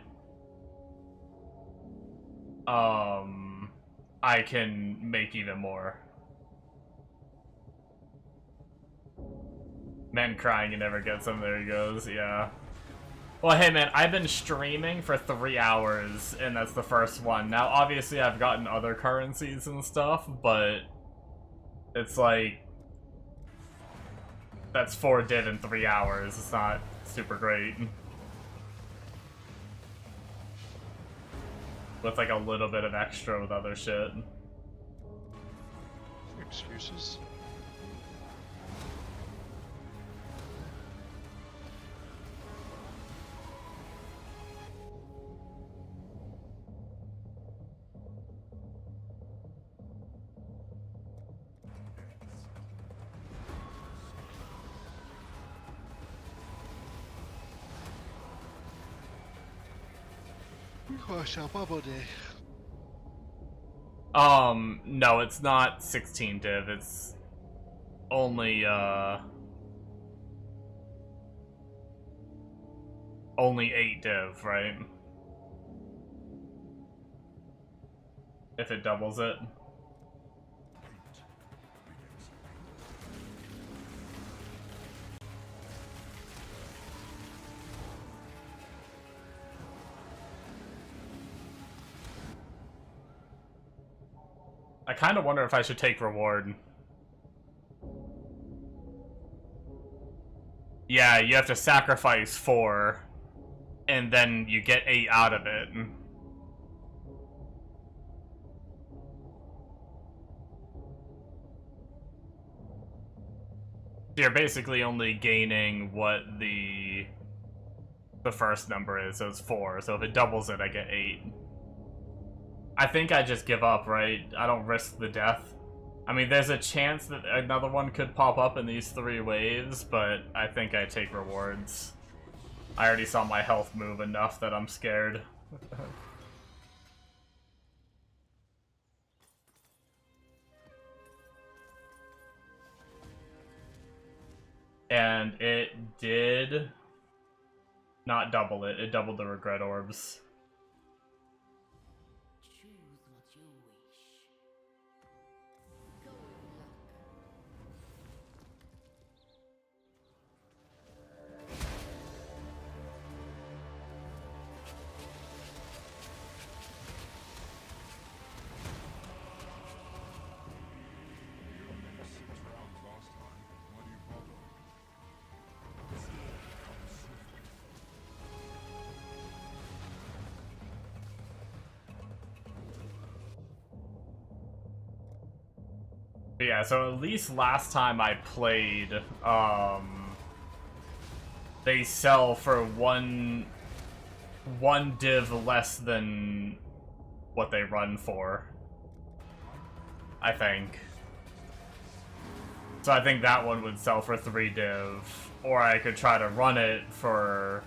I can make even more. Man crying and never gets him, there he goes, yeah. Well, hey man, I've been streaming for 3 hours, and that's the first one. Now, obviously I've gotten other currencies and stuff, but it's like, that's 4 div in 3 hours. It's not super great. With like a little bit of extra with other shit. Excuses. No, it's not 16 div, it's only 8 div, right? If it doubles it. I kind of wonder if I should take reward. Yeah, you have to sacrifice 4, and then you get 8 out of it. You're basically only gaining what the first number is, so it's 4. So if it doubles it, I get 8. I think I just give up, right? I don't risk the death. I mean, there's a chance that another one could pop up in these 3 waves, but I think I take rewards. I already saw my health move enough that I'm scared. And it did not double it. It doubled the regret orbs. But yeah, so at least last time I played, they sell for one div less than what they run for, I think. So I think that one would sell for 3 div, or I could try to run it to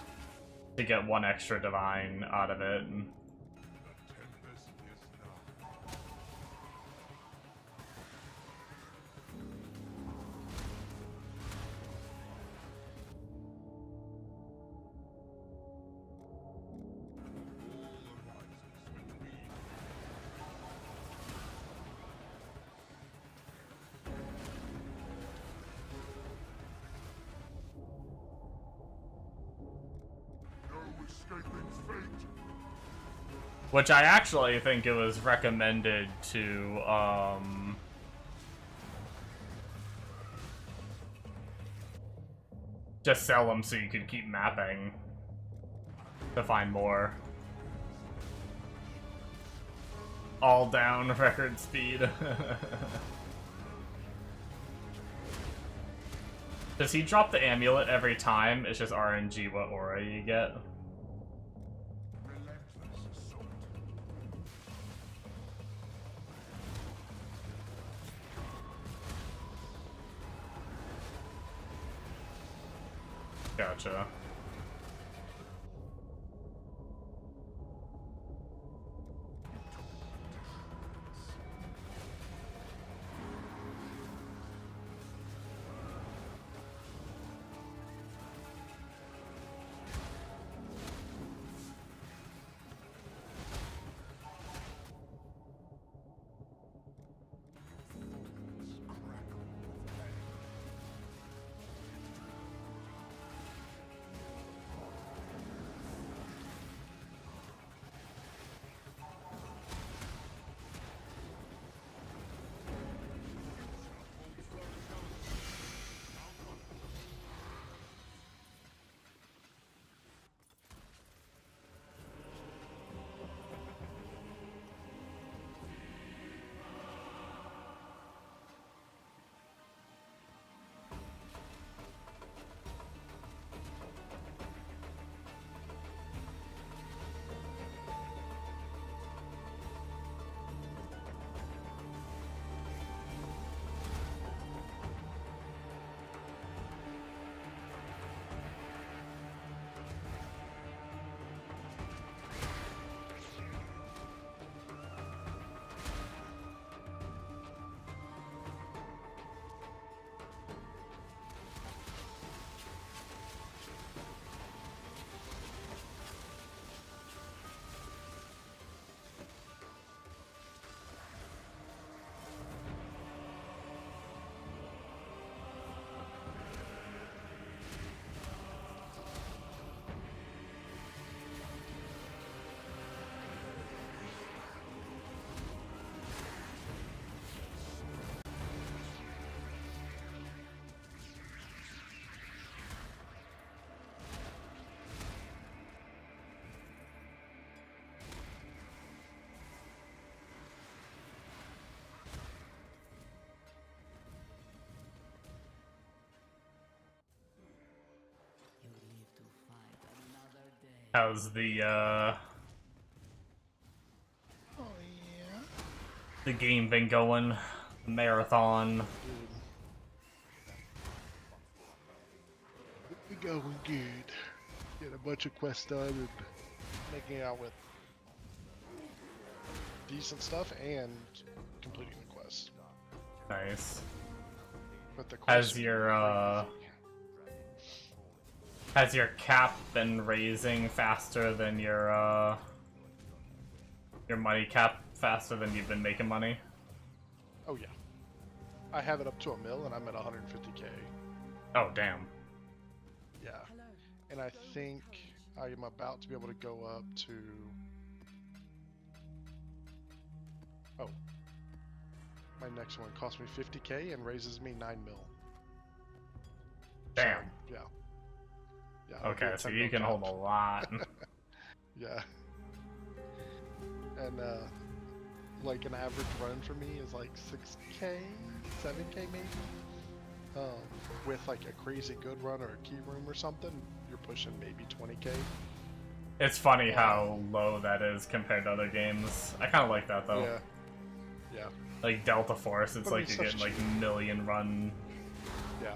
get 1 extra divine out of it. Which I actually think it was recommended to, just sell them so you could keep mapping to find more. All down record speed. Does he drop the amulet every time? It's just RNG what aura you get. Gotcha. How's the Oh yeah. the game been going? Marathon. Dude. Going good. Get a bunch of quests done and making out with decent stuff and completing the quest. Nice. But the quest Has your cap been raising faster than your money cap faster than you've been making money? Oh yeah. I have it up to $1 million and I'm at 150K. Oh damn. Yeah. And I think I am about to be able to go up to... Oh. My next one cost me 50K and raises me 9 mil. Damn. So, yeah. Yeah. I'll be Okay, at so 10 you mil can hold a capped. lot. Yeah. And like an average run for me is like 6K, 7K maybe. With like a crazy good run or a key room or something, you're pushing maybe 20K. It's funny how low that is compared to other games. I kind of like that though. Yeah. Yeah. Like Delta Force, it's But I mean, like you're getting like million run. Yeah.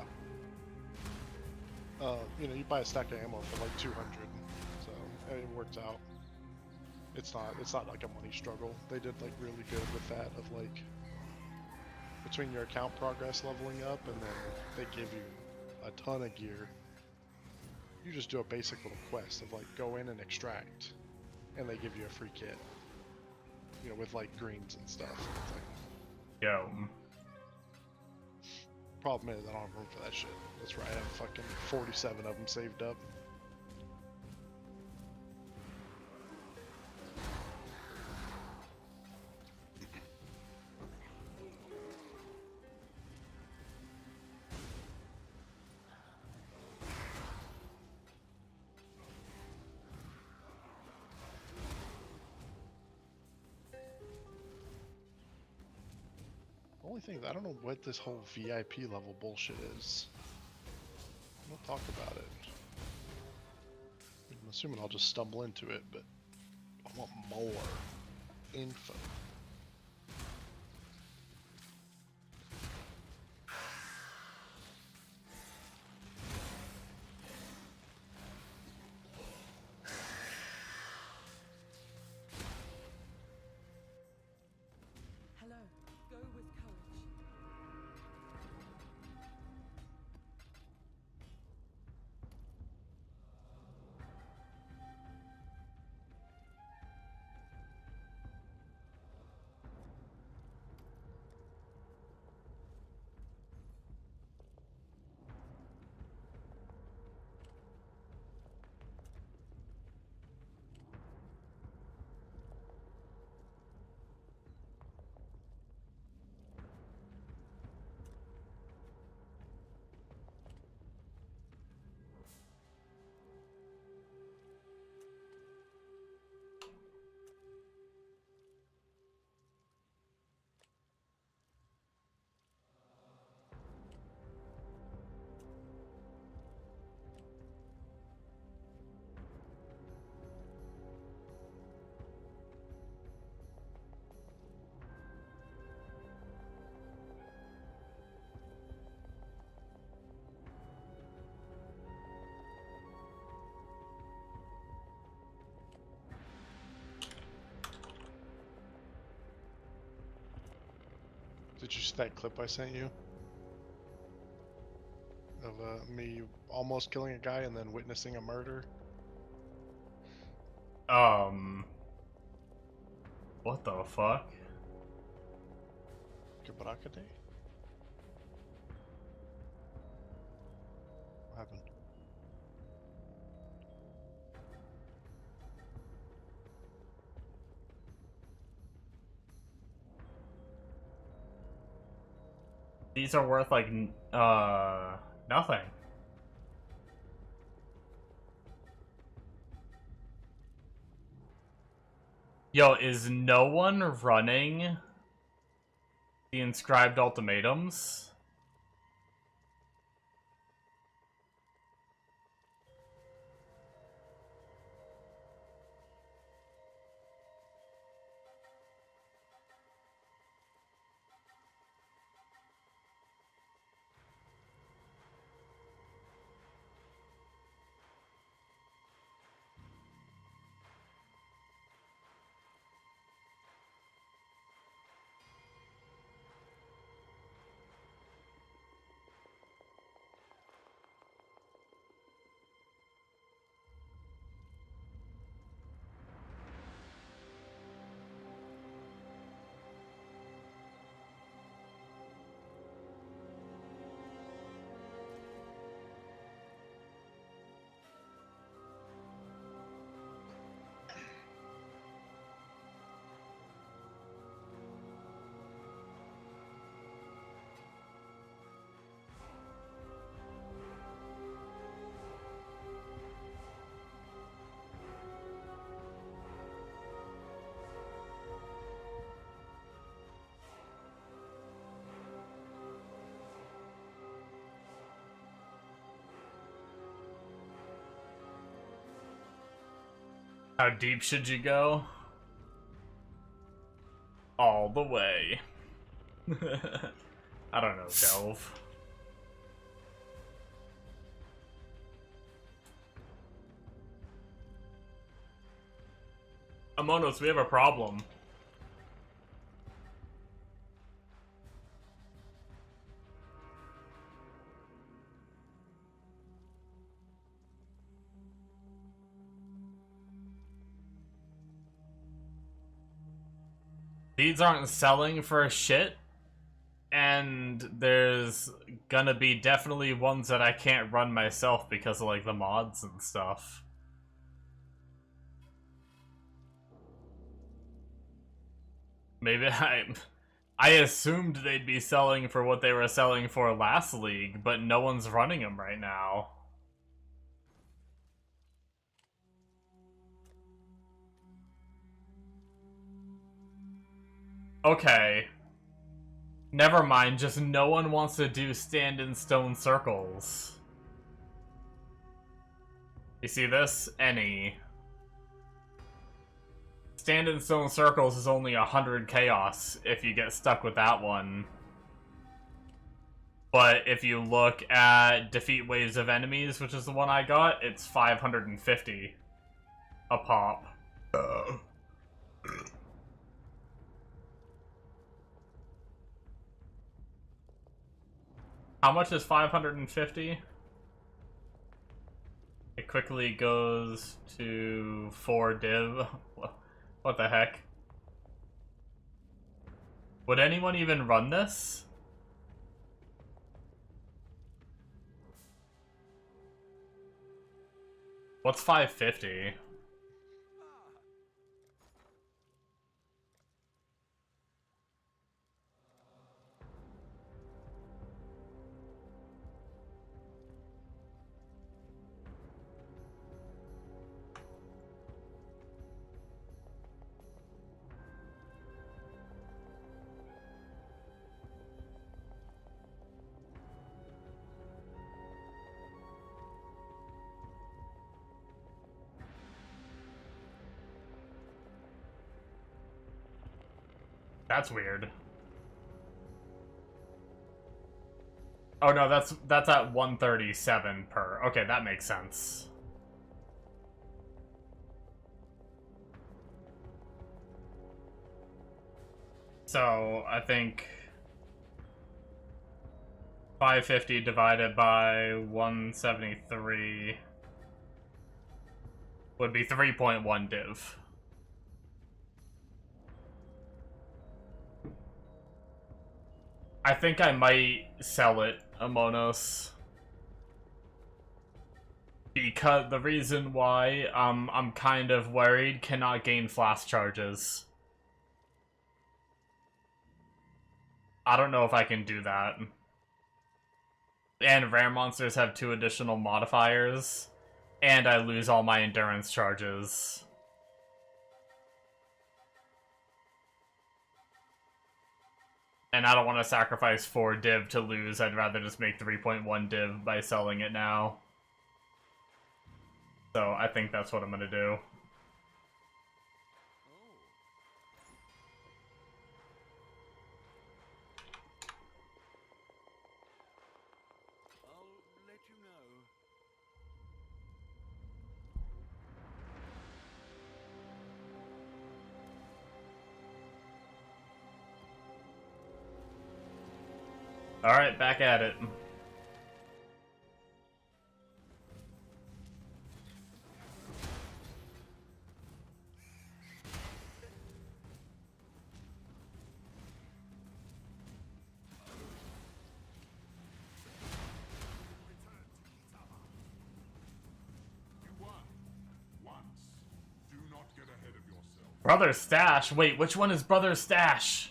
You know, you buy a stack of ammo for like 200, so it works out. It's not like a money struggle. They did like really good with that of like between your account progress leveling up and then they give you a ton of gear. You just do a basic little quest of like go in and extract, and they give you a free kit. You know, with like greens and stuff. It's like, Yo. problem is I don't have room for that shit. That's right, I have fucking 47 of them saved up. Only thing, I don't know what this whole VIP level bullshit is. We'll talk about it. I'm assuming I'll just stumble into it, but I want more info. Hello. Go with courage. Did you see that clip I sent you? Of me almost killing a guy and then witnessing a murder? What the fuck? Kabaraka Day? What happened? These are worth like nothing. Yo, is no one running the inscribed ultimatums? How deep should you go? All the way. I don't know, delve. Amonos, we have a problem. These aren't selling for shit, and there's gonna be definitely ones that I can't run myself because of like the mods and stuff. Maybe I assumed they'd be selling for what they were selling for last league, but no one's running them right now. Okay. Never mind, just no one wants to do stand in stone circles. You see this? Any. Stand in stone circles is only 100 chaos if you get stuck with that one. But if you look at defeat waves of enemies, which is the one I got, it's 550 a pop. How much is 550? It quickly goes to 4 div. What the heck? Would anyone even run this? What's 550? That's weird. Oh no, that's at 137 per. Okay, that makes sense. So, I think 550 divided by 173 would be 3.1 div. I think I might sell it, Amonos. Because the reason why I'm kind of worried cannot gain flash charges. I don't know if I can do that. And rare monsters have 2 additional modifiers. And I lose all my endurance charges. And I don't want to sacrifice 4 div to lose. I'd rather just make 3.1 div by selling it now. So I think that's what I'm gonna do. I'll let you know. Alright, back at it. You won. Once. Do not get ahead of yourself. Brother Stash? Wait, which one is Brother Stash?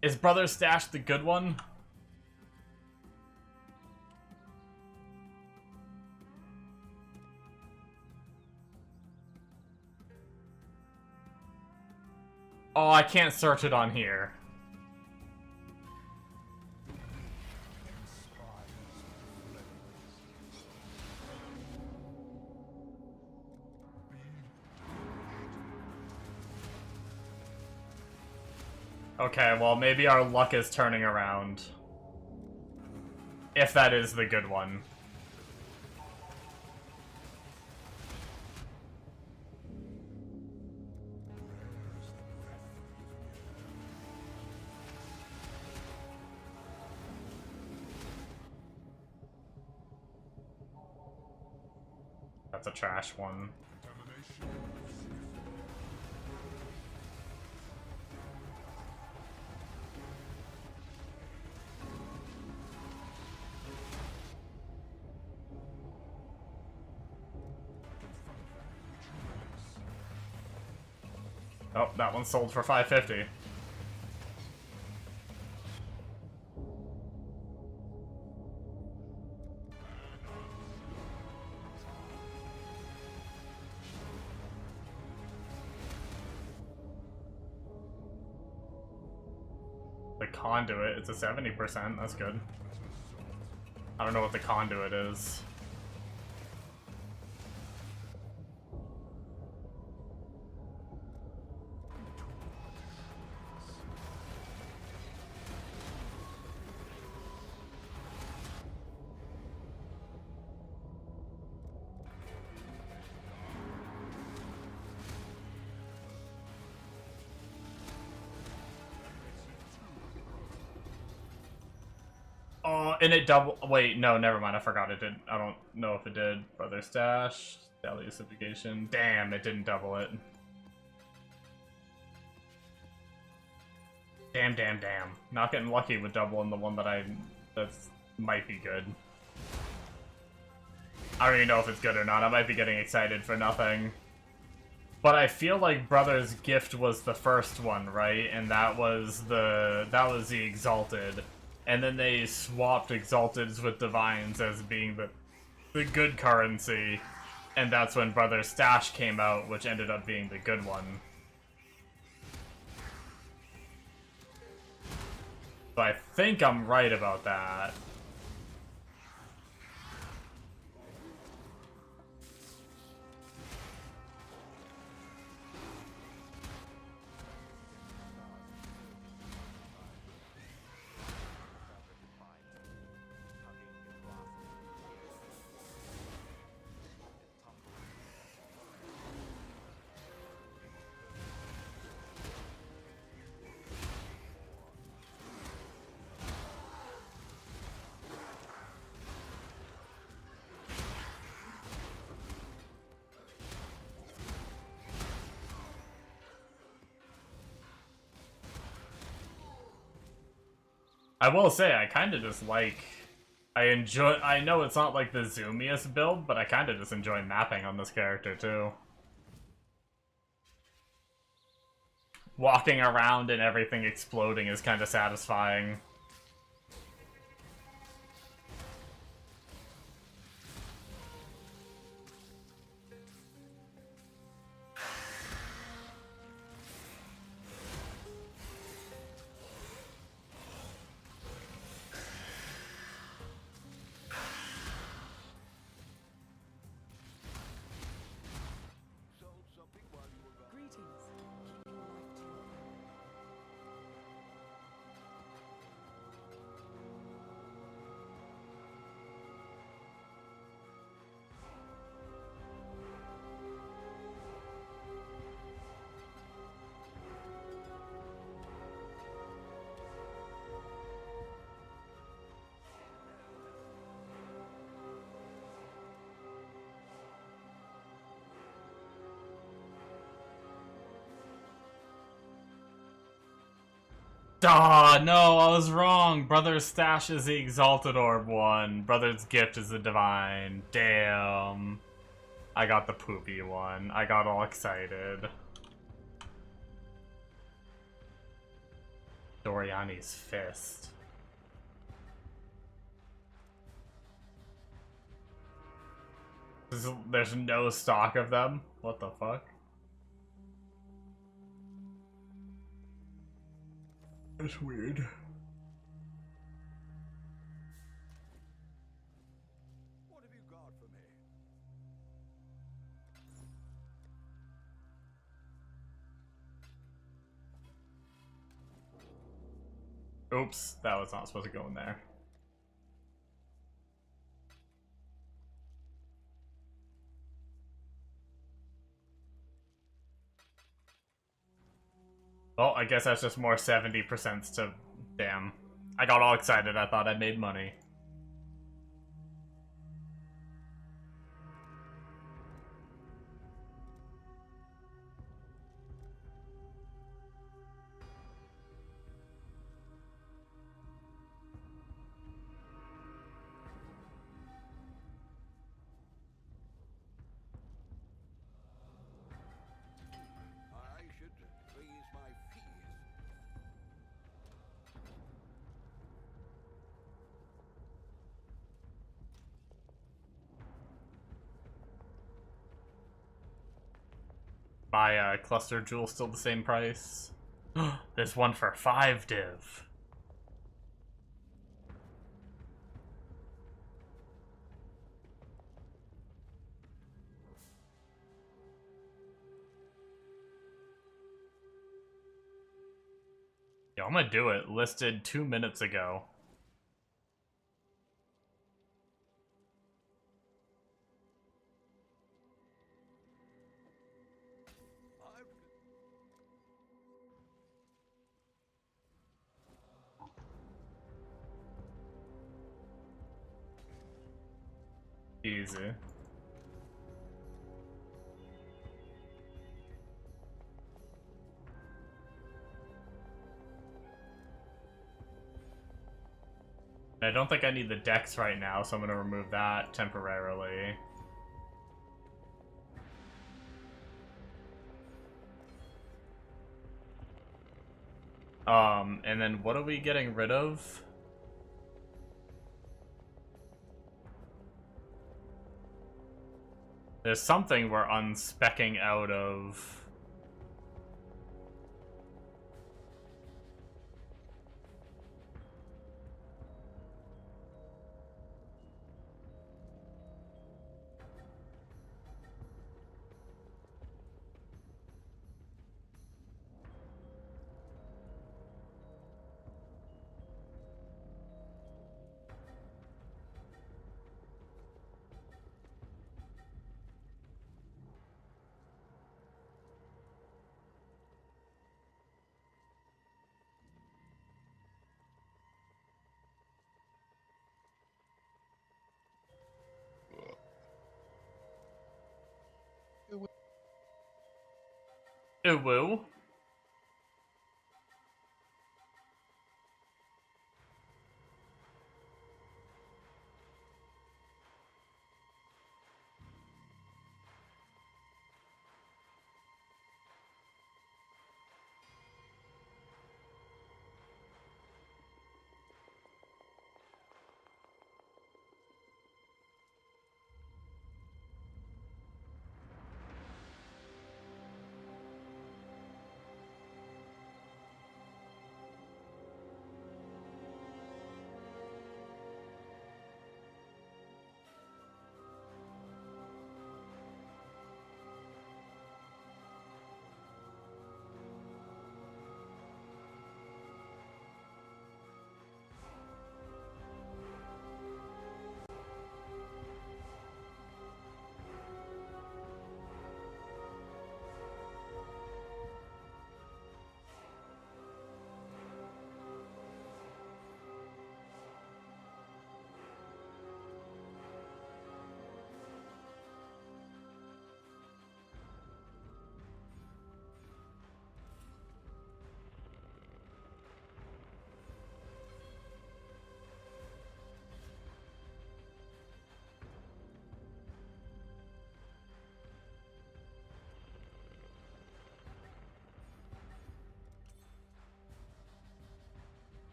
Is Brother Stash the good one? Oh, I can't search it on here. Okay, well, maybe our luck is turning around. If that is the good one. That's a trash one. Oh, that one sold for 550. conduit. It's a 70%. That's good. I don't know what the conduit is. Oh, and it double. Wait, no, never mind. I forgot it did. I don't know if it did. Brother Stash, Daily Subjugation. Damn, it didn't double it. Damn, damn, damn. Not getting lucky with doubling the one that might be good. I don't even know if it's good or not. I might be getting excited for nothing. But I feel like Brother's Gift was the first one, right? And that was the Exalted. And then they swapped Exalteds with Divines as being the good currency. And that's when Brother Stash came out, which ended up being the good one. So I think I'm right about that. I will say, I kind of just like... I know it's not like the zoomiest build, but I kind of just enjoy mapping on this character, too. Walking around and everything exploding is kind of satisfying. Greetings. Keep your life to your Ah, no, I was wrong. Brother's Stash is the Exalted Orb one. Brother's Gift is the Divine. Damn. I got the poopy one. I got all excited. Doriani's Fist. There's no stock of them? What the fuck? That's weird. What have you got for me? Oops, that was not supposed to go in there. Well, I guess that's just more 70% to... Damn. I got all excited, I thought I made money. I should raise my fees. My cluster jewel still the same price. There's one for 5 div. gonna do it. Listed 2 minutes ago. Easy. I don't think I need the dex right now, so I'm gonna remove that temporarily. And then what are we getting rid of? There's something we're unspecking out of. Woo.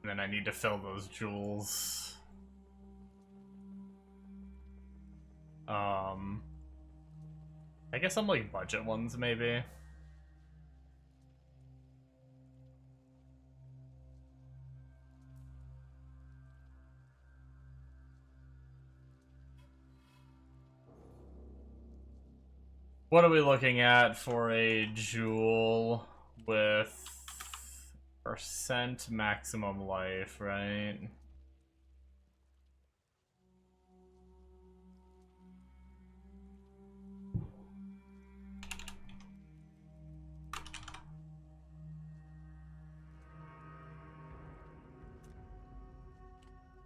And then I need to fill those jewels. I guess some like budget ones maybe. What are we looking at for a jewel with percent maximum life, right?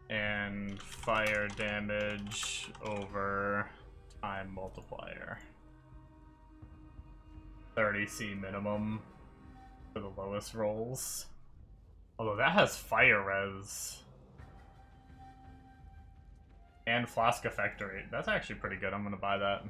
And fire damage over time multiplier. 30C minimum for the lowest rolls. Although that has fire res. And flask effect rate. That's actually pretty good. I'm gonna buy that.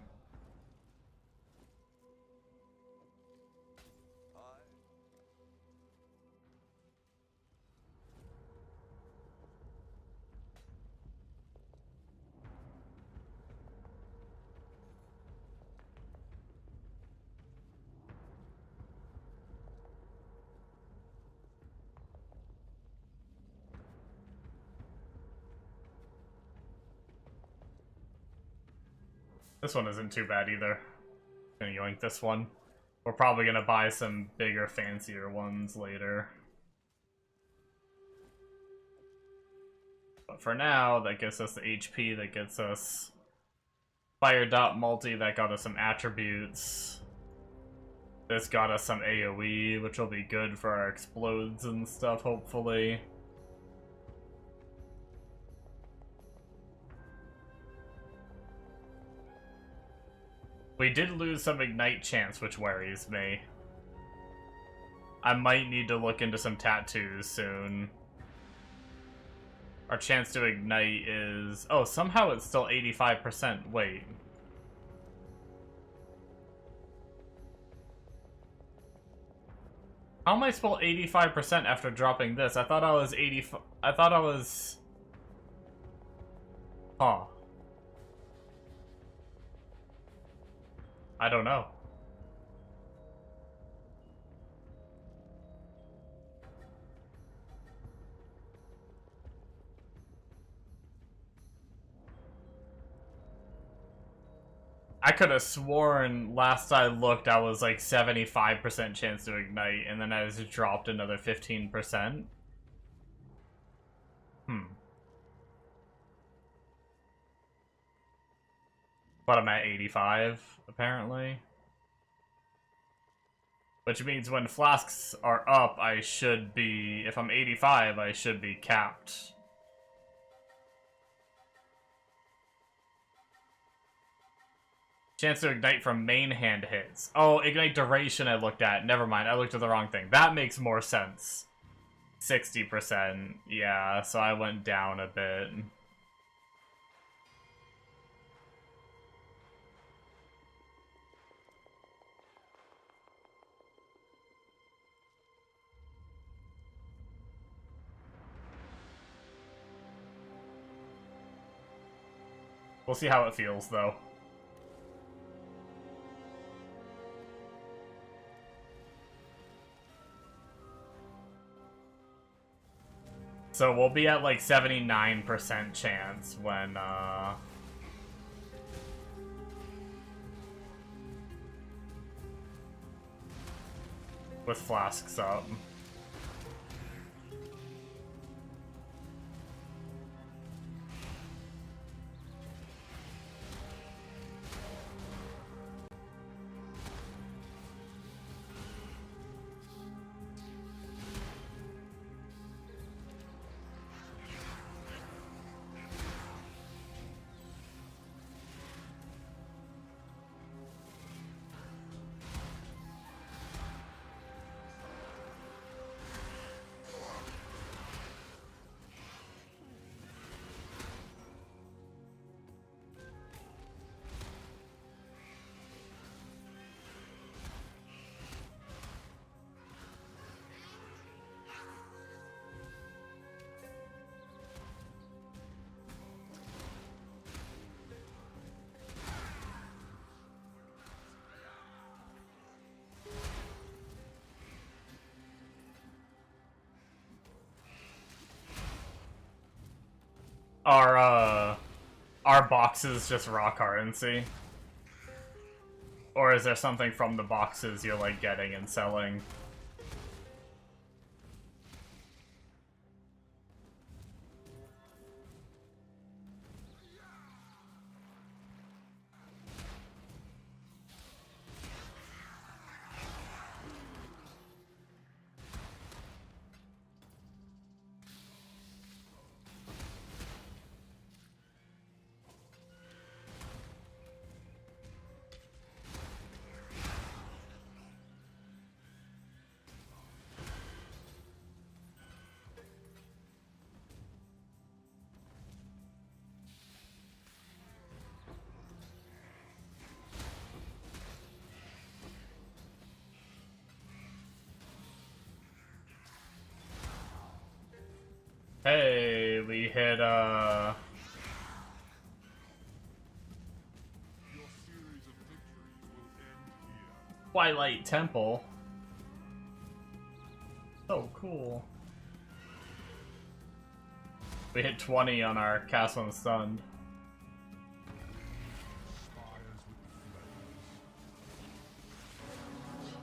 This one isn't too bad either. Gonna yoink this one. We're probably gonna buy some bigger, fancier ones later. But for now, that gets us the HP, that gets us Fire Dot Multi, that got us some attributes. This got us some AoE, which will be good for our explodes and stuff, hopefully. We did lose some Ignite chance, which worries me. I might need to look into some tattoos soon. Our chance to Ignite is... Oh, somehow it's still 85%. Wait. How am I still 85% after dropping this? I thought I was 85... I thought I was... Huh. I don't know. I could have sworn last I looked I was like 75% chance to ignite, and then I just dropped another 15%. But I'm at 85, apparently. Which means when flasks are up, I should be... If I'm 85, I should be capped. Chance to ignite from main hand hits. Oh, ignite duration I looked at. Never mind, I looked at the wrong thing. That makes more sense. 60%. Yeah, so I went down a bit. We'll see how it feels, though. So we'll be at like 79% chance when, with flasks up. Are boxes just raw currency? Or is there something from the boxes you're like getting and selling? Hey, we hit, Your series of victories will end here. Twilight Temple. Oh, cool. We hit 20 on our Castle and Stunned. Spires with flames.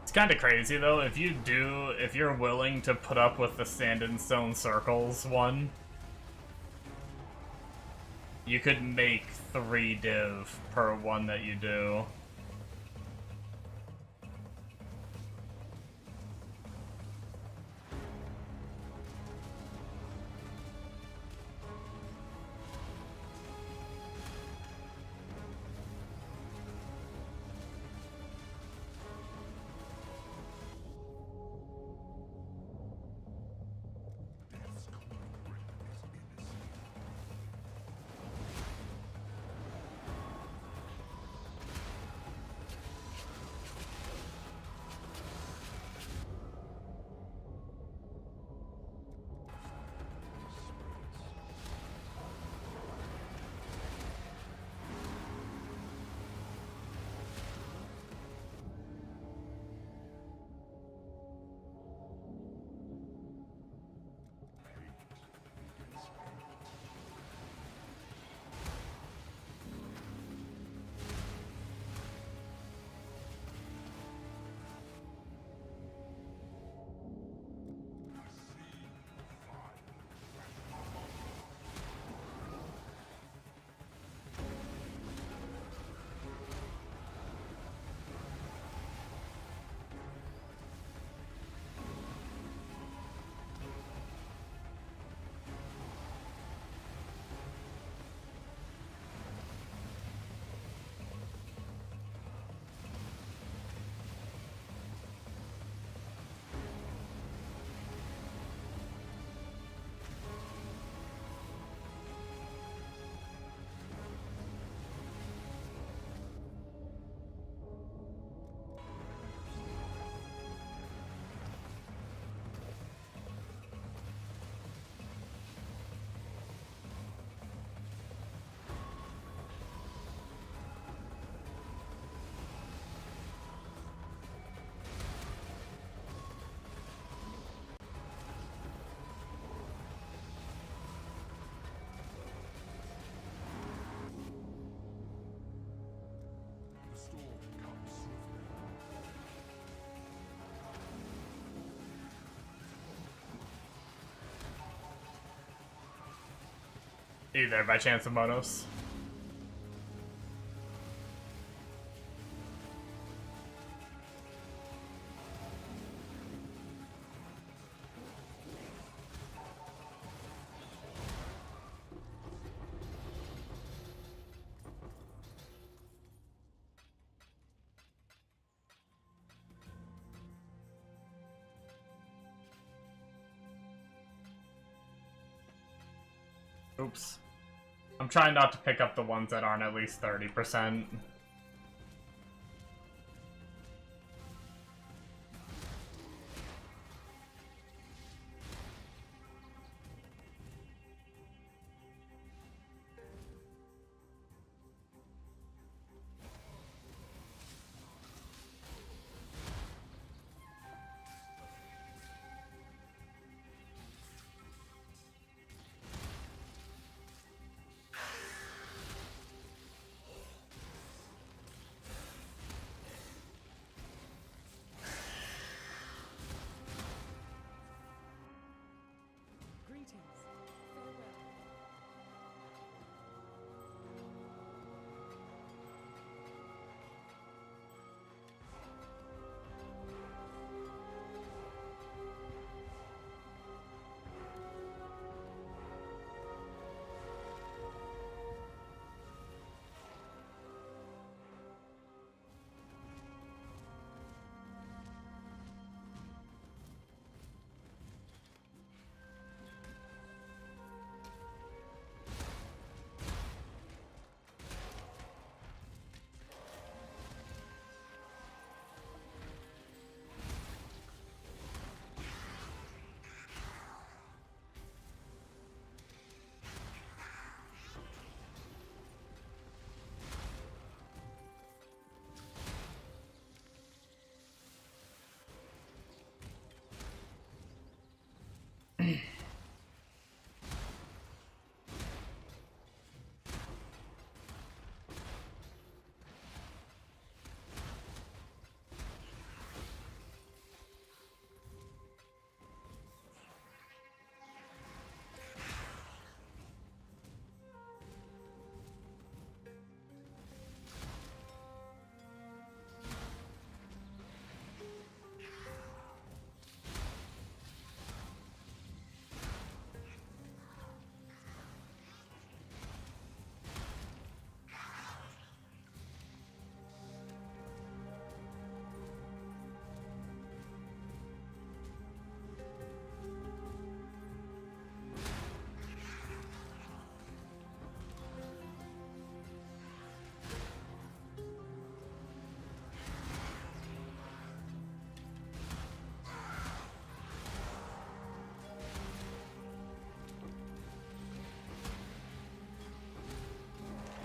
It's kind of crazy though. If you're willing to put up with the sand and stone circles one, you could make 3 div per one that you do. Are you there by chance, Monos? Oops. I'm trying not to pick up the ones that aren't at least 30%.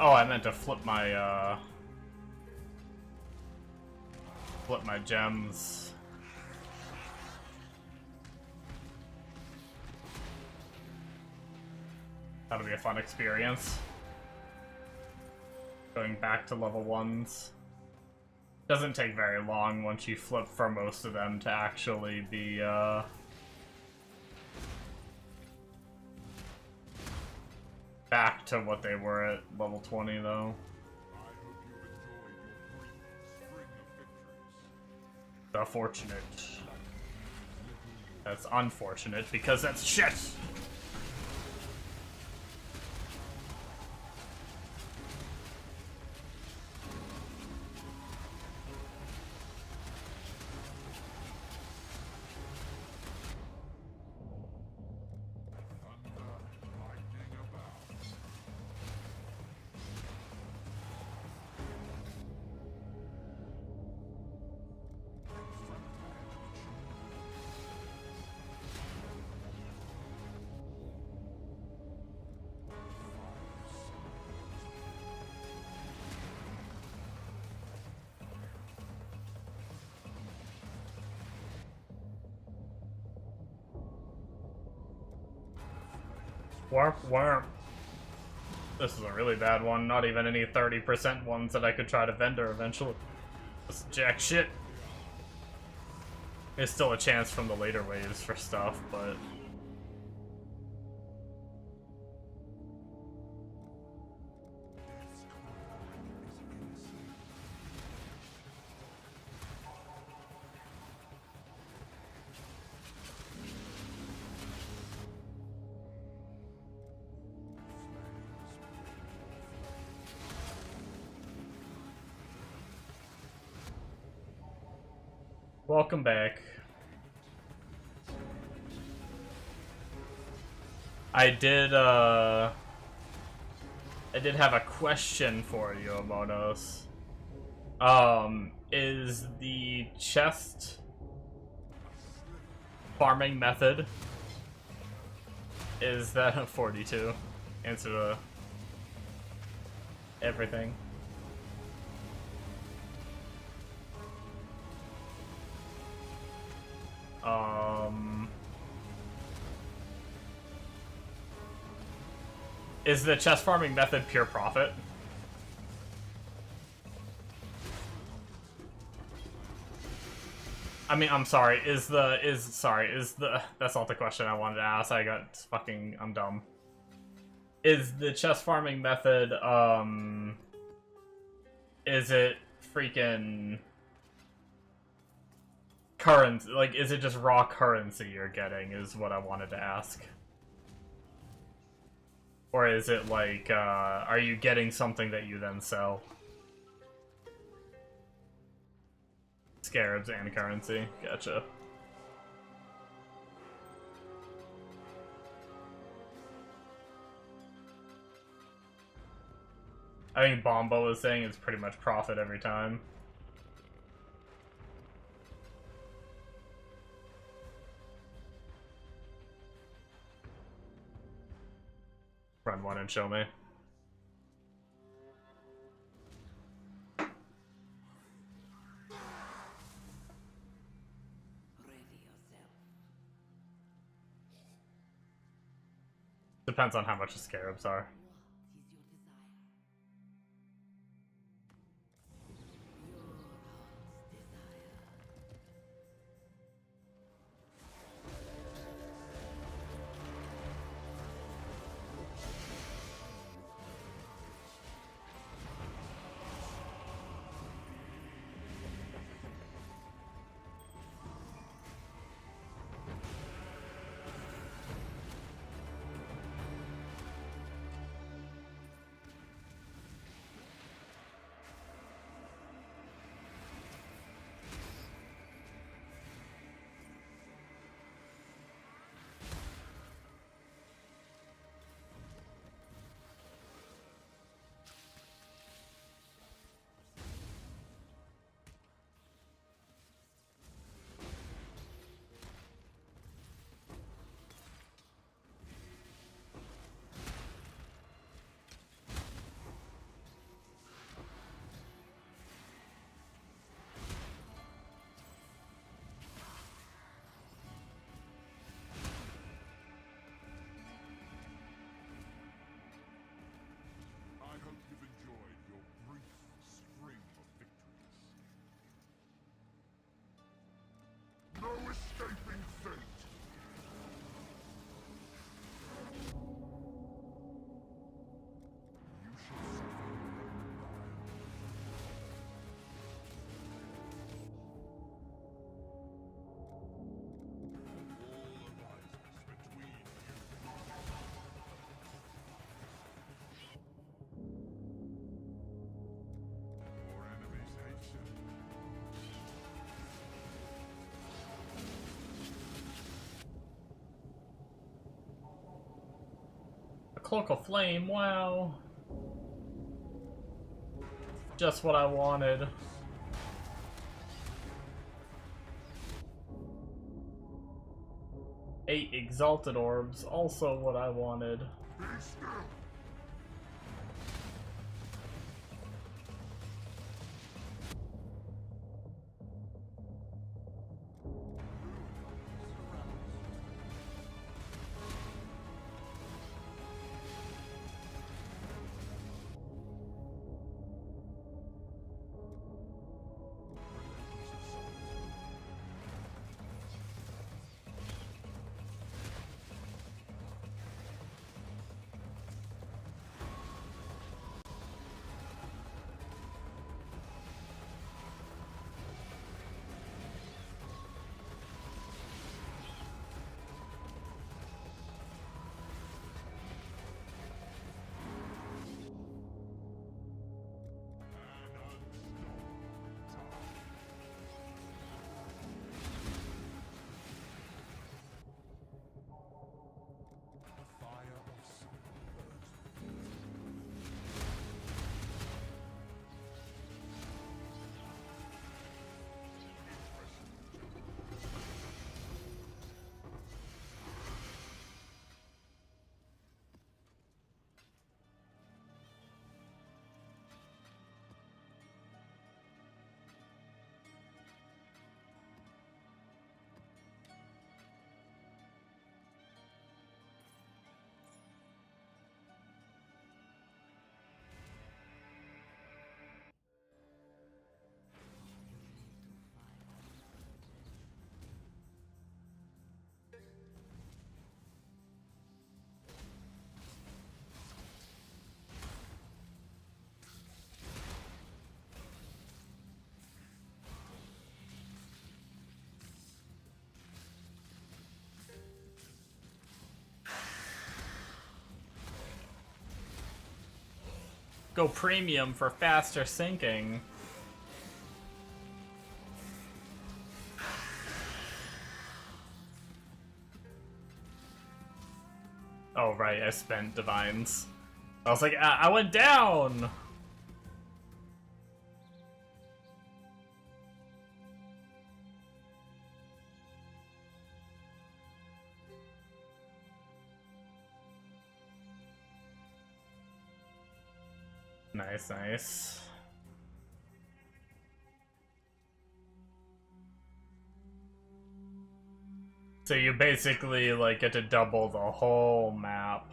Oh, I meant to flip my gems. That'll be a fun experience. Going back to level 1s. Doesn't take very long once you flip for most of them to actually be, back to what they were at level 20, though. I hope you've enjoyed your brief string of victories. The fortunate. That's unfortunate, because that's shit! Thunder, lightning about. Warp, warp. This is a really bad one. Not even any 30% ones that I could try to vendor eventually. This jack shit. There's still a chance from the later waves for stuff, but... Welcome back. I did have a question for you, Amonos. Is the chest farming method, is that a 42? Answer to everything. Is the chest farming method pure profit? I mean, I'm sorry, that's not the question I wanted to ask. I'm dumb. Is the chest farming method, is it freaking currency? Like, is it just raw currency you're getting, is what I wanted to ask. Or is it like, are you getting something that you then sell? Scarabs and currency. Gotcha. I think Bombo was saying it's pretty much profit every time. Run one and show me. Depends on how much the scarabs are. No escaping fate. You shall suffer your enemies hate you. A cloak of flame, wow. Just what I wanted. Eight exalted orbs, also what I wanted. Be still. Go premium for faster sinking. Oh right, I spent divines. I was like, I went down! Nice, nice. So you basically like get to double the whole map.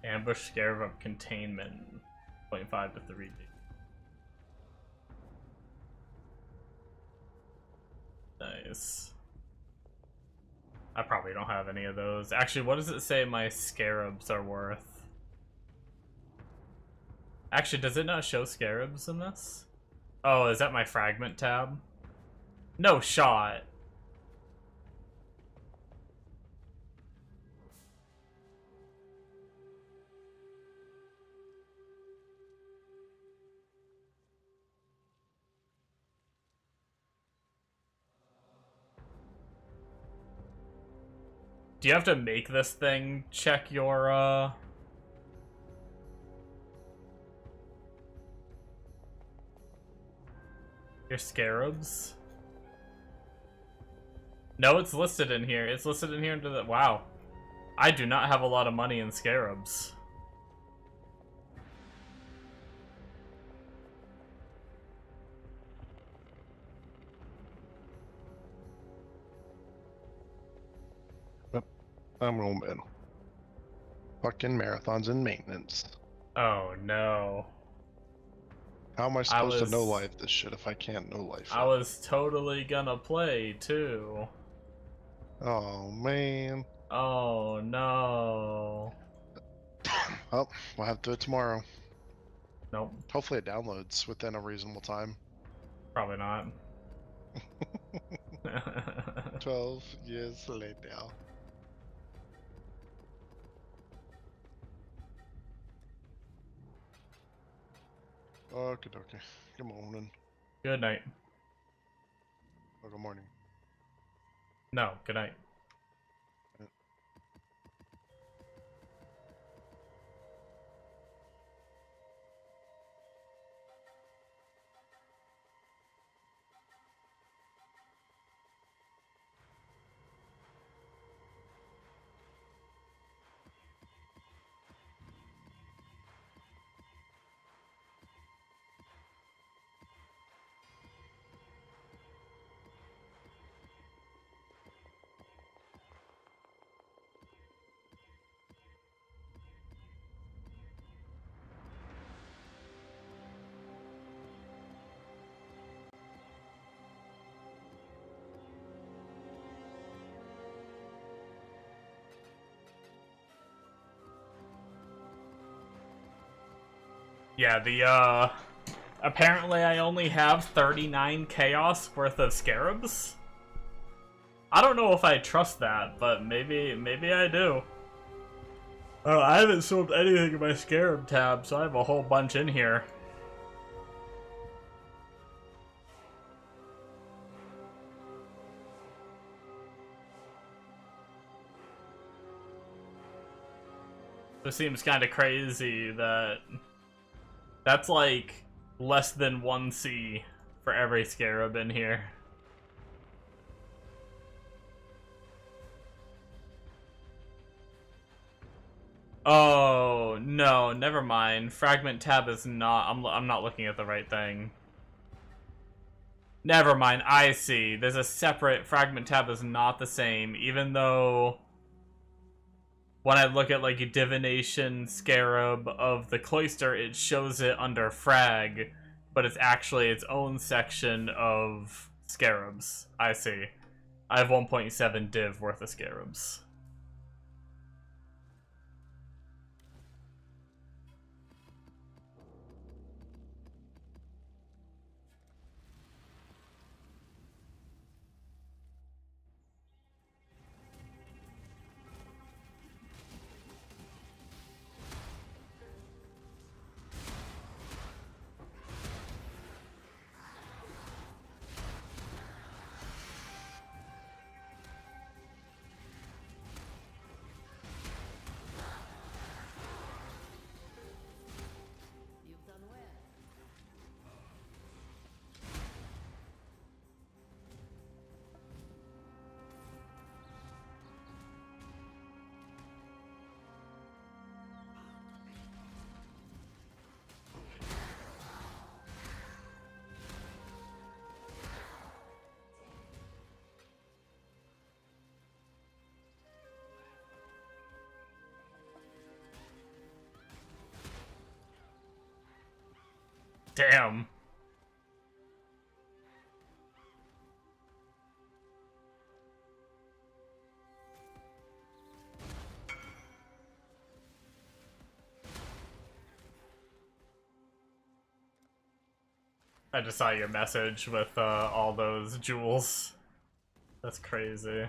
Ambush Scarab Containment 0.5 to 3D. Nice. I probably don't have any of those. Actually, what does it say my scarabs are worth? Actually, does it not show scarabs in this? Oh, is that my fragment tab? No shot. Do you have to make this thing check your scarabs? No, it's listed in here. It's listed in here under the... Wow. I do not have a lot of money in scarabs. I'm going to bed. Fucking marathons and maintenance. Oh no. How am I I supposed to no was- life this shit if I can't no life I it? was totally gonna play too. Oh man. Oh no. Well, we'll have to do it tomorrow. Nope, Hopefully it downloads within a reasonable time. probably not. 12 years later. Okay, okay. Good morning. Good night. Oh, good morning. No, good night. Yeah, the apparently I only have 39 chaos worth of scarabs. I don't know if I trust that, but maybe I do. Oh, I haven't sold anything in my scarab tab, so I have a whole bunch in here. It seems kind of crazy that that's like less than 1C for every scarab in here. Oh, no, never mind. Fragment tab is not... I'm not looking at the right thing. Never mind, I see. There's a separate... Fragment tab is not the same, even though... When I look at, like, a divination scarab of the cloister, it shows it under frag, but it's actually its own section of scarabs. I see. I have 1.7 div worth of scarabs. You've done well. Damn. I just saw your message with all those jewels. That's crazy.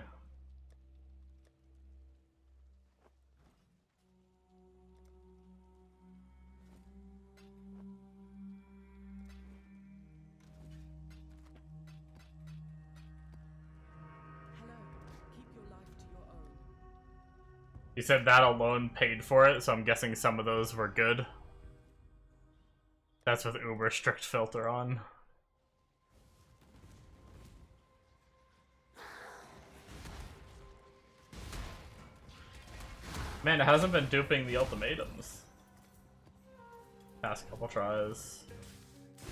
Hello. Keep your life to your own. You said that alone paid for it, so I'm guessing some of those were good. That's with uber strict filter on. Man, it hasn't been duping the ultimatums. Past couple tries. I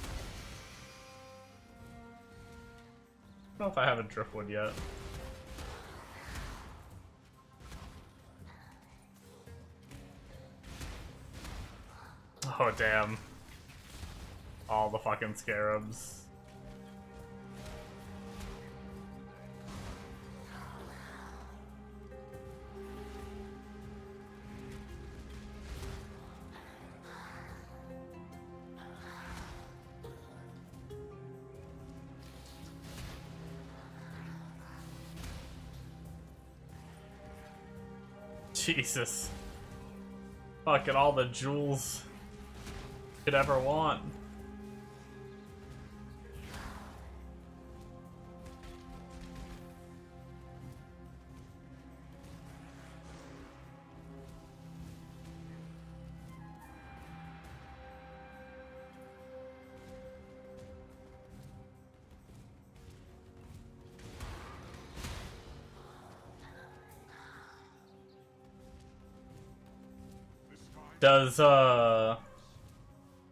don't know if I have a driftwood yet. Oh, damn. All the fucking scarabs. Jesus. Fucking all the jewels you could ever want.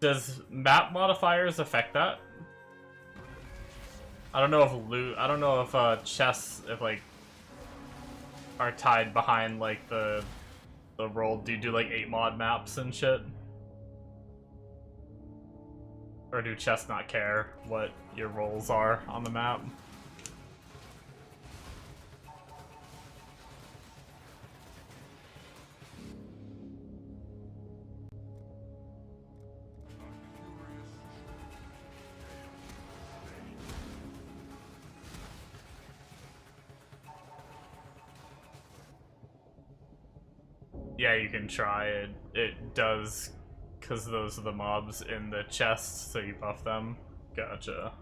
Does map modifiers affect that? I don't know if chests, if like are tied behind like the roll. Do you do like 8 mod maps and shit? Or do chests not care what your rolls are on the map? Yeah, you can try it. It does, because those are the mobs in the chests, so you buff them. Gotcha.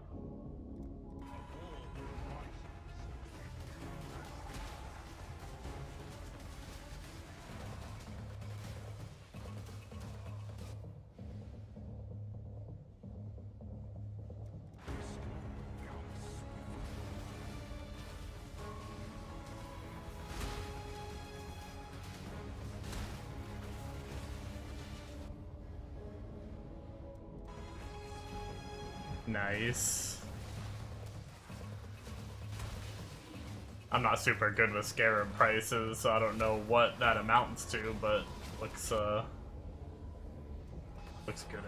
Nice. I'm not super good with scarab prices, so I don't know what that amounts to, but looks good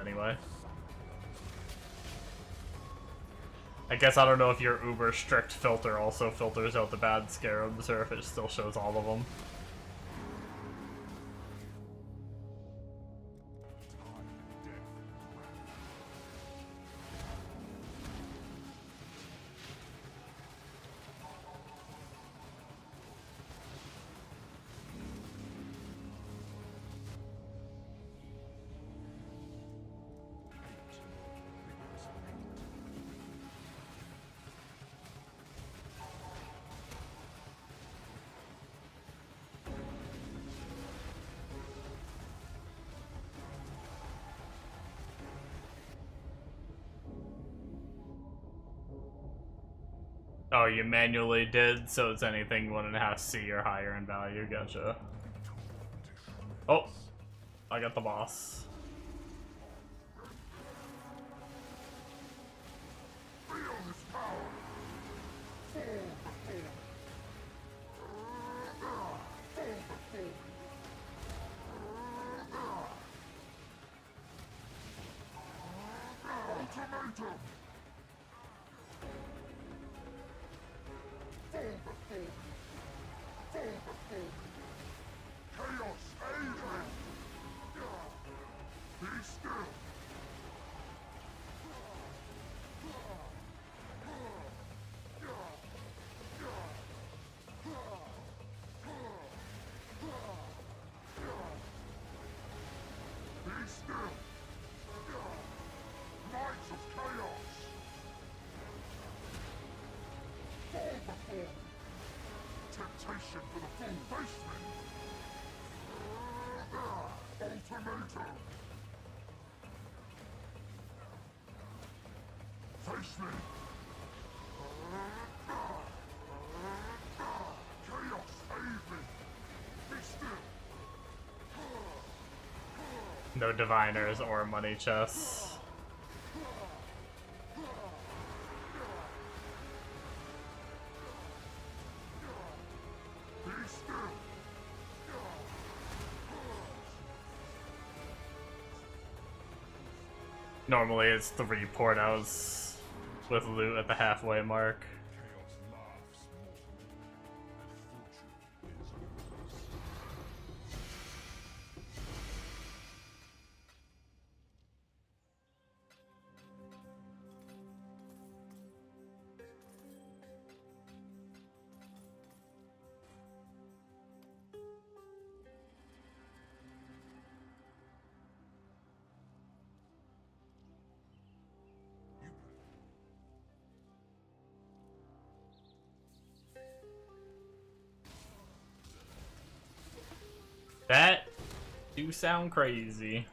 anyway. I guess I don't know if your uber strict filter also filters out the bad scarabs or if it still shows all of them. Oh, you manually did, so it's anything 1.5 C or higher in value. Gotcha. Oh, I got the boss. Temptation for the full basement! Ultimatum! Face me! Chaos, aid me! Be still! No diviners or money chests. Normally it's 3 port outs with loot at the halfway mark. Chaos laughs more, and fortune is That do sound crazy.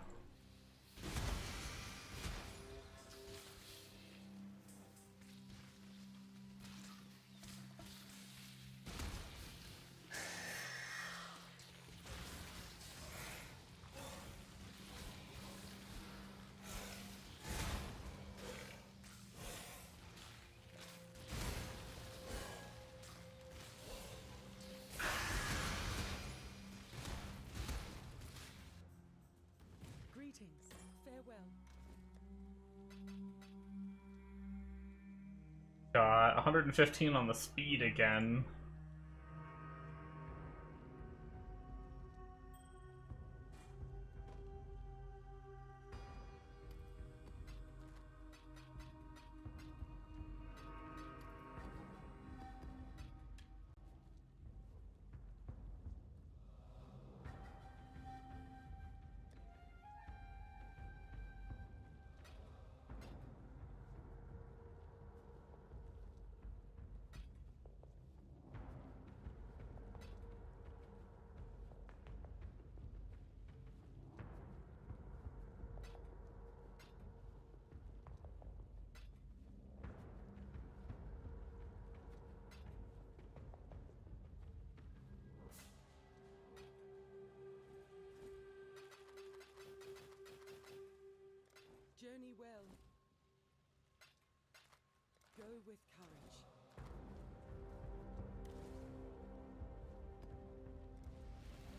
Greetings. Farewell. Got 115 on the speed again. Journey well. Go with courage.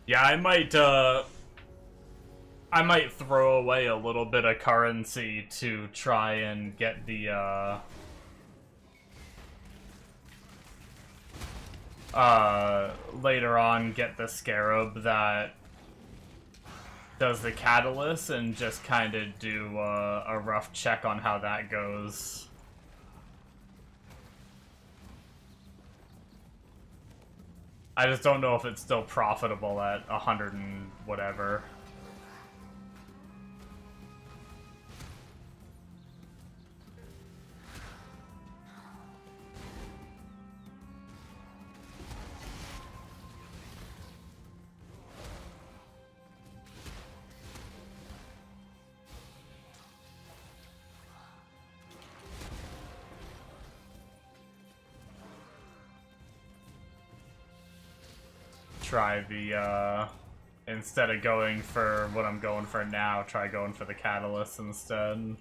Yeah, I might throw away a little bit of currency to try and get the later on get the scarab that does the catalyst and just kind of do a rough check on how that goes. I just don't know if it's still profitable at 100 and whatever. Try the, instead of going for what I'm going for now, try going for the catalyst instead.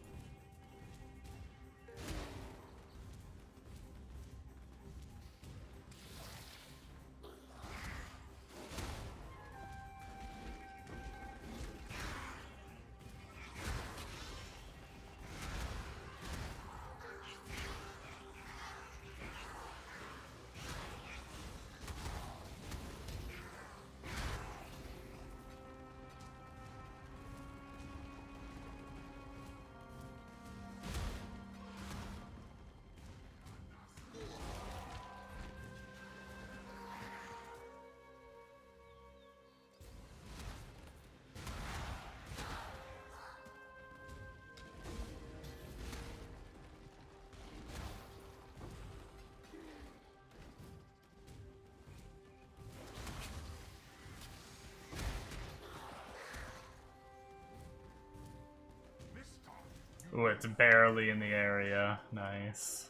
Ooh, it's barely in the area. Nice.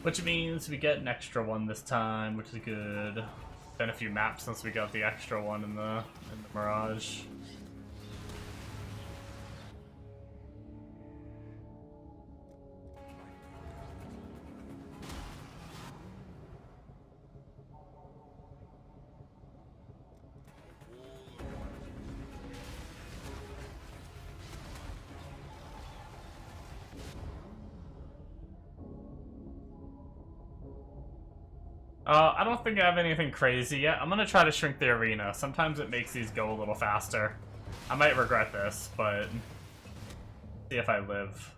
Which means we get an extra one this time, which is good. Been a few maps since we got the extra one in the Mirage. I don't think I have anything crazy yet. I'm gonna try to shrink the arena. Sometimes it makes these go a little faster. I might regret this, but see if I live.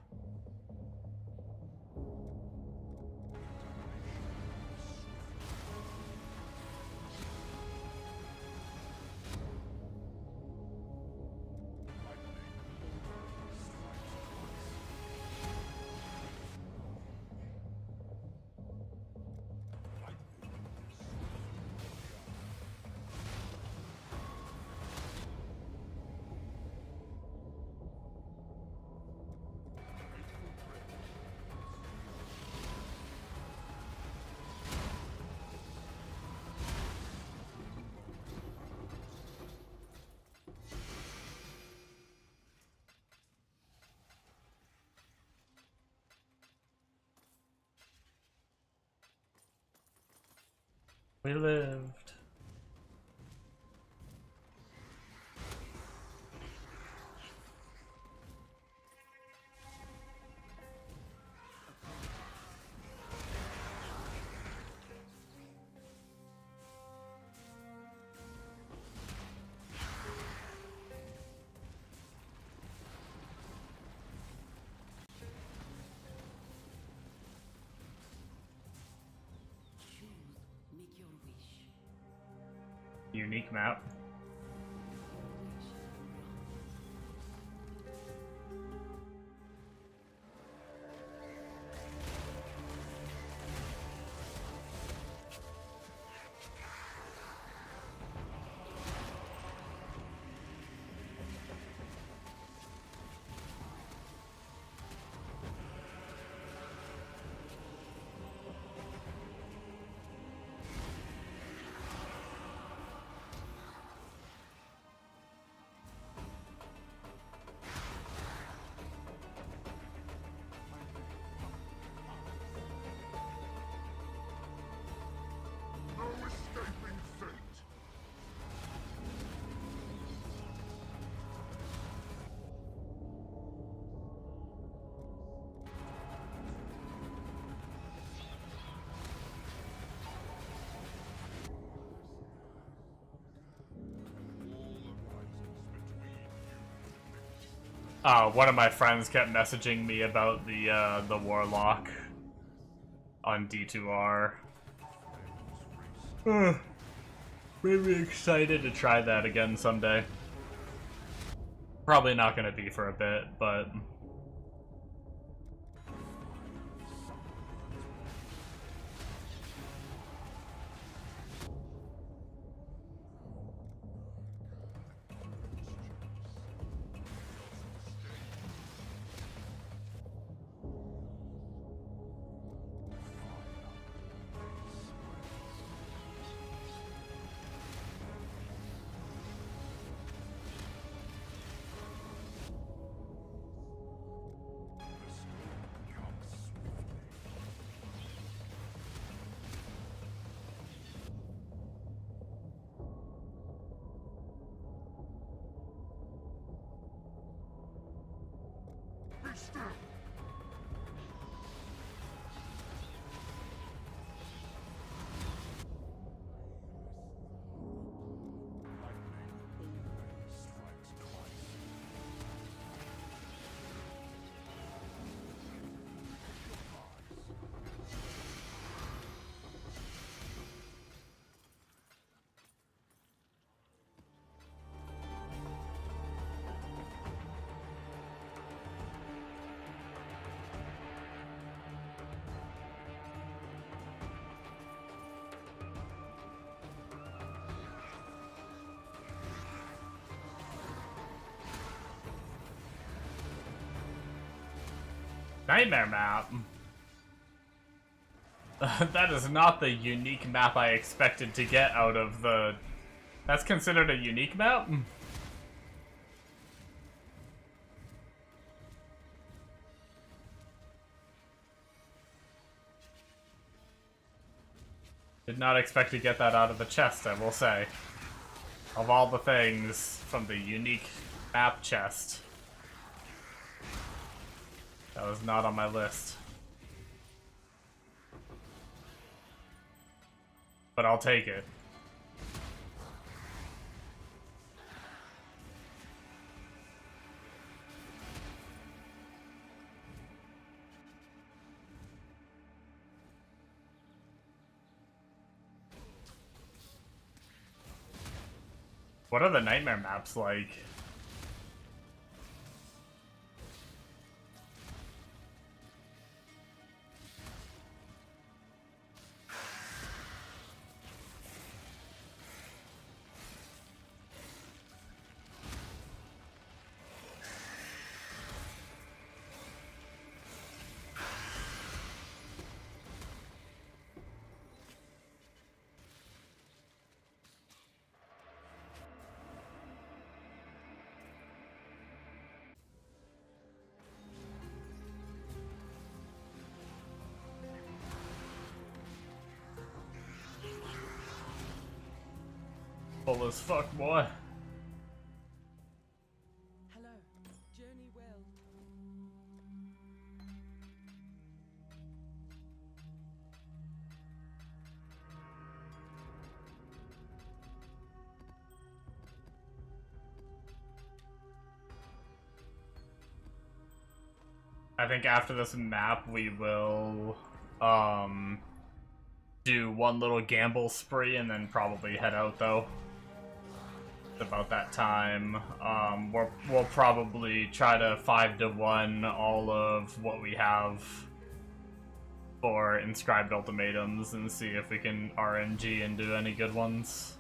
We lived. Make your wish. Unique map. No escaping fate. One of my friends kept messaging me about the Warlock on D2R. Made me excited to try that again someday. Probably not gonna be for a bit, but Be still. Nightmare map. That is not the unique map I expected to get out of the... That's considered a unique map? Did not expect to get that out of the chest, I will say. Of all the things from the unique map chest. That was not on my list. but I'll take it. What are the nightmare maps like? Full as fuck, boy. Hello. Journey well. I think after this map we will do one little gamble spree and then probably head out though. About that time. We'll probably try to 5-to-1 all of what we have for inscribed ultimatums and see if we can RNG and do any good ones.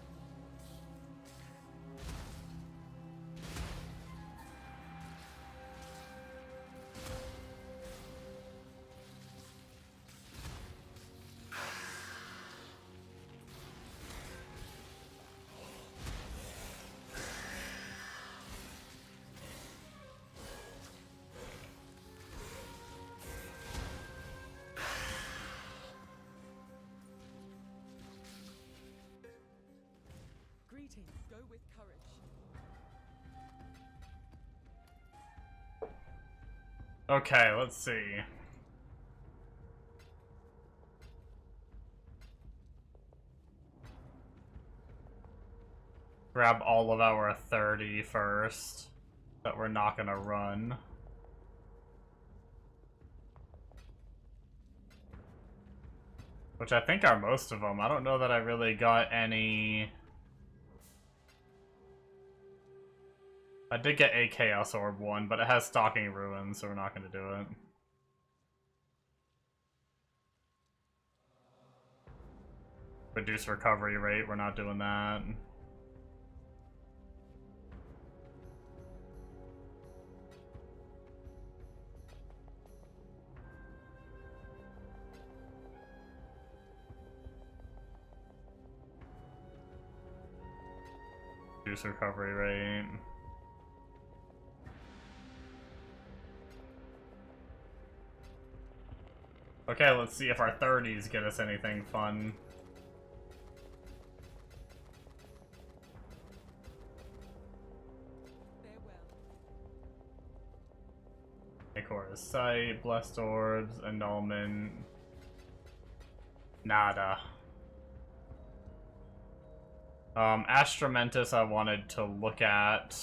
Greetings. Go with courage. Okay, let's see. Grab all of our 30 first that we're not gonna run. Which I think are most of them. I don't know that I really got any... I did get a Chaos Orb one, but it has Stalking Ruins, so we're not gonna do it. Reduce recovery rate, we're not doing that. Reduce recovery rate. Okay, let's see if our 30s get us anything fun. Acorus Sight, Blessed Orbs, Annulment. Nada. Astramentus I wanted to look at.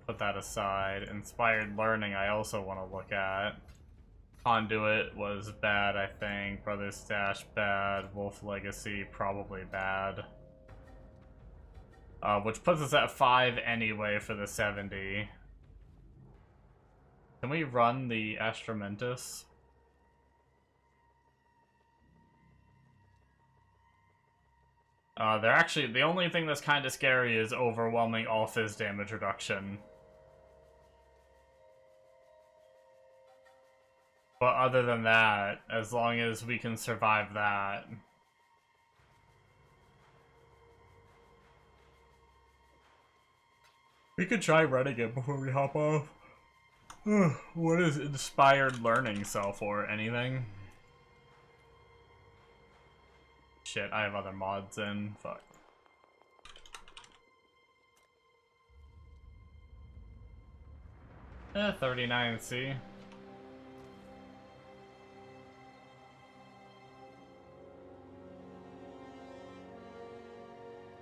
Put that aside. Inspired Learning I also want to look at. Conduit was bad, I think. Brother's Stash, bad. Wolf Legacy, probably bad. Which puts us at 5 anyway for the 70. Can we run the Astramentus? They're actually... The only thing that's kind of scary is overwhelming all fizz damage reduction. But other than that, as long as we can survive that... We could try running it before we hop off. What is Inspired Learning sell for? Anything? Shit, I have other mods in. Fuck. Eh, 39C.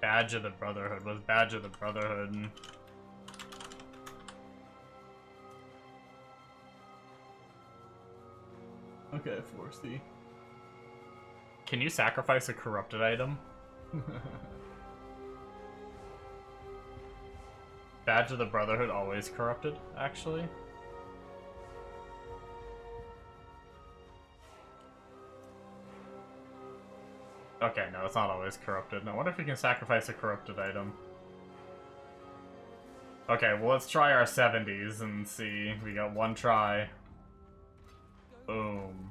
Badge of the Brotherhood. What's Badge of the Brotherhood? Okay, 4C. Can you sacrifice a corrupted item? Badge of the Brotherhood always corrupted, actually. Okay, no, it's not always corrupted. I wonder if we can sacrifice a corrupted item. Okay, well, let's try our 70s and see. We got one try. Boom.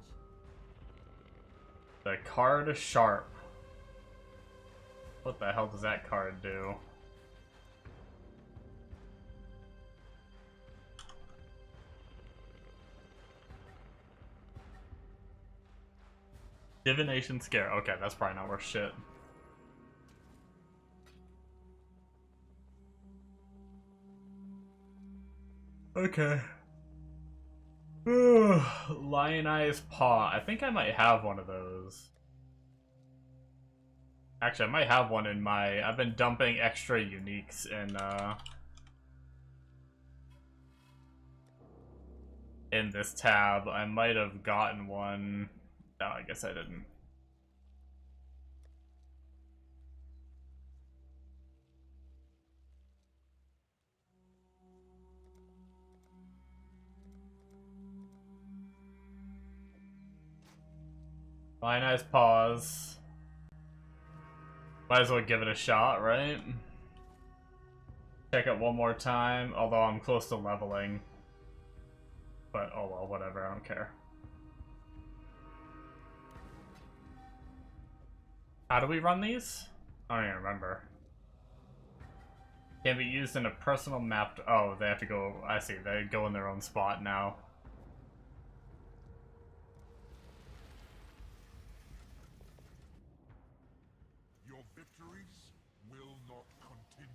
The card Sharp. What the hell does that card do? Divination Scare. Okay, that's probably not worth shit. Okay. Lionized Paw. I think I might have one of those. Actually, I might have one in my... I've been dumping extra uniques in this tab. I might have gotten one. No, I guess I didn't. Lionized Paws. Might as well give it a shot, right? Check it one more time, although I'm close to leveling. But, oh well, whatever, I don't care. How do we run these? I don't even remember. Can be used in a personal map. Oh, they have to go. I see. They go in their own spot now. Your victories will not continue.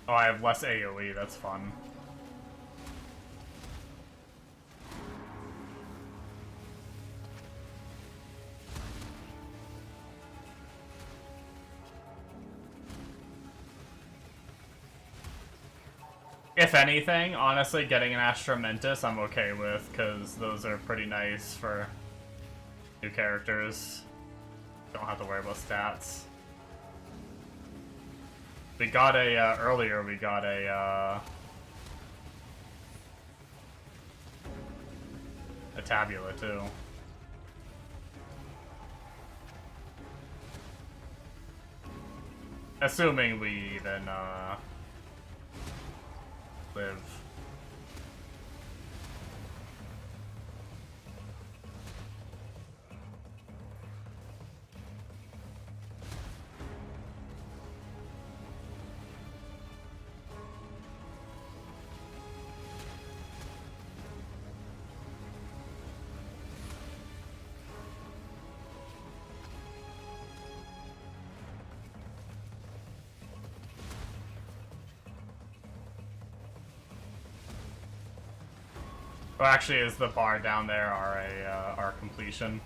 Oh, I have less AoE. That's fun. If anything, honestly, getting an Astramentus I'm okay with, because those are pretty nice for new characters. Don't have to worry about stats. We got a, earlier we got a tabula, too. Assuming we even, live. Well, actually, is the bar down there our completion?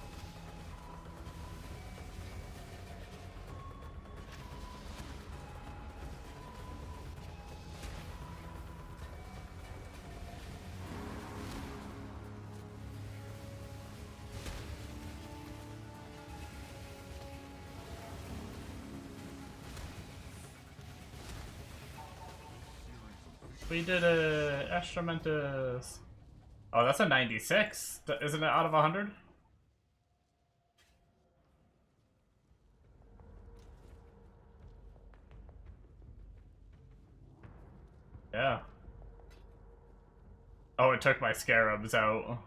We did a Astramentus. Oh, that's a 96. Isn't it out of 100? Yeah. Oh, it took my scarabs out.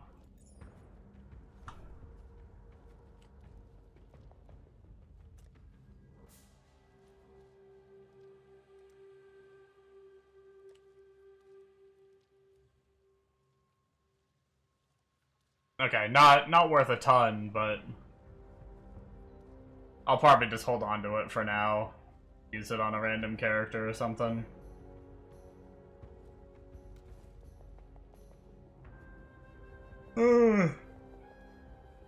Okay, not worth a ton, but I'll probably just hold on to it for now. Use it on a random character or something.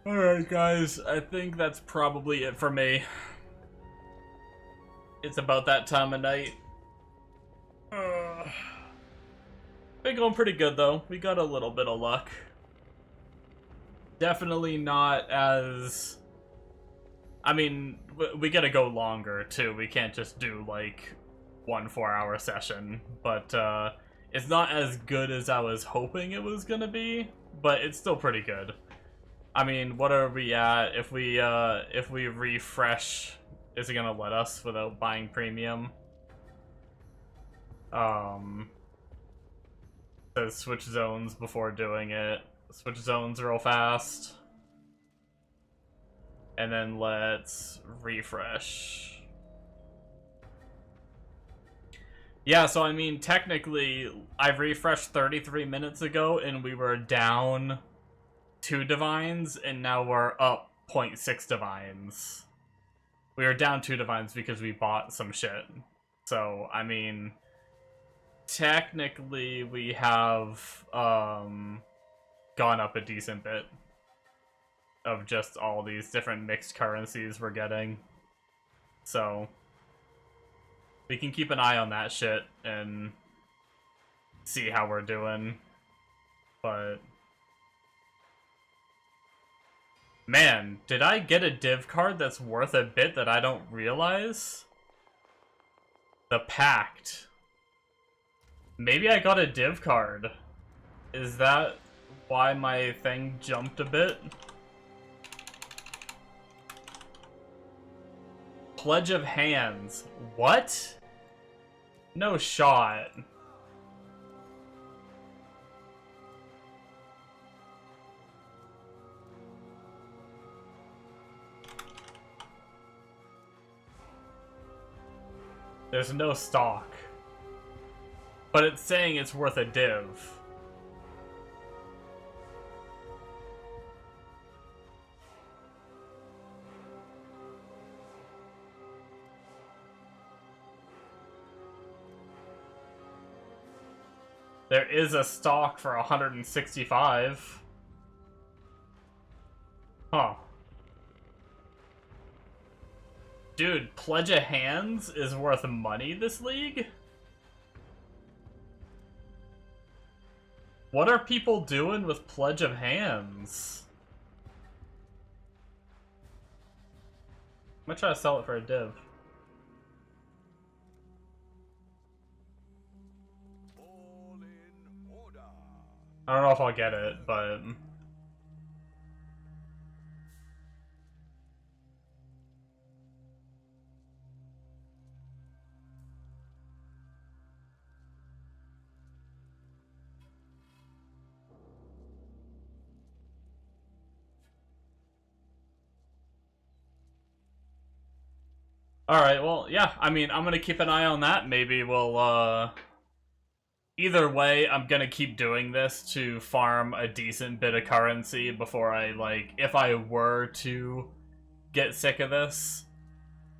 Alright, guys, I think that's probably it for me. It's about that time of night. Been going pretty good, though. We got a little bit of luck. Definitely not as... I mean, we gotta go longer, too. We can't just do, like, 1 4-hour session. But, it's not as good as I was hoping it was gonna be, but it's still pretty good. I mean, what are we at? If we refresh, is it gonna let us without buying premium? Says switch zones before doing it. Switch zones real fast. And then let's refresh. Yeah, so I mean, technically, I refreshed 33 minutes ago and we were down 2 divines, and now we're up 0.6 divines. We were down 2 divines because we bought some shit. So, I mean, technically we have gone up a decent bit of just all these different mixed currencies we're getting. So, we can keep an eye on that shit and see how we're doing. But... man, did I get a div card that's worth a bit that I don't realize? The Pact. Maybe I got a div card. Is that why my thing jumped a bit? Pledge of Hands. What? No shot. There's no stock. But it's saying it's worth a div. There is a stock for 165. Huh. Dude, Pledge of Hands is worth money this league? What are people doing with Pledge of Hands? I'm gonna try to sell it for a div. All in order. I don't know if I'll get it, but... alright, well, yeah, I mean, I'm gonna keep an eye on that. Maybe we'll, either way, I'm gonna keep doing this to farm a decent bit of currency before I, like, if I were to get sick of this.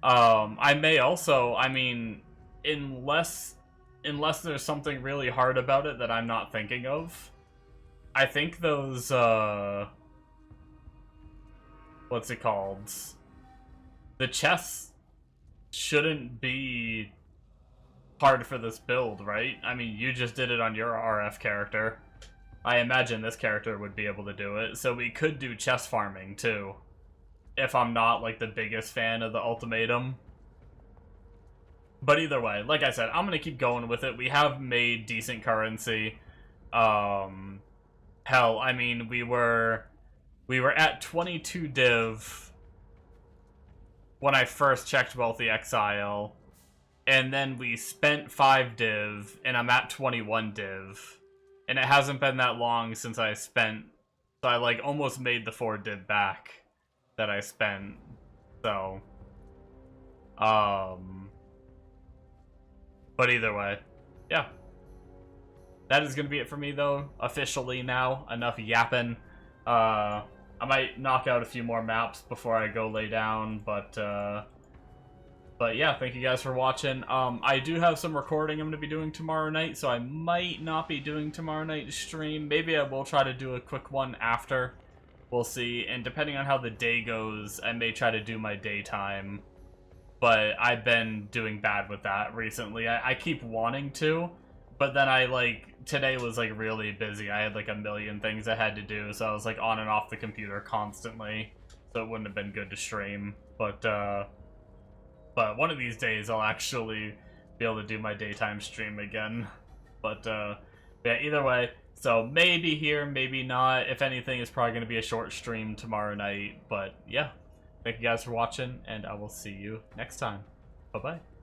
I may also, I mean, unless there's something really hard about it that I'm not thinking of, I think those, what's it called? The chests shouldn't be hard for this build, right? I mean, you just did it on your RF character. I imagine this character would be able to do it, so we could do chest farming, too. If I'm not, like, the biggest fan of the ultimatum. But either way, like I said, I'm gonna keep going with it. We have made decent currency. Hell, I mean, we were at 22 div when I first checked Wealthy Exile, and then we spent 5 div, and I'm at 21 div, and it hasn't been that long since I spent, so I, like, almost made the 4 div back that I spent, so, but either way, yeah. That is gonna be it for me, though, officially now. Enough yapping. I might knock out a few more maps before I go lay down, but yeah, thank you guys for watching. I do have some recording I'm going to be doing tomorrow night, so I might not be doing tomorrow night's stream. Maybe I will try to do a quick one after. We'll see, and depending on how the day goes, I may try to do my daytime. But I've been doing bad with that recently. I keep wanting to, but then today was like really busy. I had like a million things I had to do, so I was like on and off the computer constantly. So it wouldn't have been good to stream. But one of these days I'll actually be able to do my daytime stream again. But yeah, either way, so maybe here, maybe not. If anything, it's probably going to be a short stream tomorrow night. But yeah, thank you guys for watching, and I will see you next time. Bye-bye.